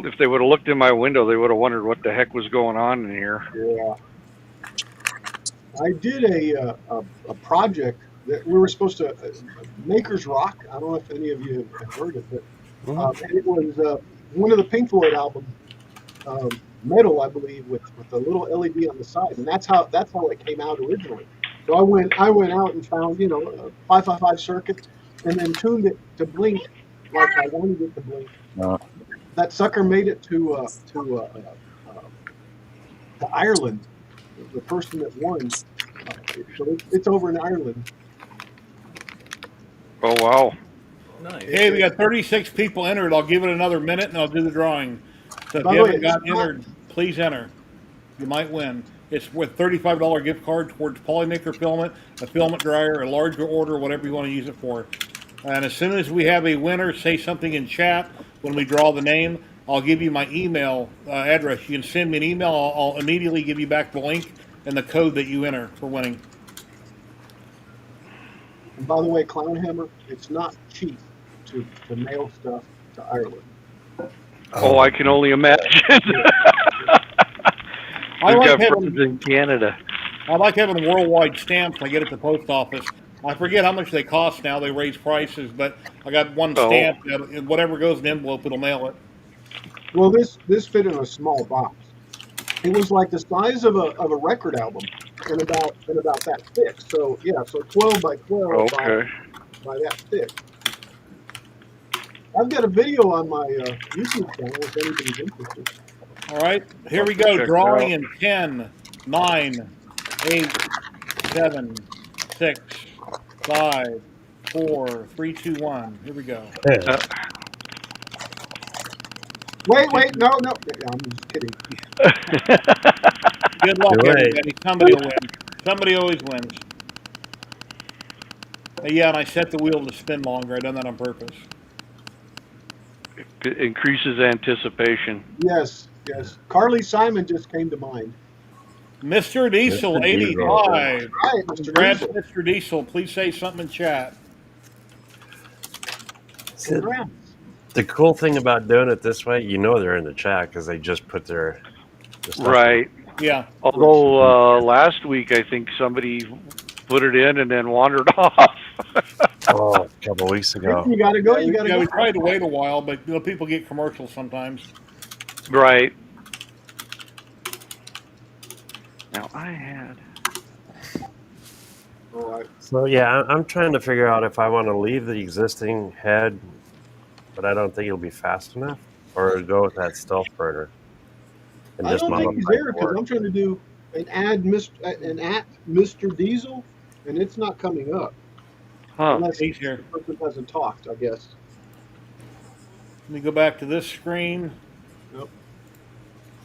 if they would have looked in my window, they would have wondered what the heck was going on in here. Yeah. I did a project that we were supposed to Maker's Rock. I don't know if any of you have heard of it. And it was one of the Pink Floyd albums, metal, I believe, with a little LED on the side, and that's how it came out originally. So I went out and found a 555 circuit, and then tuned it to blink like I wanted it to blink. That sucker made it to Ireland. The person that won So it's over in Ireland. Oh wow. Nice. Hey, we got 36 people entered. I'll give it another minute and I'll do the drawing. So if By you the way, haven't it's got not- entered, please enter. You might win. It's worth $35 gift card towards Polymaker filament, a filament dryer, a larger order, whatever you want to use it for. And as soon as we have a winner, say something in chat when we draw the name. I'll give you my email address. You can send me an email. I'll immediately give you back the link and the code that you enter for winning. And by the way, Clownhammer, it's not cheap to mail stuff to Ireland. Oh, I can only imagine. I We've like got friends in Canada. I like having worldwide stamps when I get at the post office. I forget how much they cost now. They raise prices, but I got one Oh. stamp. Whatever goes in the envelope, it'll mail it. Well, this fit in a small box. It was like the size of a record album, and about that thick. So yeah, so 12 by 12 Okay. by that thick. I've got a video on my YouTube channel if anybody's interested. All right, here we go. Check Drawing it in 10, 9, 8, 7, 6, 5, 4, 3, 2, 1. Here we go. Wait, no. I'm just kidding. Good luck, You're right. everybody. Somebody will win. Somebody always wins. Yeah, and I set the wheel to spin longer. I done that on purpose. It increases anticipation. Yes. Carly Simon just came to mind. Mr. Diesel, Mr. Diesel. 85. Right, Mr. Congrats, Diesel. Mr. Diesel. Please say something in chat. See, Congrats. the cool thing about doing it this way, you know they're in the chat because they just put their stuff Right. Yeah. Although last week I think somebody put it in and then wandered off. Oh, a couple weeks ago. You gotta go. You gotta Yeah, go. we tried to wait a while, but people get commercials sometimes. Right. Now I had. All right. So yeah, I'm trying to figure out if I want to leave the existing head, but I don't think it'll be fast enough, or go with that stealth burner. And I just don't think he's modify there it because for it. I'm trying to do an at Mr. Diesel, and it's not coming up Huh. unless He's here. the person hasn't talked. I guess. Let me go back to this screen. Yep.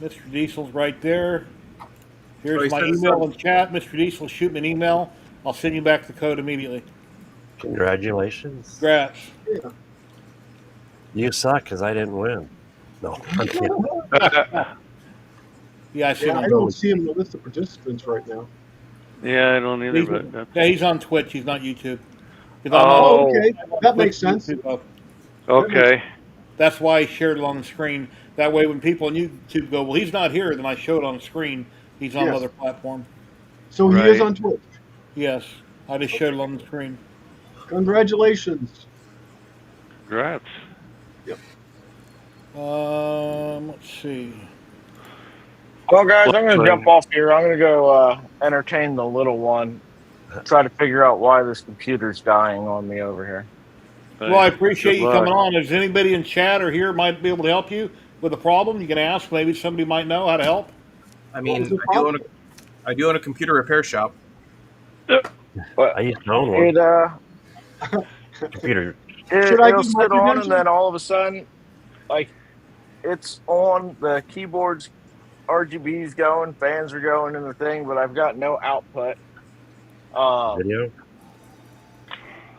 Mr. Diesel's right there. Here's Oh, he my said email some- in chat. Mr. Diesel, shoot me an email. I'll send you back the code immediately. Congratulations. Congrats. Yeah. You suck because I didn't win. No, I'm kidding. Yeah, I see Yeah, I him. don't see him in the list of participants right now. Yeah, I don't either. He's, But that's... yeah, he's on Twitch. He's not YouTube. 'Cause Oh. Okay, I'm on that Twitch makes and sense. YouTube. Okay. That's why I shared it on the screen. That way, when people on YouTube go, "Well, he's not here," then I show it on the screen. He's on Yes. another platform. So he is Right. on Twitch. Yes, I just showed it on the screen. Congratulations. Congrats. Let's see. Well, guys, I'm going to Well, jump off here. I'm going to go entertain the little one. Try to figure out why this computer's dying on me over here. Well, I appreciate Good you luck. coming on. Is anybody in chat or here might be able to help you with a problem? You can ask. Maybe somebody might know how to help. I mean, was the I do own a computer repair shop. I used to own one. Computer. Should I It'll give my sit on, credentials? and then all of a sudden, like, it's on, the keyboard's RGB's going, fans are going in the thing, but I've got no output. Video.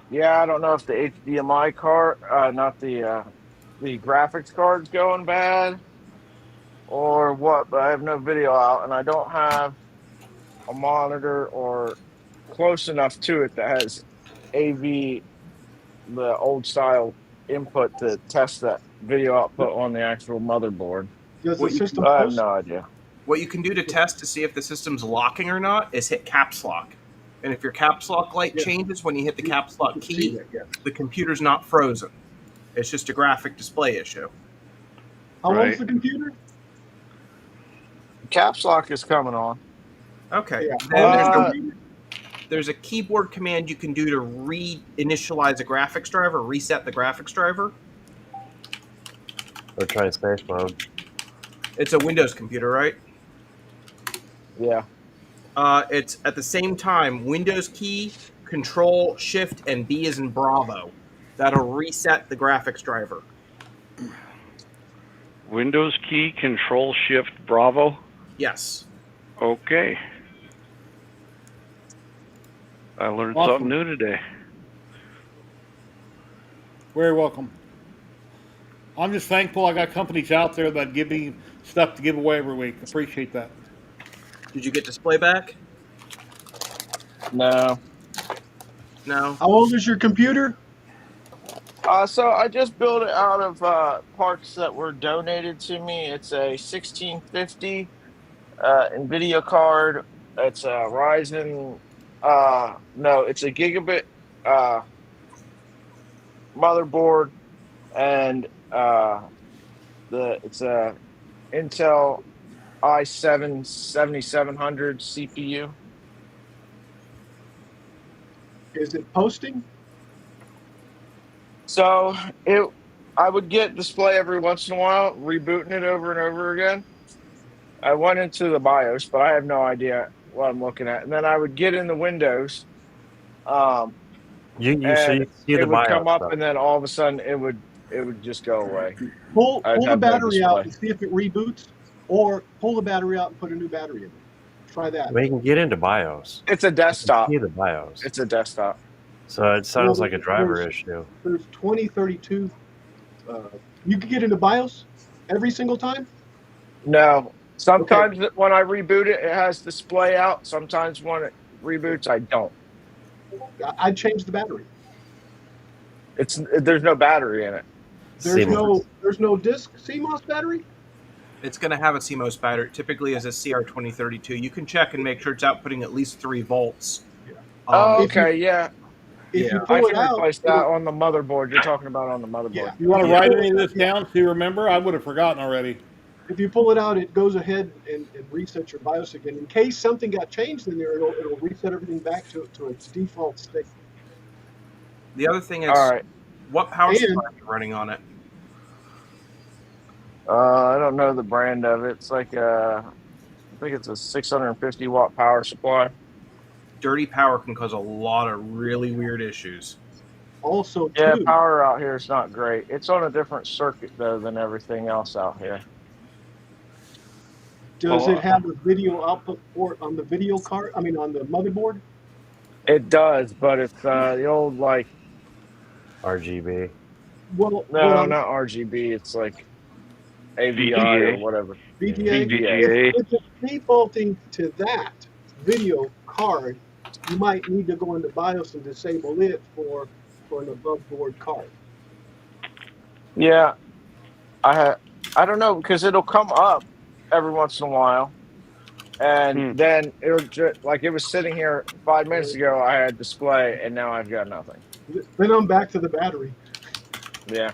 Yeah, I don't know if the HDMI card, not the graphics card's going bad or what, but I have no video out, and I don't have a monitor or close enough to it that has AV, the old style input to test that video output on the actual motherboard. Does the What you- system I have post? no idea. What you can do to test to see if the system's locking or not is hit caps lock. And if your caps lock light Yeah. changes when you hit the caps lock You can see key, that, yeah. the computer's not frozen. It's just a graphic display issue. How old's Right. the computer? Caps lock is coming on. Okay. Yeah. Then there's a keyboard command you can do to reinitialize a graphics driver, reset the graphics driver. Or try space mode. It's a Windows computer, right? Yeah. It's at the same time Windows key, Control, Shift, and B is in Bravo. That'll reset the graphics driver. Windows key, Control Shift Bravo. Yes. Okay. I learned Awesome. something new today. Very welcome. I'm just thankful I got companies out there that give me stuff to give away every week. Appreciate that. Did you get display back? No. No. How old is your computer? So I just built it out of parts that were donated to me. It's a 1650 NVIDIA card. It's a Ryzen. No, it's a gigabit motherboard, and it's a Intel i7 7700 CPU. Is it posting? So I would get display every once in a while, rebooting it over and over again. I went into the BIOS, but I have no idea what I'm looking at. And then I would get in the Windows, um, So and you see it the would come BIOS up, stuff. and then all of a sudden it would just go away. Pull I'd the have no battery out display. and see if it reboots, or pull the battery out and put a new battery in it. Try that. We can get into BIOS. It's a You can desktop. see the BIOS. It's a desktop. So it sounds like a driver There's- issue. There's 2032. You can get into BIOS every single time. No, sometimes when I reboot it, it has display out. Sometimes when it reboots, I don't. I'd change the battery. There's no battery in it. There's no disk CMOS battery. It's going to have a CMOS battery. Typically, as a CR2032, you can check and make sure it's outputting at least 3 volts. Oh, If you- okay, yeah. If you I pull it can out, replace that on the motherboard. You're talking about on the motherboard. Yeah. You want to Yeah. write any of this down so you remember? I would have forgotten already. if you pull it out, it goes ahead and resets your BIOS again. In case something got changed in there, it'll reset everything back to its default state. The other thing is, All right. what power And- supply are you running on it? I don't know the brand of it. It's like I think it's a 650 watt power supply. Dirty power can cause a lot of really weird issues. Also, Yeah, too, power out here is not great. It's on a different circuit though than everything else out here. does it have a video output port on the video card? I mean, on the motherboard? It does, but it's the old like RGB. Well, no, not RGB. It's like AVI or VGA. whatever. VGA. VGA. If it's defaulting to that video card, you might need to go into BIOS and disable it for an above board card. Yeah, I don't know because it'll come up every once in a while, and then it'll just like it was sitting here 5 minutes ago. I had display, and now I've got nothing. Then I'm back to the battery. Yeah.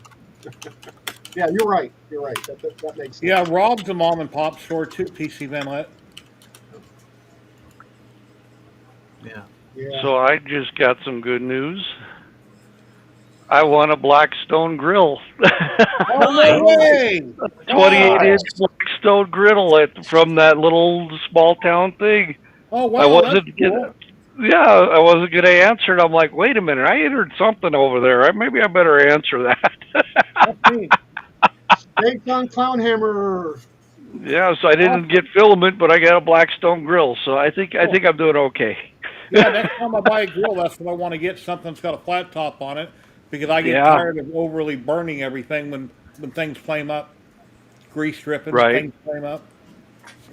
Yeah, you're right. You're right. That makes sense. Yeah, Rob's a mom and pop store too, PC Venlet. Yeah. Yeah. So I just got some good news. I won a Blackstone grill. Oh, no way! 28-inch Blackstone griddle from that little small town thing. Oh, wow. I wasn't that's gonna, cool. yeah, I wasn't gonna answer it. I'm like, wait a minute, I entered something over there. Maybe I better answer that. That's neat. Steaks on clown hammer. Yeah, so I didn't get filament, but I got a Blackstone grill, so I think I'm doing okay. Yeah, next time I buy a grill, that's what I want to get. Something that's got a flat top on it, because I get Yeah. tired of overly burning everything when things flame up. Grease dripping, Right. things flame up.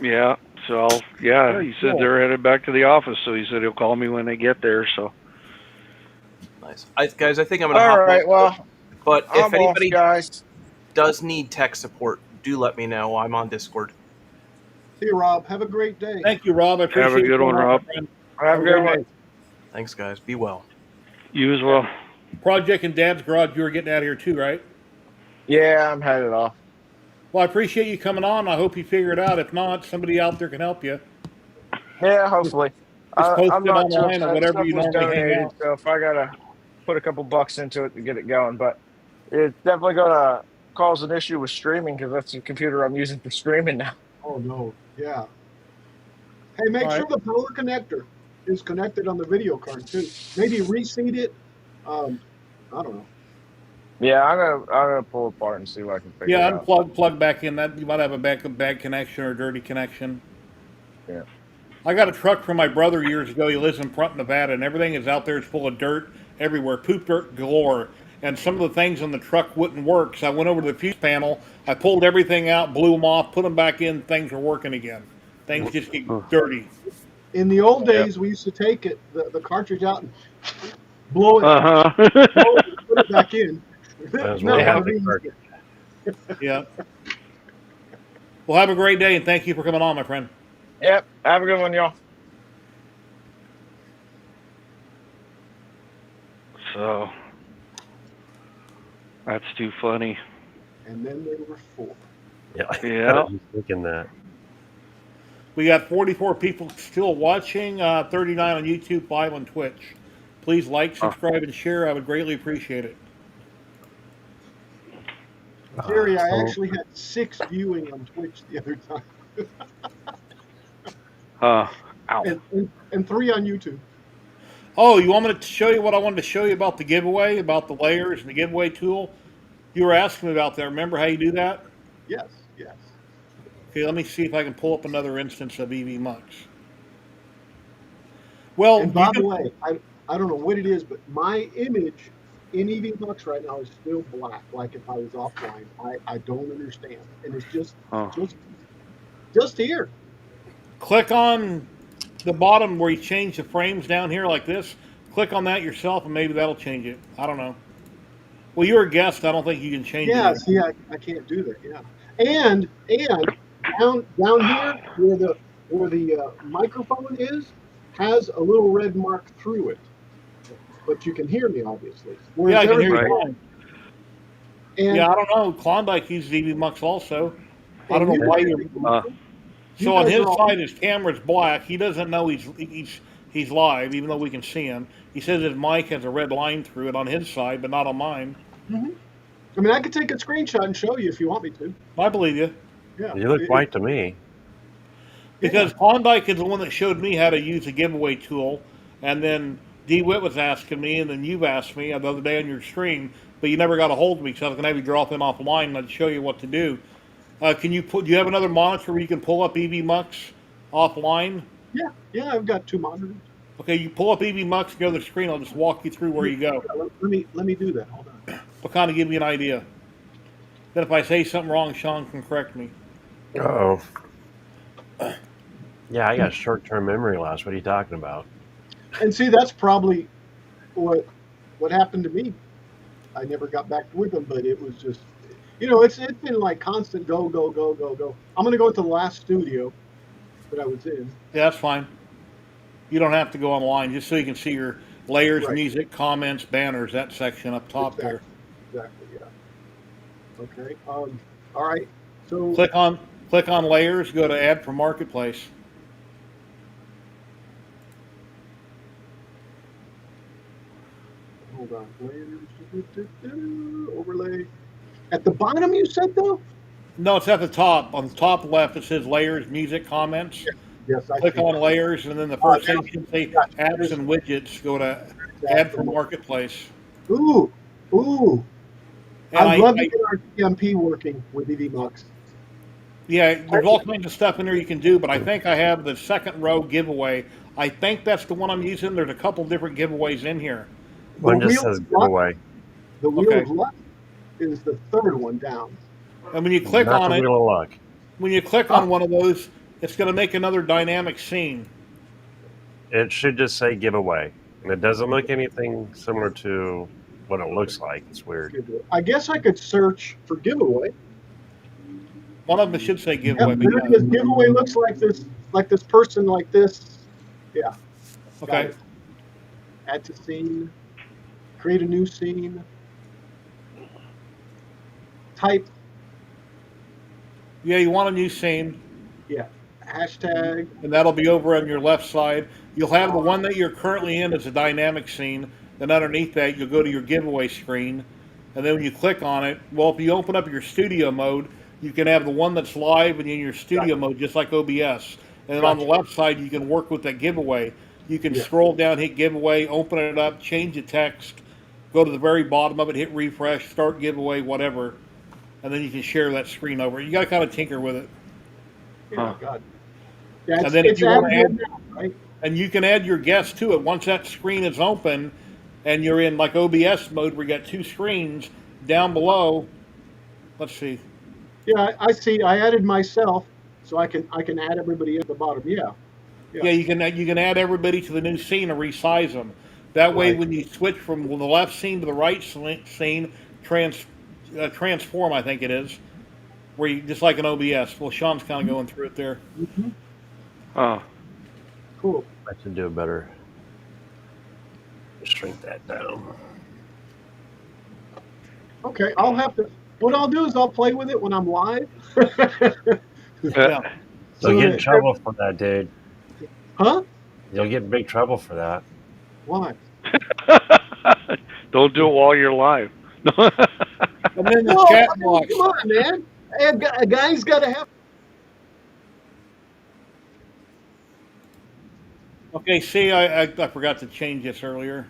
Yeah, so yeah, Very he said cool. they're headed back to the office, so he said he'll call me when they get there. So Nice. Guys, I think I'm going to All hop right. off. Well, But I'm if anybody off, guys. does need tech support, do let me know. I'm on Discord. See you, Rob. Have a great day. Thank you, Rob. I appreciate Have a good you one, coming on, Rob. my friend. Have a good one. day. Thanks, guys. Be well. you as well. Project and Dad's Garage, you were getting out of here too, right? Yeah, I'm headed off. Well, I appreciate you coming on. I hope you figure it out. If not, somebody out there can help you. Yeah, hopefully. Just post I'm it not too online or upset. whatever Stuff you was normally hang donated, out. so if I gotta put a couple bucks into it to get it going, but it's definitely gonna cause an issue with streaming because that's the computer I'm using for streaming now. Oh no. Yeah. Hey, make All sure right. the power connector is connected on the video card too. Maybe reseat it. I don't know. Yeah, I'm gonna pull apart and see what I can figure Yeah, out. unplug, plug back in. That you might have a bad connection or a dirty connection. Yeah. I got a truck from my brother years ago. He lives in Front, Nevada, and everything is out there is full of dirt everywhere, poop dirt galore. And some of the things on the truck wouldn't work. So I went over to the fuse panel. I pulled everything out, blew them off, put them back in. Things were working again. Things just get dirty. In the old Yep. days, we used to take the cartridge out and blow it, Uh blow huh. it, and put it back in. Might as well Not Yeah. one have of the these. cartridge. Yeah. Well, have a great day, and thank you for coming on, my friend. Yep. Have a good one, y'all. So that's too funny. And then there were 4. Yeah, Yeah. I was just thinking that. We got 44 people still watching, 39 on YouTube, 5 on Twitch. Please like, subscribe, and share. I would greatly appreciate it. Jerry, I So actually had 6 viewing on Twitch the other time, Ow. and 3 on YouTube. Oh, you want me to show you what I wanted to show you about the giveaway, about the layers and the giveaway tool? You were asking me about that. Remember how you do that? Yes, yes. Okay, let me see if I can pull up another instance of EV Mux. Well, And by the way, I don't know what it is, but my image in EV Bucks right now is still black, like if I was offline. I don't understand, and it's Oh. just here. click on the bottom where you change the frames down here like this. Click on that yourself, and maybe that'll change it. I don't know. Well, you're a guest. I don't think you can change Yeah, it. see, I can't do that. Yeah, and down here where the microphone is has a little red mark through it, but you can hear me obviously. Whereas Yeah, I can hear you Right. fine. And Yeah, I don't know. Klondike uses EV Mux also. I don't and know you why guys, you're. you So on guys his are all, side, his camera's black. He doesn't know he's live, even though we can see him. He says his mic has a red line through it on his side, but not on mine. I mean, I could take a screenshot and show you if you want me to. I believe you. Yeah, you look white to me. Because Klondike is the one that showed me how to use a giveaway tool, and then DeWitt was asking me, and then you've asked me the other day on your stream, but you never got a hold of me, so I was going to have you drop him offline and I'd show you what to do. Do you have another monitor where you can pull up EV Mux offline? yeah, I've got 2 monitors. Okay, you pull up EV Mux and go to the screen. I'll just walk you through where you go. Yeah, let me do that. Hold on. But kind of give you an idea. Then if I say something wrong, Sean can correct me. Oh. Yeah, I got short-term memory loss. What are you talking about? And see, that's probably what happened to me. I never got back with them, but it was just, it's been like constant go go go go go. I'm gonna go to the last studio that I was in. Yeah, that's fine. You don't have to go online, just so you can see your layers, Right. music, comments, banners, that section up top there. Exactly. Yeah. Okay. All right. So Click on layers, go to add for marketplace. hold on. Overlay. At the bottom, you said though. No, it's at the top. On the top left, it says layers, music, comments. Yes, I Click see. on layers, and then the first now- thing should say gotcha. apps and widgets. Go to add for marketplace. Ooh. And I'd love to get our TMP working with EV Mux. yeah, there's all kinds of stuff in there you can do, but I think I have the second row giveaway. I think that's the one I'm using. There's a couple different giveaways in here. One just wheel says of luck- giveaway. The wheel Okay. of luck is the third one down. And when you click Not on the it, wheel of luck. when you click on one of those, it's going to make another dynamic scene. It should just say giveaway. And it doesn't look anything similar to what it looks like. It's weird. I guess I could search for giveaway. One of them should say giveaway. Yep, but there it yeah. is. Giveaway looks like this person like this. Yeah. Got Okay. it. Add to scene. Create a new scene. Type. Yeah, you want a new scene, Yeah. Hashtag. and that'll be over on your left side. You'll have the one that you're currently in as a dynamic scene. Then underneath that, you'll go to your giveaway screen. And then when you click on it, well, if you open up your studio mode, you can have the one that's live and in your studio mode, just like OBS. and then on the Gotcha. left side you can work with that giveaway. You can Yeah. scroll down, hit giveaway, open it up, change the text, go to the very bottom of it, hit refresh, start giveaway, whatever, and then you can share that screen over. You got to kind of tinker with it. Yeah, Huh. God. Yeah, And then if it's you want added to in add, now, right? and you can add your guests to it once that screen is open, and you're in like OBS mode where you got two screens down below. Let's see. Yeah, I see. I added myself, so I can add everybody at the bottom. Yeah, yeah. Yeah, you can add everybody to the new scene and resize them. That way, Right. when you switch from the left scene to the right scene, transform, I think it is, where you just like an OBS. Well, Sean's kind of going through it there. Hmm. Huh. Cool. I should do a better. Shrink that down. Okay, I'll have to. What I'll do is I'll play with it when I'm live. Yeah. You'll get in that- trouble for that, dude. Huh? You'll get in big trouble for that. Why? Don't do it while you're live. And then the No, chat I mean, box. come on, man. A guy's got to have. Okay, see, I forgot to change this earlier.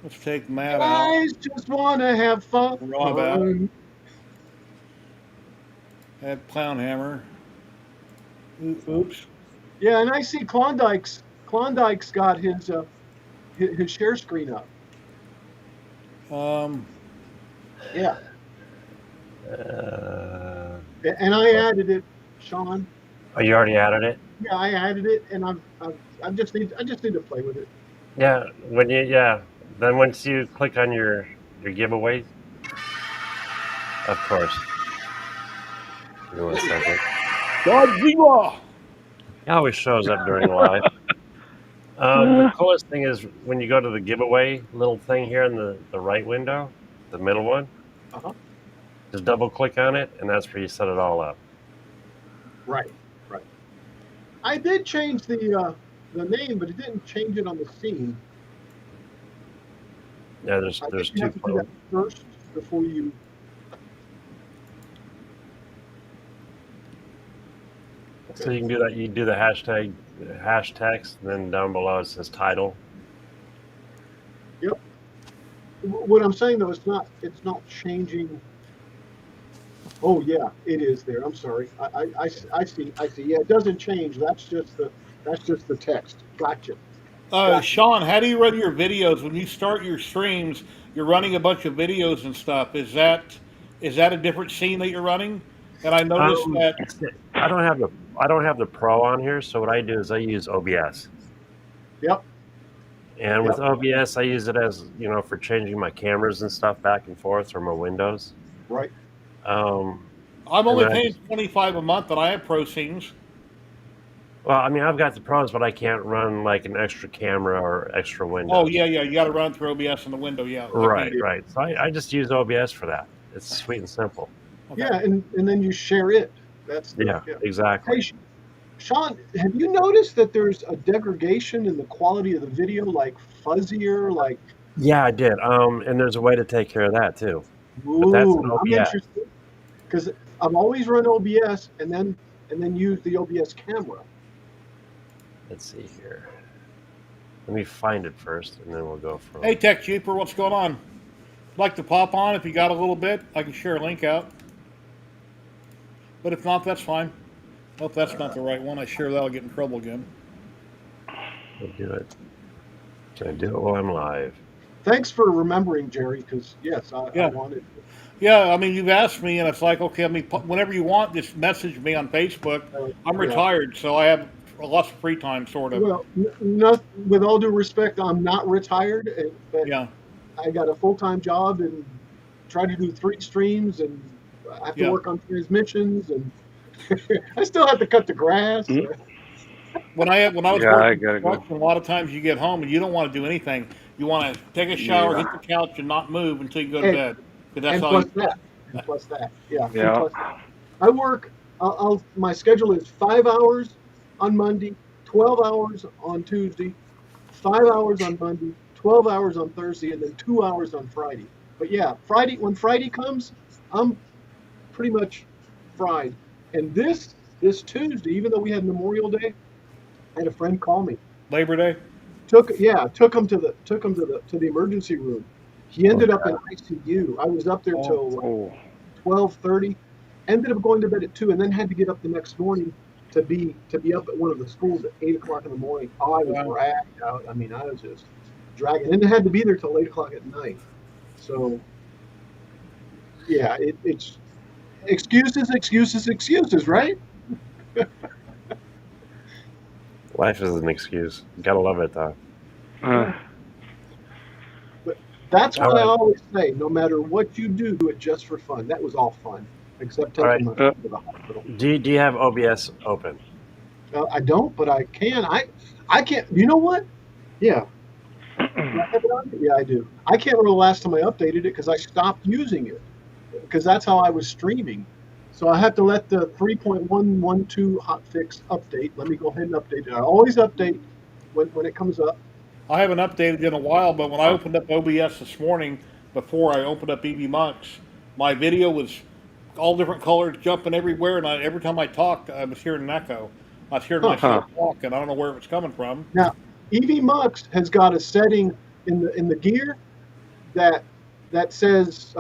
Let's take Matt out. Guys just want to have fun. Rob out. Add Clown Hammer. Oops. Yeah, and I see Klondike's got his share screen up. Yeah, and I added it, Sean. Oh, you already added it? Yeah, I added it, and I just need to play with it. Yeah. Then once you click on your giveaway, of course. Give me 1 second. Godzilla! It always shows up during live. The coolest thing is when you go to the giveaway little thing here in the right window, the middle one. Uh-huh. Just double click on it, and that's where you set it all up. Right. I did change the name, but it didn't change it on the scene. Yeah, I there's think you two have to do that first before you. So you can do that. You do the hash text, and then down below it says title. Yep. What I'm saying though, it's not changing. Oh yeah, it is there. I'm sorry. I see. Yeah, it doesn't change. That's just the text. Gotcha. Sean, how do you run your videos when you start your streams? You're running a bunch of videos and stuff. Is that a different scene that you're running? And I noticed that. I don't have the Pro on here, so what I do is I use OBS. Yep. And with OBS, I use it as for changing my cameras and stuff back and forth or my windows. Right. I'm only paying $25 a month, and I have Pro scenes. Well, I mean, I've got the Pros, but I can't run like an extra camera or extra window. Oh yeah, you got to run through OBS in the window, yeah. Right. So I just use OBS for that. It's sweet and simple. Okay. Yeah, and then you share it. Yeah, exactly. Hey, Sean, have you noticed that there's a degradation in the quality of the video, like fuzzier, like? Yeah, I did. And there's a way to take care of that too. Ooh, But that's an I'm OBS. interested because I've always run OBS and then use the OBS camera. Let's see here. Let me find it first, and then we'll go from. Hey, Tech Cheaper, what's going on? Like to pop on if you got a little bit? I can share a link out. But if not, that's fine. Well, if that's not the right one, I sure that'll get in trouble again. We'll do it. Can I do it while I'm live? Thanks for remembering, Jerry, because yes, I wanted. Yeah, I mean, you've asked me, and it's like, okay, I mean, whenever you want, just message me on Facebook. I'm retired, so I have lots of free time, sort of. Well, with all due respect, I'm not retired, but Yeah. I got a full-time job and try to do 3 streams, and I have to work on transmissions, and I still have to cut the grass. When I was Yeah, I working gotta go. construction, a lot of times you get home and you don't want to do anything. You want to take a shower, hit the couch, and not move until you go to And- bed. 'Cause that's And all. plus that, yeah. and Yeah. plus that. I work. My schedule is 5 hours on Monday, 12 hours on Tuesday, 5 hours on Monday, 12 hours on Thursday, and then 2 hours on Friday. But yeah, when Friday comes, I'm pretty much fried. And this Tuesday, even though we had Memorial Day, I had a friend call me. Labor Day. Took him to the emergency room. He ended up in ICU. I was up there till Oh. 12:30. Ended up going to bed at 2, and then had to get up the next morning to be up at one of the schools at 8 o'clock in the morning. Oh, I was Wow. dragged out. I mean, I was just dragging, and had to be there till 8 o'clock at night. So, yeah, it's excuses, right? Life is an excuse. Gotta love it though. But that's what I always say. No matter what you do it just for fun. That was all fun, except All taking right. my friend to the hospital. Do you have OBS open? I don't, but I can. I can't. You know what? Yeah. Do I have it on? Yeah, I do. I can't remember the last time I updated it because I stopped using it because that's how I was streaming. So I have to let the 3.112 hotfix update. Let me go ahead and update it. I always update when it comes up. I haven't updated in a while, but when I opened up OBS this morning, before I opened up EV Mux, my video was all different colors, jumping everywhere, and every time I talked, I was hearing an echo. I was hearing myself talk, and I don't know where it was coming from. Now, EV Mux has got a setting in the gear that says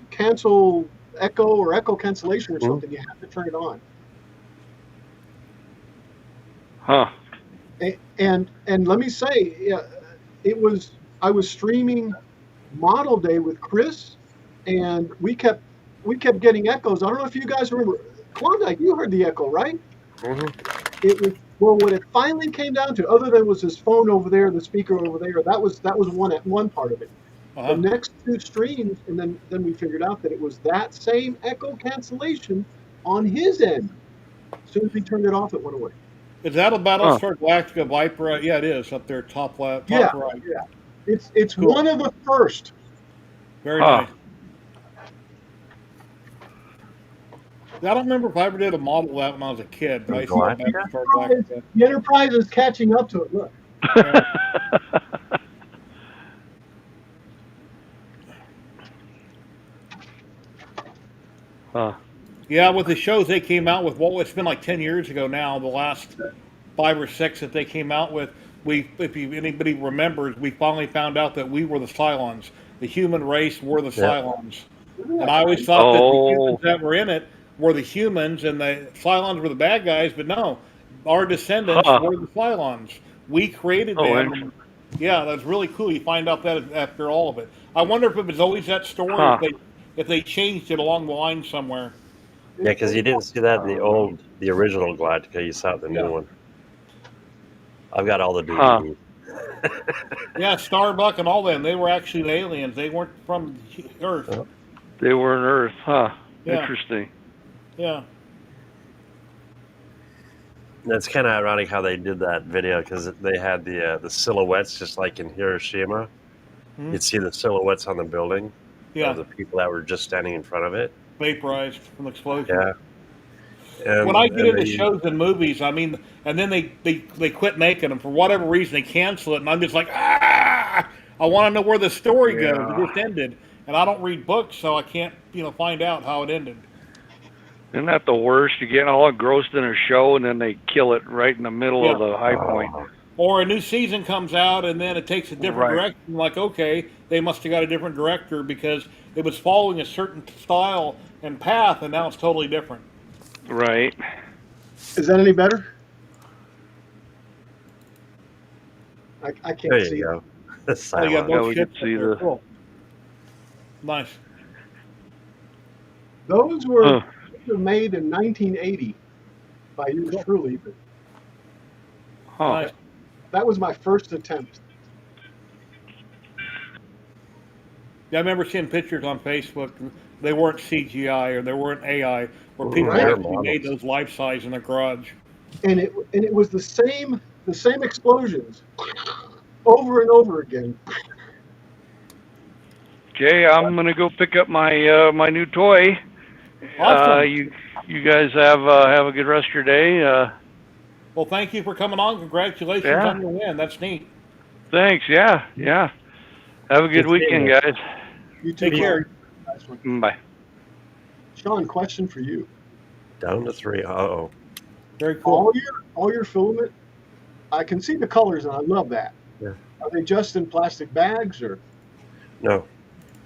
cancel echo or echo cancellation or something. You have to turn it on. And let me say, I was streaming Model Day with Chris, and we kept getting echoes. I don't know if you guys remember. Klondike, you heard the echo, right? It was, well, what it finally came down to, other than was his phone over there, the speaker over there, that was one part of it. The next two streams, and then we figured out that it was that same echo cancellation on his end. As soon as we turned it off, it went away. Is that a Battlestar Galactica Viper? Yeah, it is up there, top right. Yeah. It's cool. One of the first. Very nice. I don't remember if I ever did a model of that when I was a kid. But I see Battlestar Galactica. The Enterprise is catching up to it. Look. Yeah, with the shows they came out with, it's been like 10 years ago now, the last 5 or 6 that they came out with, if anybody remembers, we finally found out that we were the Cylons. The human race were the Cylons. And I always thought that the humans that were in it were the humans and the Cylons were the bad guys, but no, our descendants were the Cylons. We created them. Yeah, that's really cool. You find out that after all of it. I wonder if it was always that story, if they changed it along the line somewhere. Yeah, because you didn't see that in the original Galactica. You saw it in the new one. I've got all the DVDs. Yeah, Starbuck and all them. They were actually aliens. They weren't from Earth. They were on Earth, huh? Yeah. Interesting. Yeah. It's kind of ironic how they did that video because they had the silhouettes just like in Hiroshima. You'd see the silhouettes on the building of the people that were just standing in front of it. Vaporized from the explosion. Yeah. And, when I get into shows and movies, I mean, and then they quit making them for whatever reason. They cancel it, and I'm just like, I want to know where the story goes. It just ended, and I don't read books, so I can't, find out how it ended. Isn't that the worst? You get all engrossed in a show, and then they kill it right in the middle of the high point. Or a new season comes out, and then it takes a different direction. Like, okay, they must have got a different director because it was following a certain style and path, and now it's totally different. Right. Is that any better? I can't there see. You go. We can see the. Cool. Nice. Those were made in 1980 by yours truly. Nice. That was my first attempt. Yeah, I remember seeing pictures on Facebook. They weren't CGI or they weren't AI, where people actually made those life size in their garage. And it was the same explosions over and over again. Jay, I'm gonna go pick up my my new toy. Awesome. You guys have a good rest of your day. Well, thank you for coming on. Congratulations on your win. That's neat. Thanks. Yeah. Have a good weekend, guys. You take care. Bye. Sean, question for you. Down to 3. Uh-oh. Very cool. All your filament. I can see the colors, and I love that. Yeah. Are they just in plastic bags, or? No.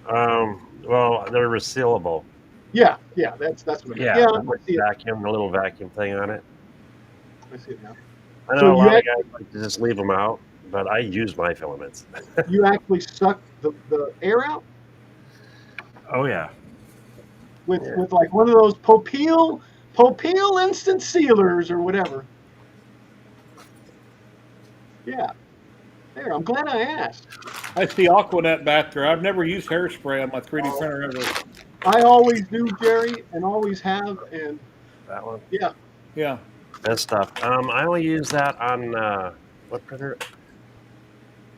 Well, they're resealable. Yeah, that's what I meant. Yeah, Yeah, the I see it. vacuum, the little vacuum thing on it. I see it now. I So know a lot of guys like to just leave them out, but I use my filaments. you actually suck the air out Oh yeah. with Yeah. with like one of those Popeel instant sealers or whatever. Yeah. There, I'm glad I asked. I see Aquanet back there. I've never used hairspray on my 3D printer ever. I always do, Jerry, and always have, and That one. yeah. Yeah. That stuff. I only use that on what printer?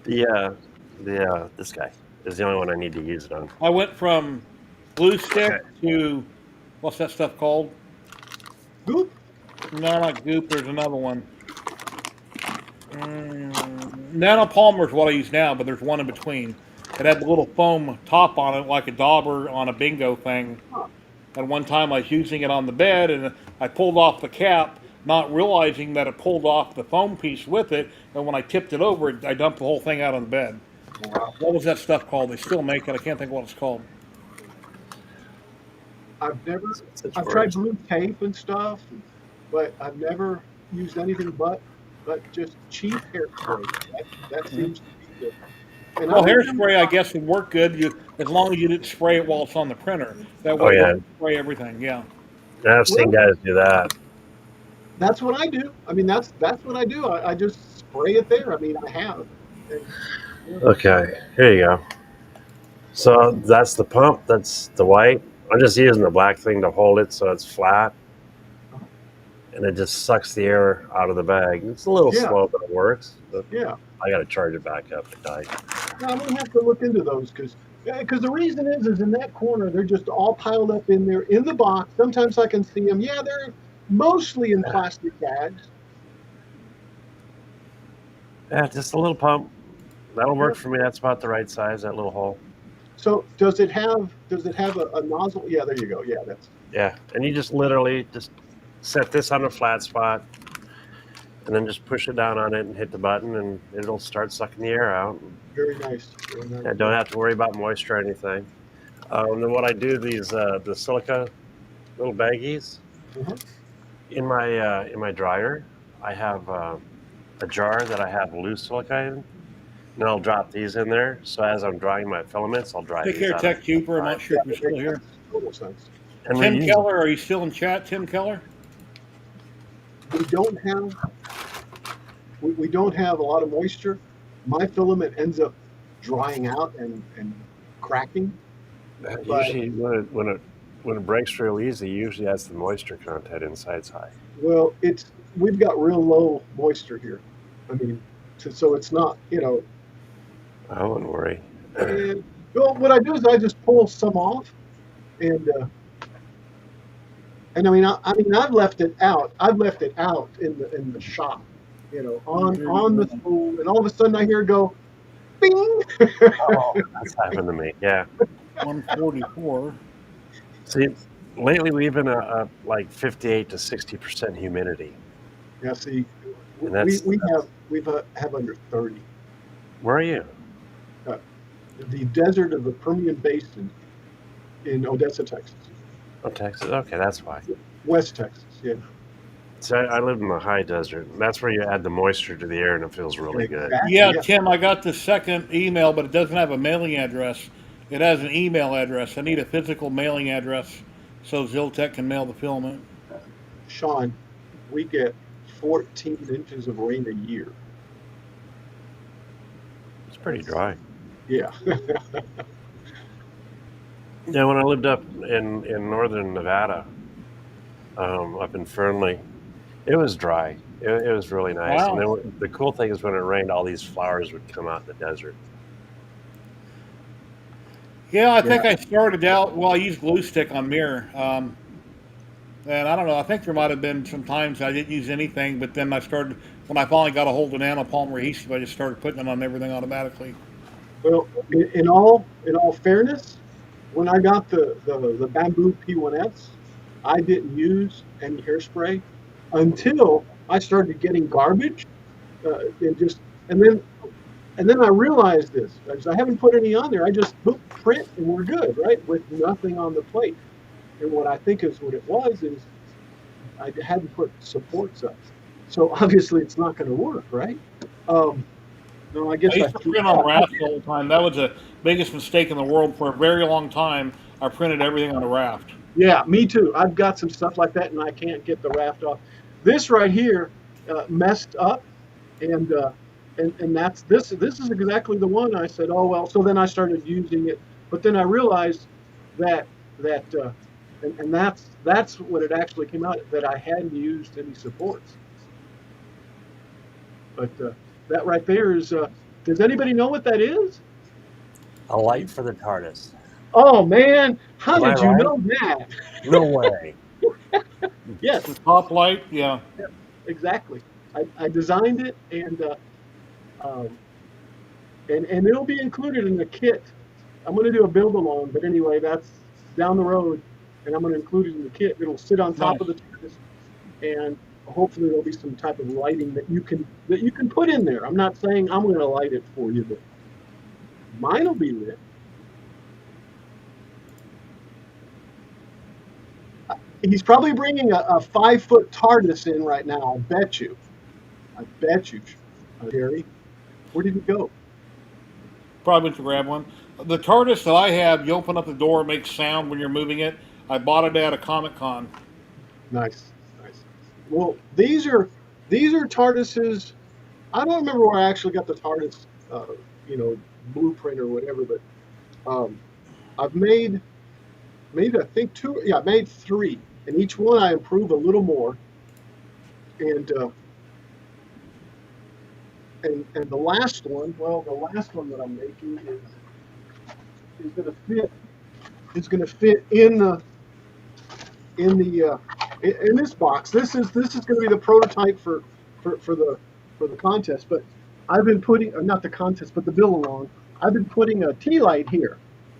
This guy is the only one I need to use it on. I went from glue stick to what's that stuff called? Goop? No, not goop. There's another one. Nanopolymer is what I use now, but there's one in between. It had the little foam top on it, like a dauber on a bingo thing. And one time I was using it on the bed, and I pulled off the cap, not realizing that it pulled off the foam piece with it. And when I tipped it over, I dumped the whole thing out on the bed. What was that stuff called? They still make it. I can't think what it's called. I've tried blue tape and stuff, but I've never used anything but just cheap hairspray. That seems to be good. And Well, hairspray, I guess, would work good as long as you didn't spray it while it's on the printer. That way, you spray everything. Yeah. I've seen guys do that. That's what I do. I mean, that's what I do. I just spray it there. I mean, I have. And, Okay, here you go. So that's the pump. That's the white. I'm just using the black thing to hold it so it's flat, and it just sucks the air out of the bag. It's a little slow, but it works. But yeah. I got to charge it back up. It died. No, I'm gonna have to look into those because the reason is in that corner they're just all piled up in there in the box. Sometimes I can see them. Yeah, they're mostly in plastic bags. Yeah, just a little pump. That'll work for me. That's about the right size. That little hole. So does it have a nozzle? Yeah, there you go. Yeah, Yeah, and you just literally just set this on a flat spot, and then just push it down on it and hit the button, and it'll start sucking the air out. very nice. Very nice. I don't have to worry about moisture or anything. And then what I do, these the silica little baggies in my dryer, I have a jar that I have loose silica in. And I'll drop these in there. So as I'm drying my filaments, I'll dry Take these care, out. Tech Keeper. I'm not sure if you're still here. Total sense. And Tim reuse Keller, are you still in chat, Tim Keller? We don't have a lot of moisture. My filament ends up drying out and cracking. Usually, when it breaks real easy, usually that's the moisture content inside's high. Well, we've got real low moisture here. I mean, so it's not, I wouldn't worry. And, well, what I do is I just pull some off, and I mean, I've left it out. I've left it out in the shop, on the spool, and all of a sudden I hear it go, bing. Oh, that's happened to me. Yeah. 144. See, lately we've been like 58 to 60% humidity. Yeah, see, And we have under 30. Where are you? The desert of the Permian Basin in Odessa, Texas. Oh, Texas. Okay, that's why. West Texas, yeah. So I live in the high desert. That's where you add the moisture to the air, and it feels really good. Yeah, Tim, I got the second email, but it doesn't have a mailing address. It has an email address. I need a physical mailing address so Ziltech can mail the filament. Sean, we get 14 inches of rain a year. It's pretty dry. Yeah. Yeah, when I lived up in northern Nevada, up in Fernley, it was dry. It was really nice. Wow. And then the cool thing is when it rained, all these flowers would come out in the desert. Yeah, I think I started out, I used glue stick on mirror. And I don't know, I think there might have been some times I didn't use anything, but then when I finally got a hold of nanopolymer adhesive, I just started putting it on everything automatically. Well, in all fairness, when I got the bamboo P1S, I didn't use any hairspray until I started getting garbage, and just and then and then I realized this because I haven't put any on there. I just boop, print and we're good, right? With nothing on the plate. And what I think is what it was is I hadn't put supports up. So obviously it's not going to work, right? No, I I guess I used to threw print that. on raft all the time. That was the biggest mistake in the world. For a very long time, I printed everything on a raft. Yeah, me too. I've got some stuff like that, and I can't get the raft off. This right here messed up, and that's this. This is exactly the one. I said, oh well. So then I started using it, but then I realized that that and that's what it actually came out that I hadn't used any supports. But that right there is. Does anybody know what that is? A light for the TARDIS. Oh man, how Am I did you right? know that? No way. Yes, The top light, yeah. yeah, exactly. I designed it, um, and it'll be included in the kit. I'm going to do a build along, but anyway, that's down the road, and I'm going to include it in the kit. It'll sit on top Nice. of the TARDIS, and hopefully there'll be some type of lighting that you can put in there. I'm not saying I'm going to light it for you, but mine will be lit. He's probably bringing a 5 foot TARDIS in right now. I bet you. I bet you, Gary. Where did he go? Probably went to grab one. The TARDIS that I have, you open up the door, it makes sound when you're moving it. I bought it at a Comic Con. Nice, nice. Well, these are TARDISes. I don't remember where I actually got the TARDIS, you know, blueprint or whatever, but um, I've made I think two. Yeah, I made three, and each one I improve a little more. And and the last one, well, the last one that I'm making is going to fit in the in this box. This is going to be the prototype for the contest. But I've been putting not the contest, but the build along. I've been putting a tea light here,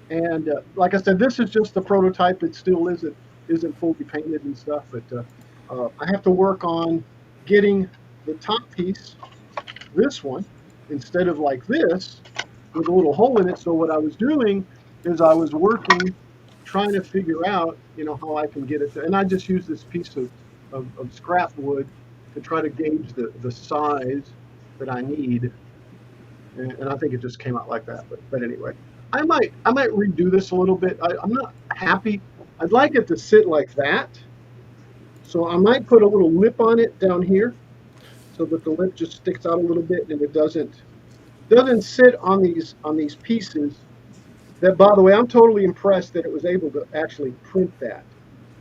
and like I said, this is just the prototype. It still isn't fully painted and stuff. But I have to work on getting the top piece, this one, instead of like this with a little hole in it. So what I was doing is I was working, trying to figure out, how I can get it. And I just use this piece of scrap wood to try to gauge the size that I need. And I think it just came out like that. But anyway, I might redo this a little bit. I'm not happy. I'd like it to sit like that. So I might put a little lip on it down here so that the lip just sticks out a little bit and it doesn't sit on these pieces. That, by the way, I'm totally impressed that it was able to actually print that.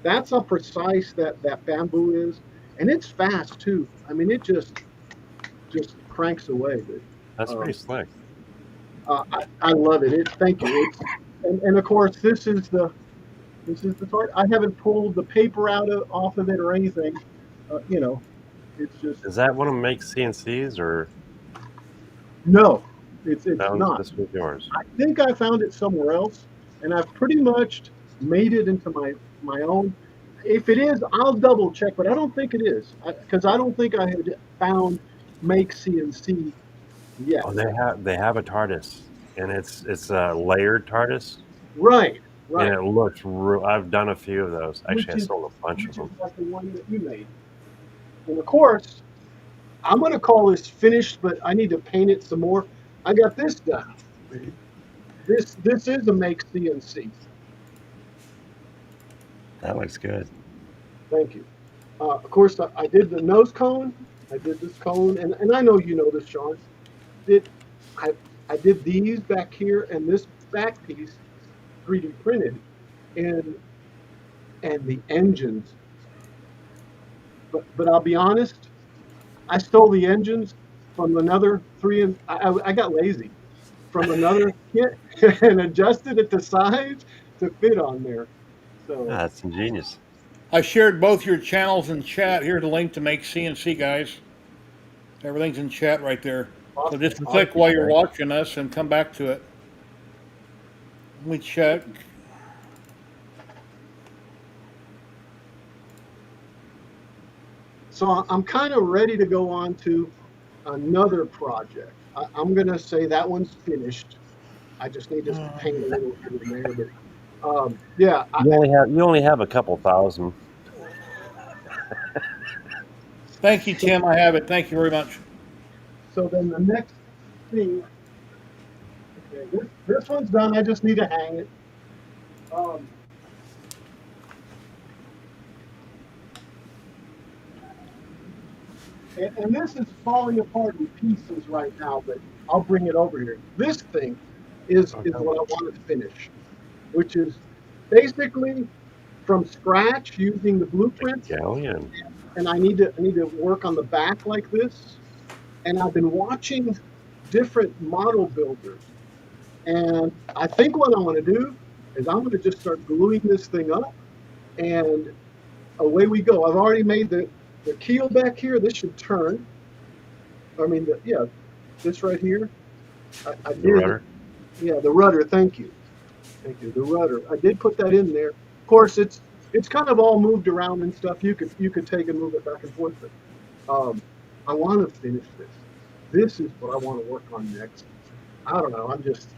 That's how precise that bamboo is, and it's fast too. I mean, it just cranks away. But, That's pretty slick. I love it. Thank you. And of course, this is the part. I haven't pulled the paper off of it or anything. It's just. Is that one of Make CNCs or? No, it's not. This was yours. I think I found it somewhere else, and I've pretty much made it into my own. If it is, I'll double check, but I don't think it is, because I don't think I had found Make CNC yet. Oh, they have a TARDIS, and it's a layered TARDIS. Right. And it looks I've done a few of those. Actually, I sold a bunch of them. Like the one that you made. And of course, I'm going to call this finished, but I need to paint it some more. I got this done. This is a Make CNC. That looks good. Thank you. Of course, I did the nose cone. I did this cone, and I know you know this, Sean. I did these back here, and this back piece 3D printed, and the engines. But I'll be honest, I stole the engines from another I got lazy from another kit and adjusted it to size to fit on there. So That's ingenious. I shared both your channels in chat. Here's a link to Make CNC, guys. Everything's in chat right there. So just click while you're watching us and come back to it. Let me check. So I'm kind of ready to go on to another project. I'm going to say that one's finished. I just need to paint a little here and there, but yeah. You only have a couple thousand. Thank you, Tim. I have it. Thank you very much. So then the next thing, okay, this one's done. I just need to hang it. Um, and this is falling apart in pieces right now, but I'll bring it over here. This thing is Okay. what I want to finish, which is basically from scratch using the blueprints. Galleon. And I need to work on the back like this. And I've been watching different model builders, and I think what I'm going to do is I'm going to just start gluing this thing up, and away we go. I've already made the keel back here. This should turn. I mean, this right here. I The did. rudder. Yeah, the rudder. Thank you. The rudder. I did put that in there. Of course, it's kind of all moved around and stuff. You could take and move it back and forth, but I want to finish this. This is what I want to work on next. I don't know. I'm just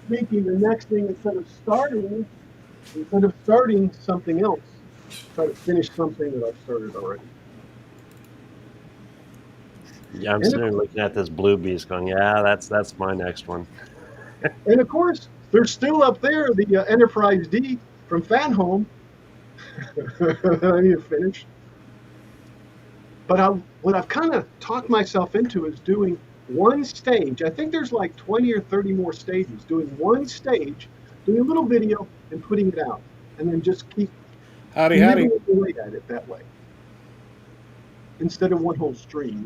thinking the next thing instead of starting something else, try to finish something that I've started already. Yeah, I'm sitting there looking at this blue beast, going, "Yeah, that's my next one." And of course, there's still up there the Enterprise D from Fan Home. I need to finish. But what I've kind of talked myself into is doing one stage. I think there's like 20 or 30 more stages. Doing one stage, doing a little video and putting it out, and then just keep Howdy. nibbling away at it that way, instead of one whole stream.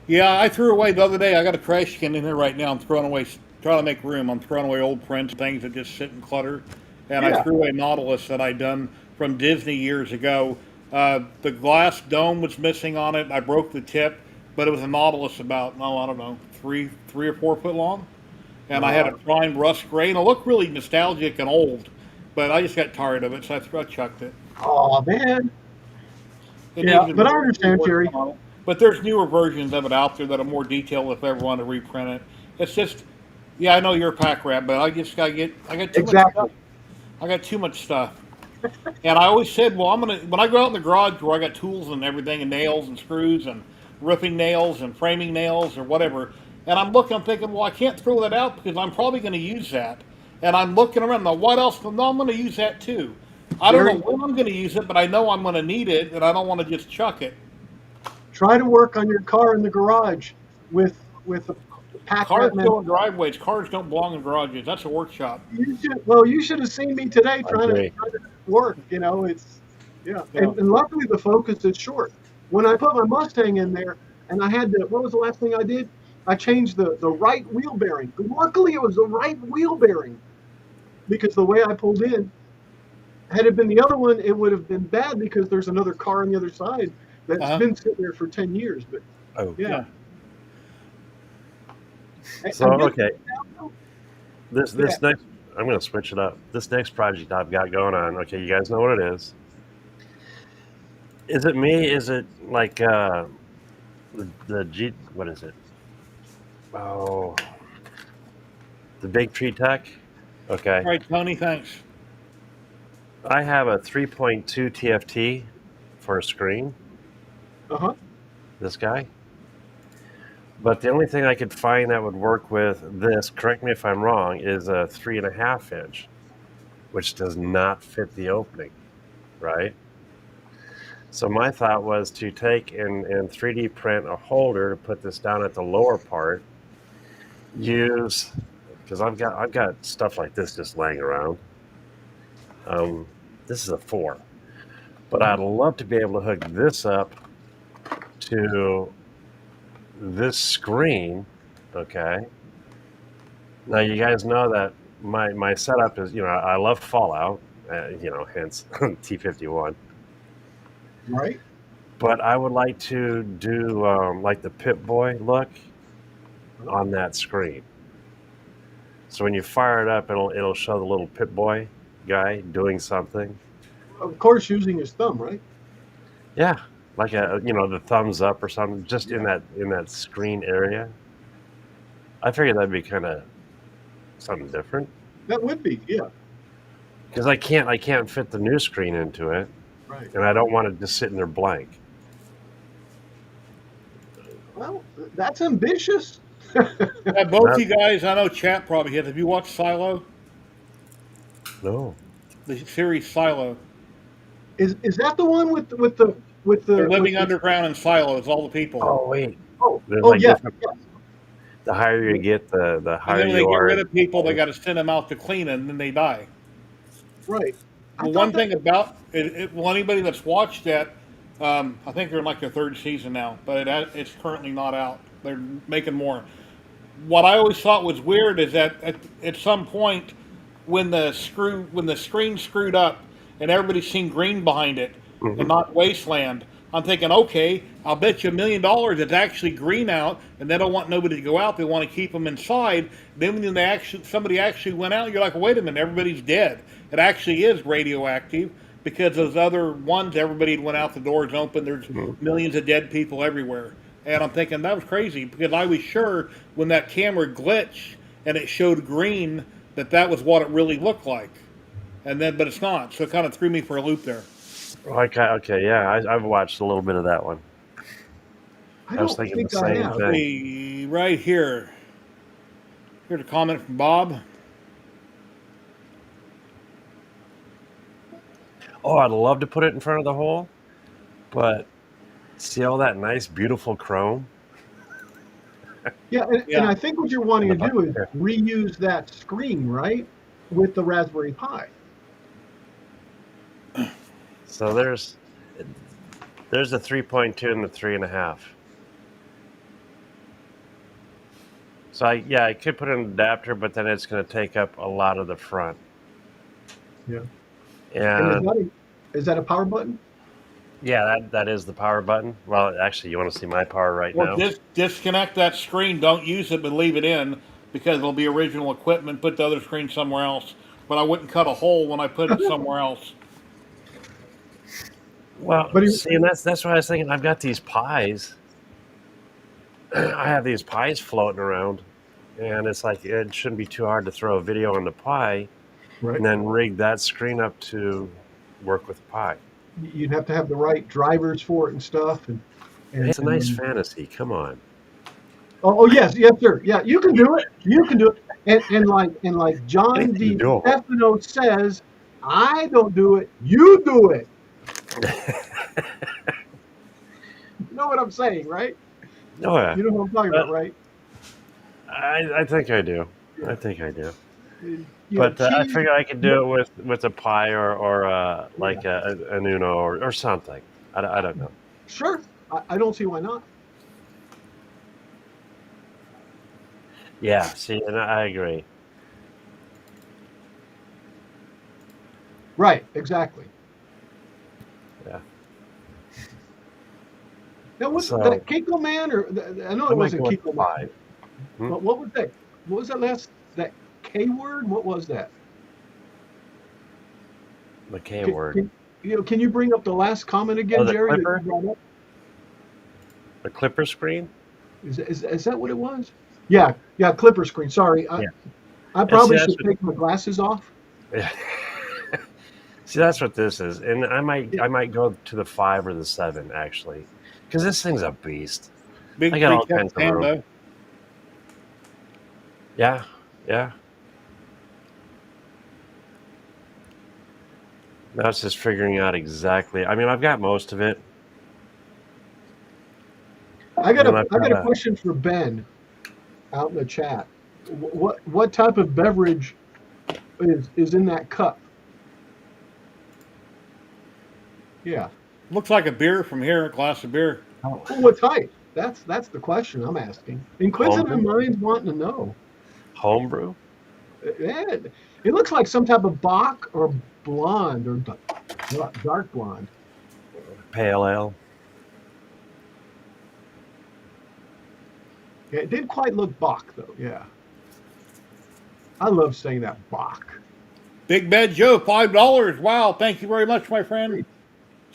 Yeah, I threw away the other day. I got a trash can in here right now. I'm throwing away, trying to make room. I'm throwing away old prints, things that just sit and clutter. And I Yeah. threw away Nautilus that I'd done from Disney years ago. The glass dome was missing on it. I broke the tip, but it was a Nautilus about, I don't know, 3 or 4 foot long. And I had it primed rust gray, and it looked really nostalgic and old. But I just got tired of it, so I chucked it. Oh man. It Yeah, needs but I to be understand, worked Jerry. on. But there's newer versions of it out there that are more detailed if I ever want to reprint it. It's just, yeah, I know you're a pack rat, but I got too much Exactly. stuff. I got too much stuff. And I always said, well, when I go out in the garage where I got tools and everything and nails and screws and roofing nails and framing nails or whatever, and I'm thinking, well, I can't throw that out because I'm probably going to use that. And I'm looking around, now what else? No, I'm going to use that too. I don't know when I'm going to use it, but I know I'm going to need it, and I don't want to just chuck it. Try to work on your car in the garage with a pack Cars rat go in driveways. Cars don't belong in garages. That's a workshop. You should have seen me today trying to work. It's Yeah. and luckily the Focus is short. When I put my Mustang in there, and I had to, what was the last thing I did? I changed the right wheel bearing. Luckily, it was the right wheel bearing, because the way I pulled in, had it been the other one, it would have been bad because there's another car on the other side that's been sitting there for 10 years. But Yeah. So okay, this next, I'm going to switch it up. This next project I've got going on. Okay, you guys know what it is. Is it me? Is it like the G? What is it? Oh, the Big Tree Tech. Okay. All right, Tony. Thanks. I have a 3.2 TFT for a screen. This guy. But the only thing I could find that would work with this, correct me if I'm wrong, is a 3.5 inch, which does not fit the opening, right? So my thought was to take and 3D print a holder to put this down at the lower part. Use, because I've got stuff like this just laying around. This is a 4, but I'd love to be able to hook this up to this screen. Okay. Now you guys know that my setup is, I love Fallout, hence T51. Right. But I would like to do like the Pip-Boy look on that screen. So when you fire it up, it'll show the little Pip-Boy guy doing something. Of course, using his thumb, right? Yeah, like the thumbs up or something, just in that screen area. I figured that'd be kind of something different That would be, yeah, because I can't fit the new screen into it, right. and I don't want it just sitting there blank. Well, that's ambitious. Yeah, both That, you guys, I know chat probably has. Have you watched Silo? no. The series Silo. Is that the one with They're with living the? underground in silos, all the people. Oh wait, there's Oh like yeah, different. yeah, The higher you get, the And higher then when they you get are. rid of people, they got to send them out to clean it, and then they die. right. I Well, thought one that. thing about it, well, anybody that's watched that, I think they're in like their third season now, but it's currently not out. They're making more. What I always thought was weird is that at some point, when the screen screwed up and everybody's seen green behind it and Mhm. not wasteland, I'm thinking, okay, I'll bet you $1 million it's actually green out, and they don't want nobody to go out. They want to keep them inside. Then when somebody actually went out, you're like, wait a minute, everybody's dead. It actually is radioactive because those other ones, everybody went out, the doors open. There's Mhm. millions of dead people everywhere. And I'm thinking that was crazy because I was sure when that camera glitched and it showed green that was what it really looked like. And then, but it's not. So it kind of threw me for a loop there. Okay, yeah, I've watched a little bit of that one. I I was don't thinking the think I same have. thing. See, right here. Here's a comment from Bob. Oh, I'd love to put it in front of the hole, but see all that nice, beautiful chrome Yeah, and Yeah. I think what you're in wanting the to do bucket is there. reuse that screen, right, with the Raspberry Pi. So there's the 3.2 and the 3.5. So I could put an adapter, but then it's going to take up a lot of the front. Yeah. And And is that a power button? yeah, that is the power button. Well, actually, you want to see my power right Well, now? disconnect that screen. Don't use it, but leave it in because it'll be original equipment. Put the other screen somewhere else. But I wouldn't cut a hole when I put it somewhere else. Well, But see, and that's what I was thinking. I've got these pies. I have these pies floating around, and it's like it shouldn't be too hard to throw a video on the pie right, and then rig that screen up to work with the pie. you'd have to have the right drivers for it and stuff, It's a nice and fantasy. Come on. oh yes, yes sir, yeah, you can do it, you can do it, and like Yeah, John you D. do. Stefano says, I don't do it, you do it. You know what I'm saying, right? Oh yeah, You know what I'm talking about, right? I think I do. I Yeah. think I do. You know, But I cheese. figure I could do it with a pie or Yeah, like an Uno or something. I don't know. sure. I don't see why not. Yeah. See, and I agree. Right, exactly. Yeah. Now, was So that Kiko Man or I know I it might wasn't go with Kiko Man. 5. Hmm? But what was that? What was that last? That K word? What was that? The K Can, word. can, can you bring up the last comment Oh, again, the Jerry? That you clipper. brought up? The clipper screen. Is that what it was? Yeah, yeah. Clipper screen. Sorry, Yeah. I And see, probably that's should take my glasses off. what. See, that's what this is, and I might go to the 5 or the 7 actually, because this thing's a beast. I Big got all pretext kinds of hand room. though. Yeah, yeah. Now it's just figuring out exactly. I mean, I've got most of it. I got Then a I've I got got a a. question for Ben out in the chat. What type of beverage is in that cup? Yeah. Looks like a beer from here. A glass of beer. Well, what type? That's the question I'm asking. Inquisitive Homebrew. minds wanting to know. Homebrew. It, it looks like some type of Bach or blonde or dark blonde. Pale ale. Yeah, it didn't quite look Bach though. Yeah, I love saying that Bach. Big Bad Joe, $5. Wow, thank you very much, my friend.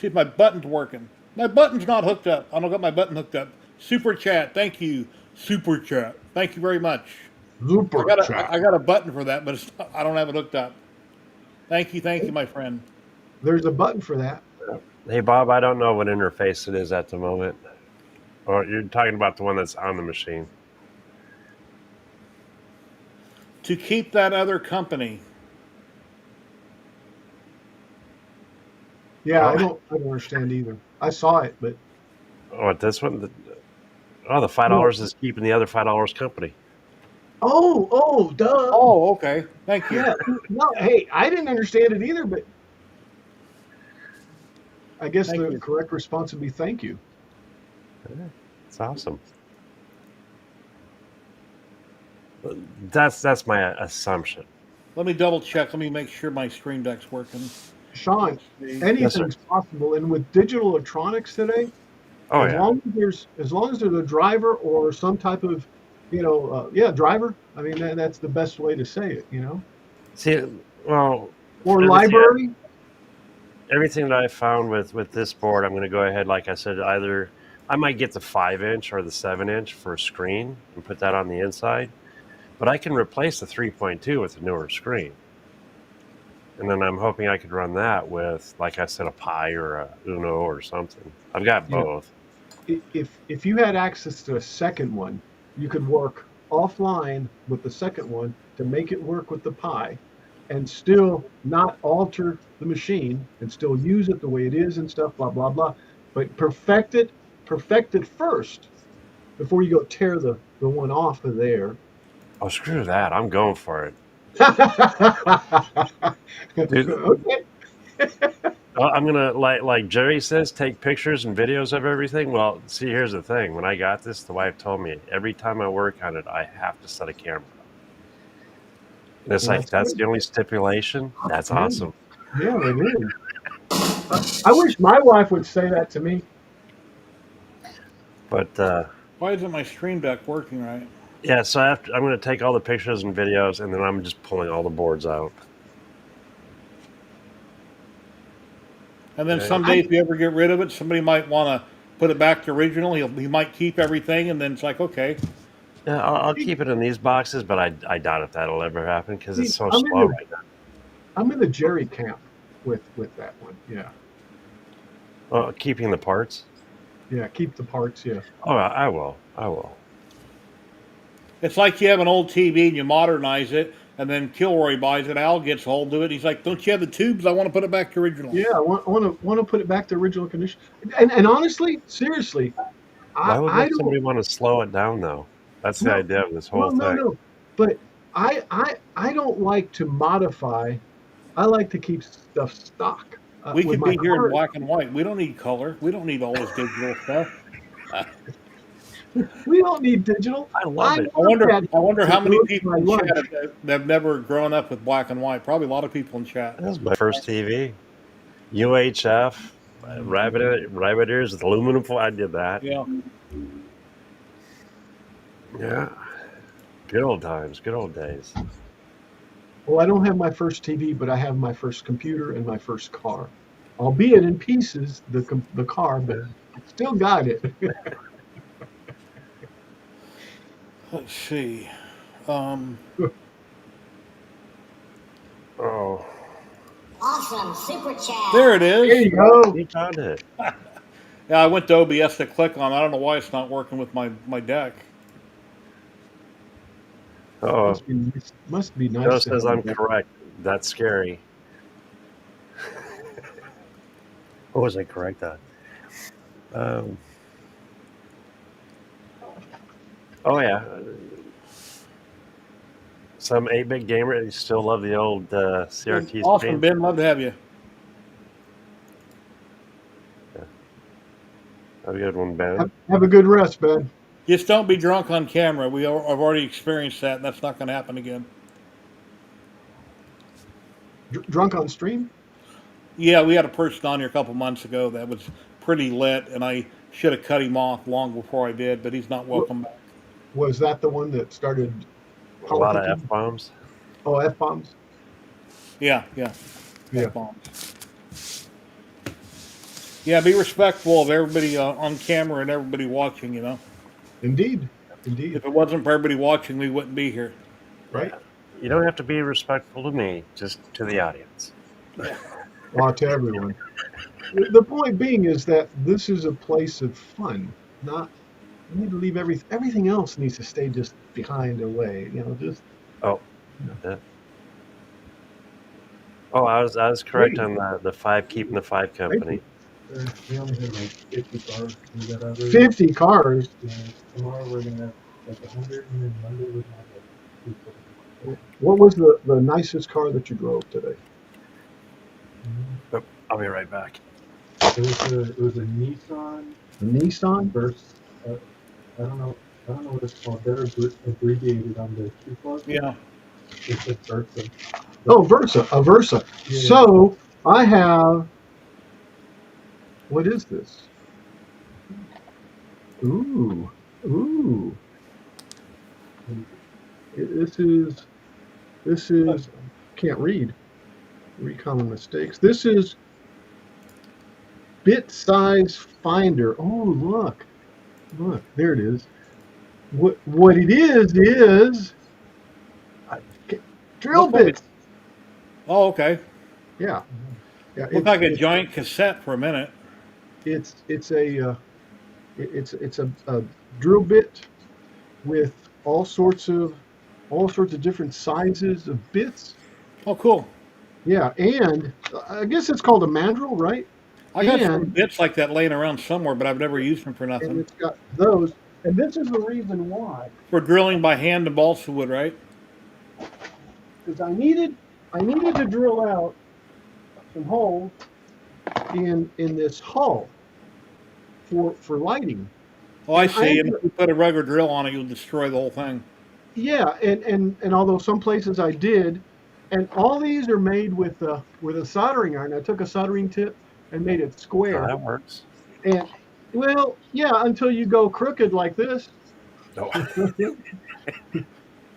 See if my button's working. My button's not hooked up. I don't got my button hooked up. Super chat, thank you. Super chat, thank you very much. Super chat. I got a button for that, but I don't have it hooked up. Thank you, my friend. There's a button for that. Hey, Bob, I don't know what interface it is at the moment. Or you're talking about the one that's on the machine. To keep that other company. Yeah, I don't understand either. I saw it, but What, this one? The $5 is keeping the other $5 company. oh, duh. Oh, okay. Thank you. Yeah, no, hey, I didn't understand it either, but I guess Thank the you. correct response would be thank you. It's awesome. That's my assumption. Let me double check. Let me make sure my stream deck's working. Sean, See. anything's possible, and with digital electronics today, Oh as yeah. long as there's a driver or some type of, driver. I mean, that's the best way to say it, See, well, or everything- library. everything that I found with this board, I'm going to go ahead, like I said, either I might get the 5-inch or the 7-inch for a screen and put that on the inside, but I can replace the 3.2 with a newer screen. And then I'm hoping I could run that with, like I said, a Pi or a Uno or something. I've got Yeah. both. If you had access to a second one, you could work offline with the second one to make it work with the Pi, and still not alter the machine and still use it the way it is and stuff, blah blah blah. But perfect it first before you go tear the one off of there. Oh, screw that. I'm going for it. Dude, Okay. I'm going to, like Jerry says, take pictures and videos of everything. Well, see, here's the thing. When I got this, the wife told me every time I work on it, I have to set a camera up. And it's Well, like, that's the only stipulation? That's Yeah. awesome. Yeah, it is. I wish my wife would say that to me. But, Why isn't my stream deck working right? yeah, so I'm going to take all the pictures and videos, and then I'm just pulling all the boards out. And then Yeah. someday, if you ever get rid of it, somebody might want to put it back to original. He might keep everything, and then it's like, okay. Yeah, I'll keep it in these boxes, but I doubt if that'll ever happen because it's so I'm slow in the- right now. I'm in the Jerry camp with that one. Yeah. Well, keeping the parts? Yeah, keep the parts, yeah. Oh, I will. It's like you have an old TV and you modernize it, and then Kilroy buys it. Al gets hold of it. He's like, "Don't you have the tubes? I want to put it back to original." Yeah, I want to put it back to original condition. And honestly, seriously, Why would I don't somebody want to slow it down, though? That's the No, idea of this whole thing. no. But I don't like to modify. I like to keep stuff stock. We with could my be here in cars. black and white. We don't need color. We don't need all this digital stuff. We don't need digital. I love it. I wonder how many look people my in lunch. chat have never grown up with black and white. Probably a lot of people in chat. That was my first TV. UHF, rabbit ears with aluminum foil. I did that. Yeah. Yeah. Good old times. Good old days. Well, I don't have my first TV, but I have my first computer and my first car. Albeit in pieces, the car, but I still got it. Let's see. Oh. Awesome, super chat. There it There is. you go. You found it. Yeah, I went to OBS to click on it. I don't know why it's not working with my deck. Oh, Must be nice. Joe to says have I'm that. correct. That's scary. What was I correct on? Oh yeah. Some 8-bit gamer, you still love the old CRT Awesome, screen? Ben. Love to have you. Have a good one, Ben. Have a good rest, Ben. Just don't be drunk on camera. I've already experienced that, and that's not going to happen again. Drunk on stream? Yeah, we had a person on here a couple months ago that was pretty lit, and I should have cut him off long before I did, but he's not welcome back. Was that the one that started A lot of politicking? F-bombs. Oh, F-bombs? Yeah. Yeah. Bombs. Yeah, be respectful of everybody on camera and everybody watching. Indeed. Indeed. If it wasn't for everybody watching, we wouldn't be here. Right. You don't have to be respectful to me, just to the audience. Well, to everyone. The point being is that this is a place of fun, not. You need to leave everything else needs to stay just behind away. Just Oh, you know. I was correct on the five, keeping the five company. We only had like 50 cars. We got others. 50 cars. Yeah, tomorrow we're gonna have like 100, and then Monday we're gonna have like 250. What was the nicest car that you drove today? Oh, I'll be right back. It was a Nissan. A Nissan? Versa. I don't know what it's called. They're abbreviated on the Q4. Yeah. It's a Versa. Oh, Versa. A Versa. Yeah. So I have. What is this? Ooh. This is. Can't read. Common mistakes. This is bit size finder. Oh, look, there it is. What it is drill bits. Oh, okay. Yeah. Looked like a giant cassette for a minute. It's a drill bit with all sorts of different sizes of bits. Oh, cool. Yeah, and I guess it's called a mandrel, right? I got some bits like that laying around somewhere, but I've never used them for And nothing. it's got those. And this is the reason why. For drilling by hand and balsa wood, right? Because I needed to drill out some holes in this hull for lighting. Oh, I see. And if you put a rubber drill on it, you'll destroy the whole thing. Yeah, and although some places I did, and all these are made with a soldering iron. I took a soldering tip and made it square. Oh, that works. And well, yeah, until you go crooked like this. No.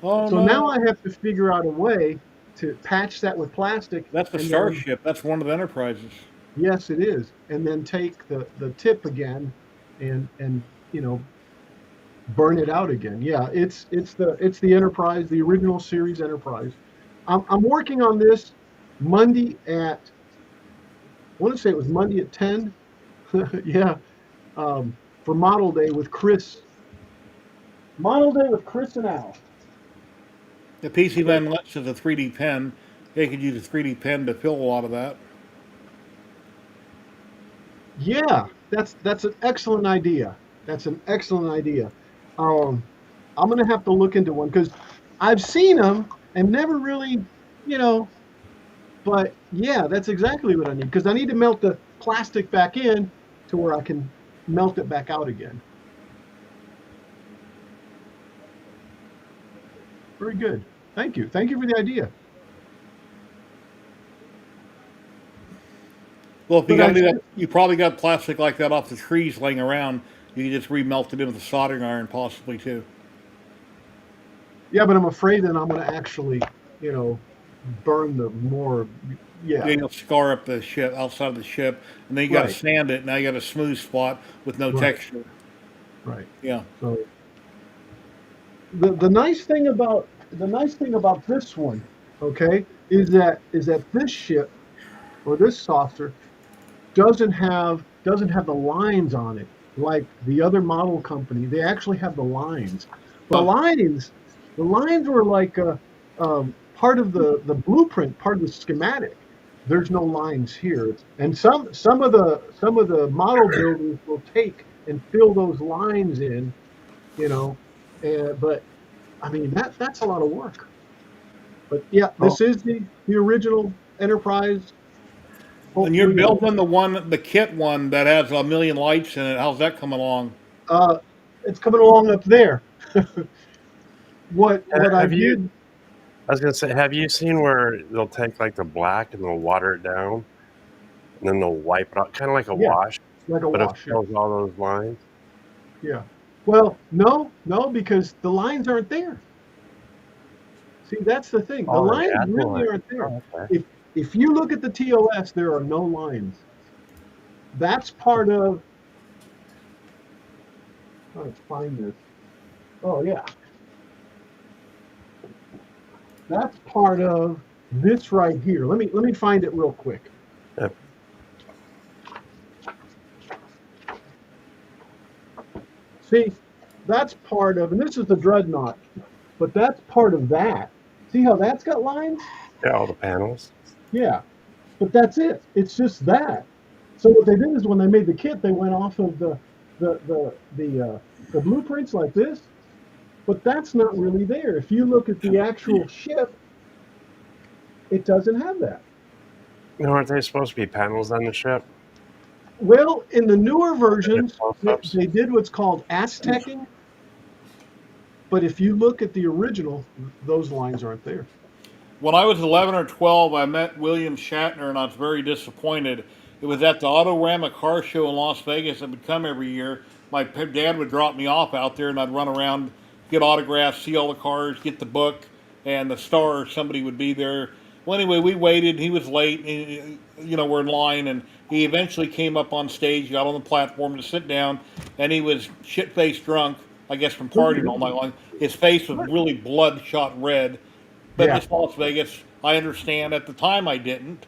Oh, So no. now I have to figure out a way to patch that with plastic. That's the Starship. That's one of the Enterprises. Yes, it is. And then take the tip again, and burn it out again. Yeah, it's the Enterprise, the original series Enterprise. I'm working on this Monday at. I want to say it was Monday at 10. Yeah, for Model Day with Chris. Model Day with Chris and Al. The PC Van Lutz is a 3D pen. They could use a 3D pen to fill a lot of that. Yeah, that's an excellent idea. I'm gonna have to look into one because I've seen them and never really, But yeah, that's exactly what I need because I need to melt the plastic back in to where I can melt it back out again. Very good. Thank you. Thank you for the idea. Well, if you probably got plastic like that off the trees laying around. You can just remelt it in with a soldering iron, possibly too. Yeah, but I'm afraid that I'm going to actually, burn the more. Yeah. Then you'll scar up the ship outside of the ship, and then you got to sand it. Now you got a smooth spot with no texture. Right. Yeah. So the nice thing about this one, okay, is that this ship or this saucer doesn't have the lines on it like the other model company. They actually have the lines. The lines were like part of the blueprint, part of the schematic. There's no lines here, and some of the model builders will take and fill those lines in, but I mean that's a lot of work. But yeah, this is the original Enterprise. And you're building the kit one that has a million lights in it. How's that coming along? It's coming along up there. What I did. I was gonna say, have you seen where they'll take like the black and they'll water it down, and then they'll wipe it out, kind of like a wash, like a but wash. it fills all those lines. Yeah. Well, no, because the lines aren't there. See, that's the thing. The Oh, they lines add the really line. aren't there. Oh, okay. If you look at the TOS, there are no lines. That's part of. Let's find this. Oh yeah, that's part of this right here. Let me find it real quick. Yep. See, that's part of, and this is the dreadnought, but that's part of that. See how that's got lines? Yeah, all the panels. Yeah, but that's it. It's just that. So what they did is when they made the kit, they went off of the blueprints like this, but that's not really there. If you look at the actual ship, it doesn't have that. Aren't they supposed to be panels on the ship? Well, in the newer versions, Close-ups? they did what's called Aztecing, but if you look at the original, those lines aren't there. When I was 11 or 12, I met William Shatner, and I was very disappointed. It was at the Autorama car show in Las Vegas. I would come every year. My dad would drop me off out there, and I'd run around, get autographs, see all the cars, get the book, and the star. Somebody would be there. Well, anyway, we waited. He was late. We're in line, and he eventually came up on stage, got on the platform to sit down, and he was shit-faced drunk, I guess from partying all night long. His face was really bloodshot red. But Yeah. it's Las Vegas. I understand. At the time, I didn't,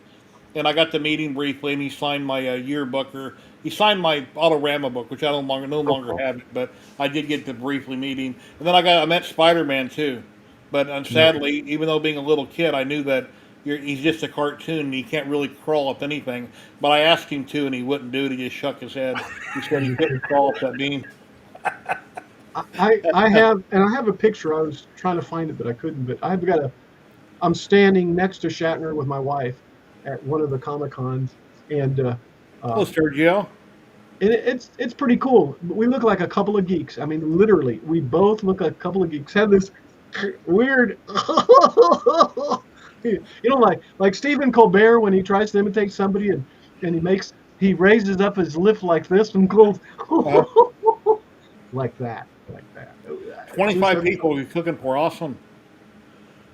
and I got to meet him briefly, and he signed my yearbook, or he signed my Autorama book, which I no longer have it, but I did get to briefly meet him. And then I met Spider-Man too, but sadly, even though being a little kid, I knew that he's just a cartoon, and he can't really crawl up anything. But I asked him to, and he wouldn't do it. He just shook his head. He said he couldn't crawl up that beam. I have a picture. I was trying to find it, but I couldn't. But I'm standing next to Shatner with my wife at one of the Comic Cons, and Oh, Sergio. it's pretty cool. We look like a couple of geeks. I mean, literally, we both look like a couple of geeks. Have this weird, like Stephen Colbert when he tries to imitate somebody, and he raises up his lip like this and goes like that. 25 people you're cooking for. Awesome.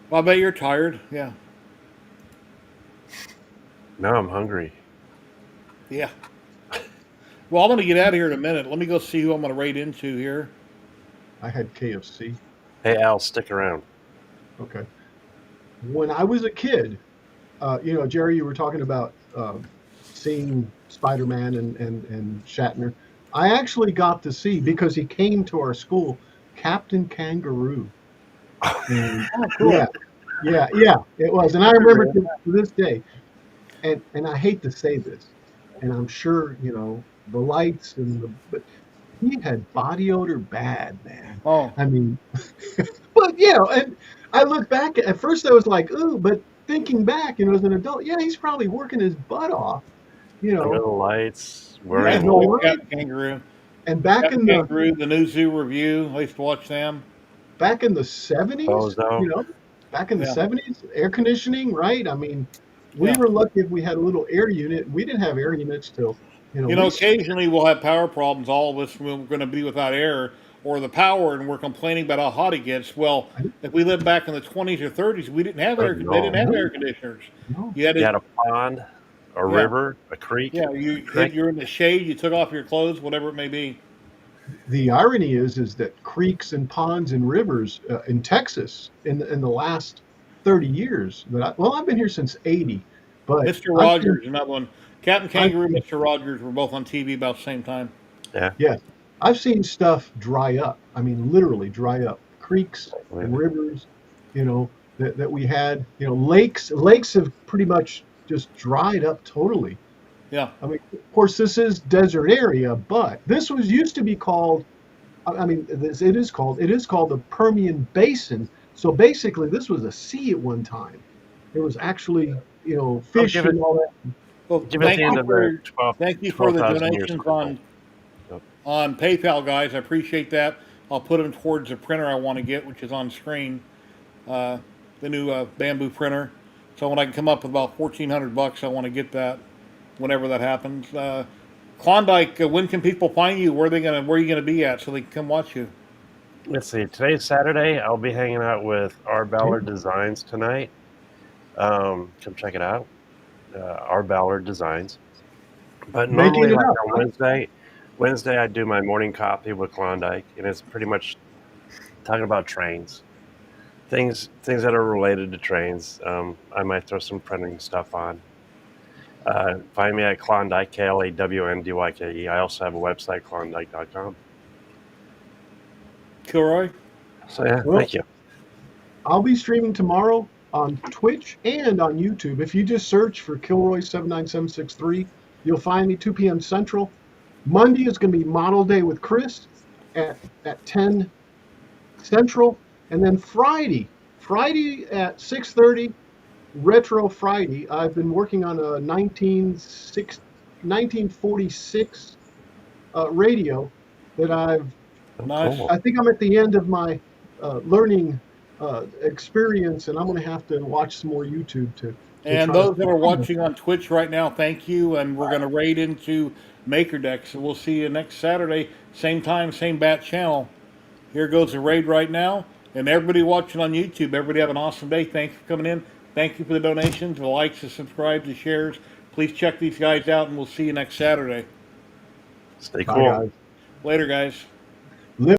Well, I bet you're tired. Yeah. Now I'm hungry. Yeah. Well, I'm going to get out of here in a minute. Let me go see who I'm going to raid into here. I had KFC. Hey, Al, stick around. Okay. When I was a kid, Jerry, you were talking about seeing Spider-Man and Shatner. I actually got to see, because he came to our school, Captain Kangaroo. And, yeah, it was. And I remember to this day, and I hate to say this, and I'm sure, the lights but he had body odor bad, man. Oh. I mean, but and I look back, at first I was like, ooh, but thinking back, as an adult, yeah, he's probably working his butt off, Under the lights, I wearing enjoyed Captain Kangaroo. And back Captain in the Kangaroo, the New Zoo Review. I used to watch them. back in the 70s, Bozo. back in the Yeah. 70s, air conditioning, right? I mean, we Yeah. were lucky if we had a little air unit. We didn't have air units till, Occasionally we'll have power problems. All of us, we're going to be without air or the power, and we're complaining about how hot it gets. Well, if we lived back in the 20s or 30s, we didn't have Oh, air. They didn't have air conditioners. No. You had You to, had a pond, a Yeah. river, a creek. yeah, you're in the shade. You took off your clothes, whatever it may be. The irony is that creeks and ponds and rivers in Texas in the last 30 years I've been here since 80, but Mr. I've seen, Rogers, another one. Captain I've Kangaroo, seen, Mr. Rogers were both on TV about the same time. Yeah. yes, I've seen stuff dry up. I mean, literally dry up. Creeks and rivers, that we had, lakes have pretty much just dried up totally. Yeah. I mean, of course, this is desert area, but this was used to be called. It is called the Permian Basin. So basically, this was a sea at one time. There was actually, fish give it- and all that. Well, Give it the end of the 12 thank you for the 12,000 years donations cycle. on PayPal, guys. I appreciate that. I'll put them towards the printer I want to get, which is on screen, the new bamboo printer. So when I can come up with about $1,400, I want to get that whenever that happens. Klondike, when can people find you? Where are you gonna be at so they can come watch you? let's see. Today's Saturday. I'll be hanging out with R. Ballard Designs tonight. Come check it out. R. Ballard Designs. But Making normally, it like up, on right? Wednesday I do my morning coffee with Klondike, and it's pretty much talking about trains, things that are related to trains. I might throw some printing stuff on. Find me at Klondike, KLAWNDYKE. I also have a website, klondike.com. Kilroy? So yeah, Well, thank you. I'll be streaming tomorrow on Twitch and on YouTube. If you just search for Kilroy79763, you'll find me 2 p.m. Central. Monday is going to be Model Day with Chris at 10 Central, and then Friday at 6:30, Retro Friday. I've been working on a 1946 radio that Oh, Nice. cool. I think I'm at the end of my learning experience, and I'm going to have to watch some more YouTube to And try to. those that are watching on Twitch right now, thank you. And we're going to raid into MakerDeck. So we'll see you next Saturday, same time, same bat channel. Here goes the raid right now. And everybody watching on YouTube, everybody have an awesome day. Thanks for coming in. Thank you for the donations, the likes, the subscribes, the shares. Please check these guys out, and we'll see you next Saturday. Stay Bye, cool. guys. Later, guys.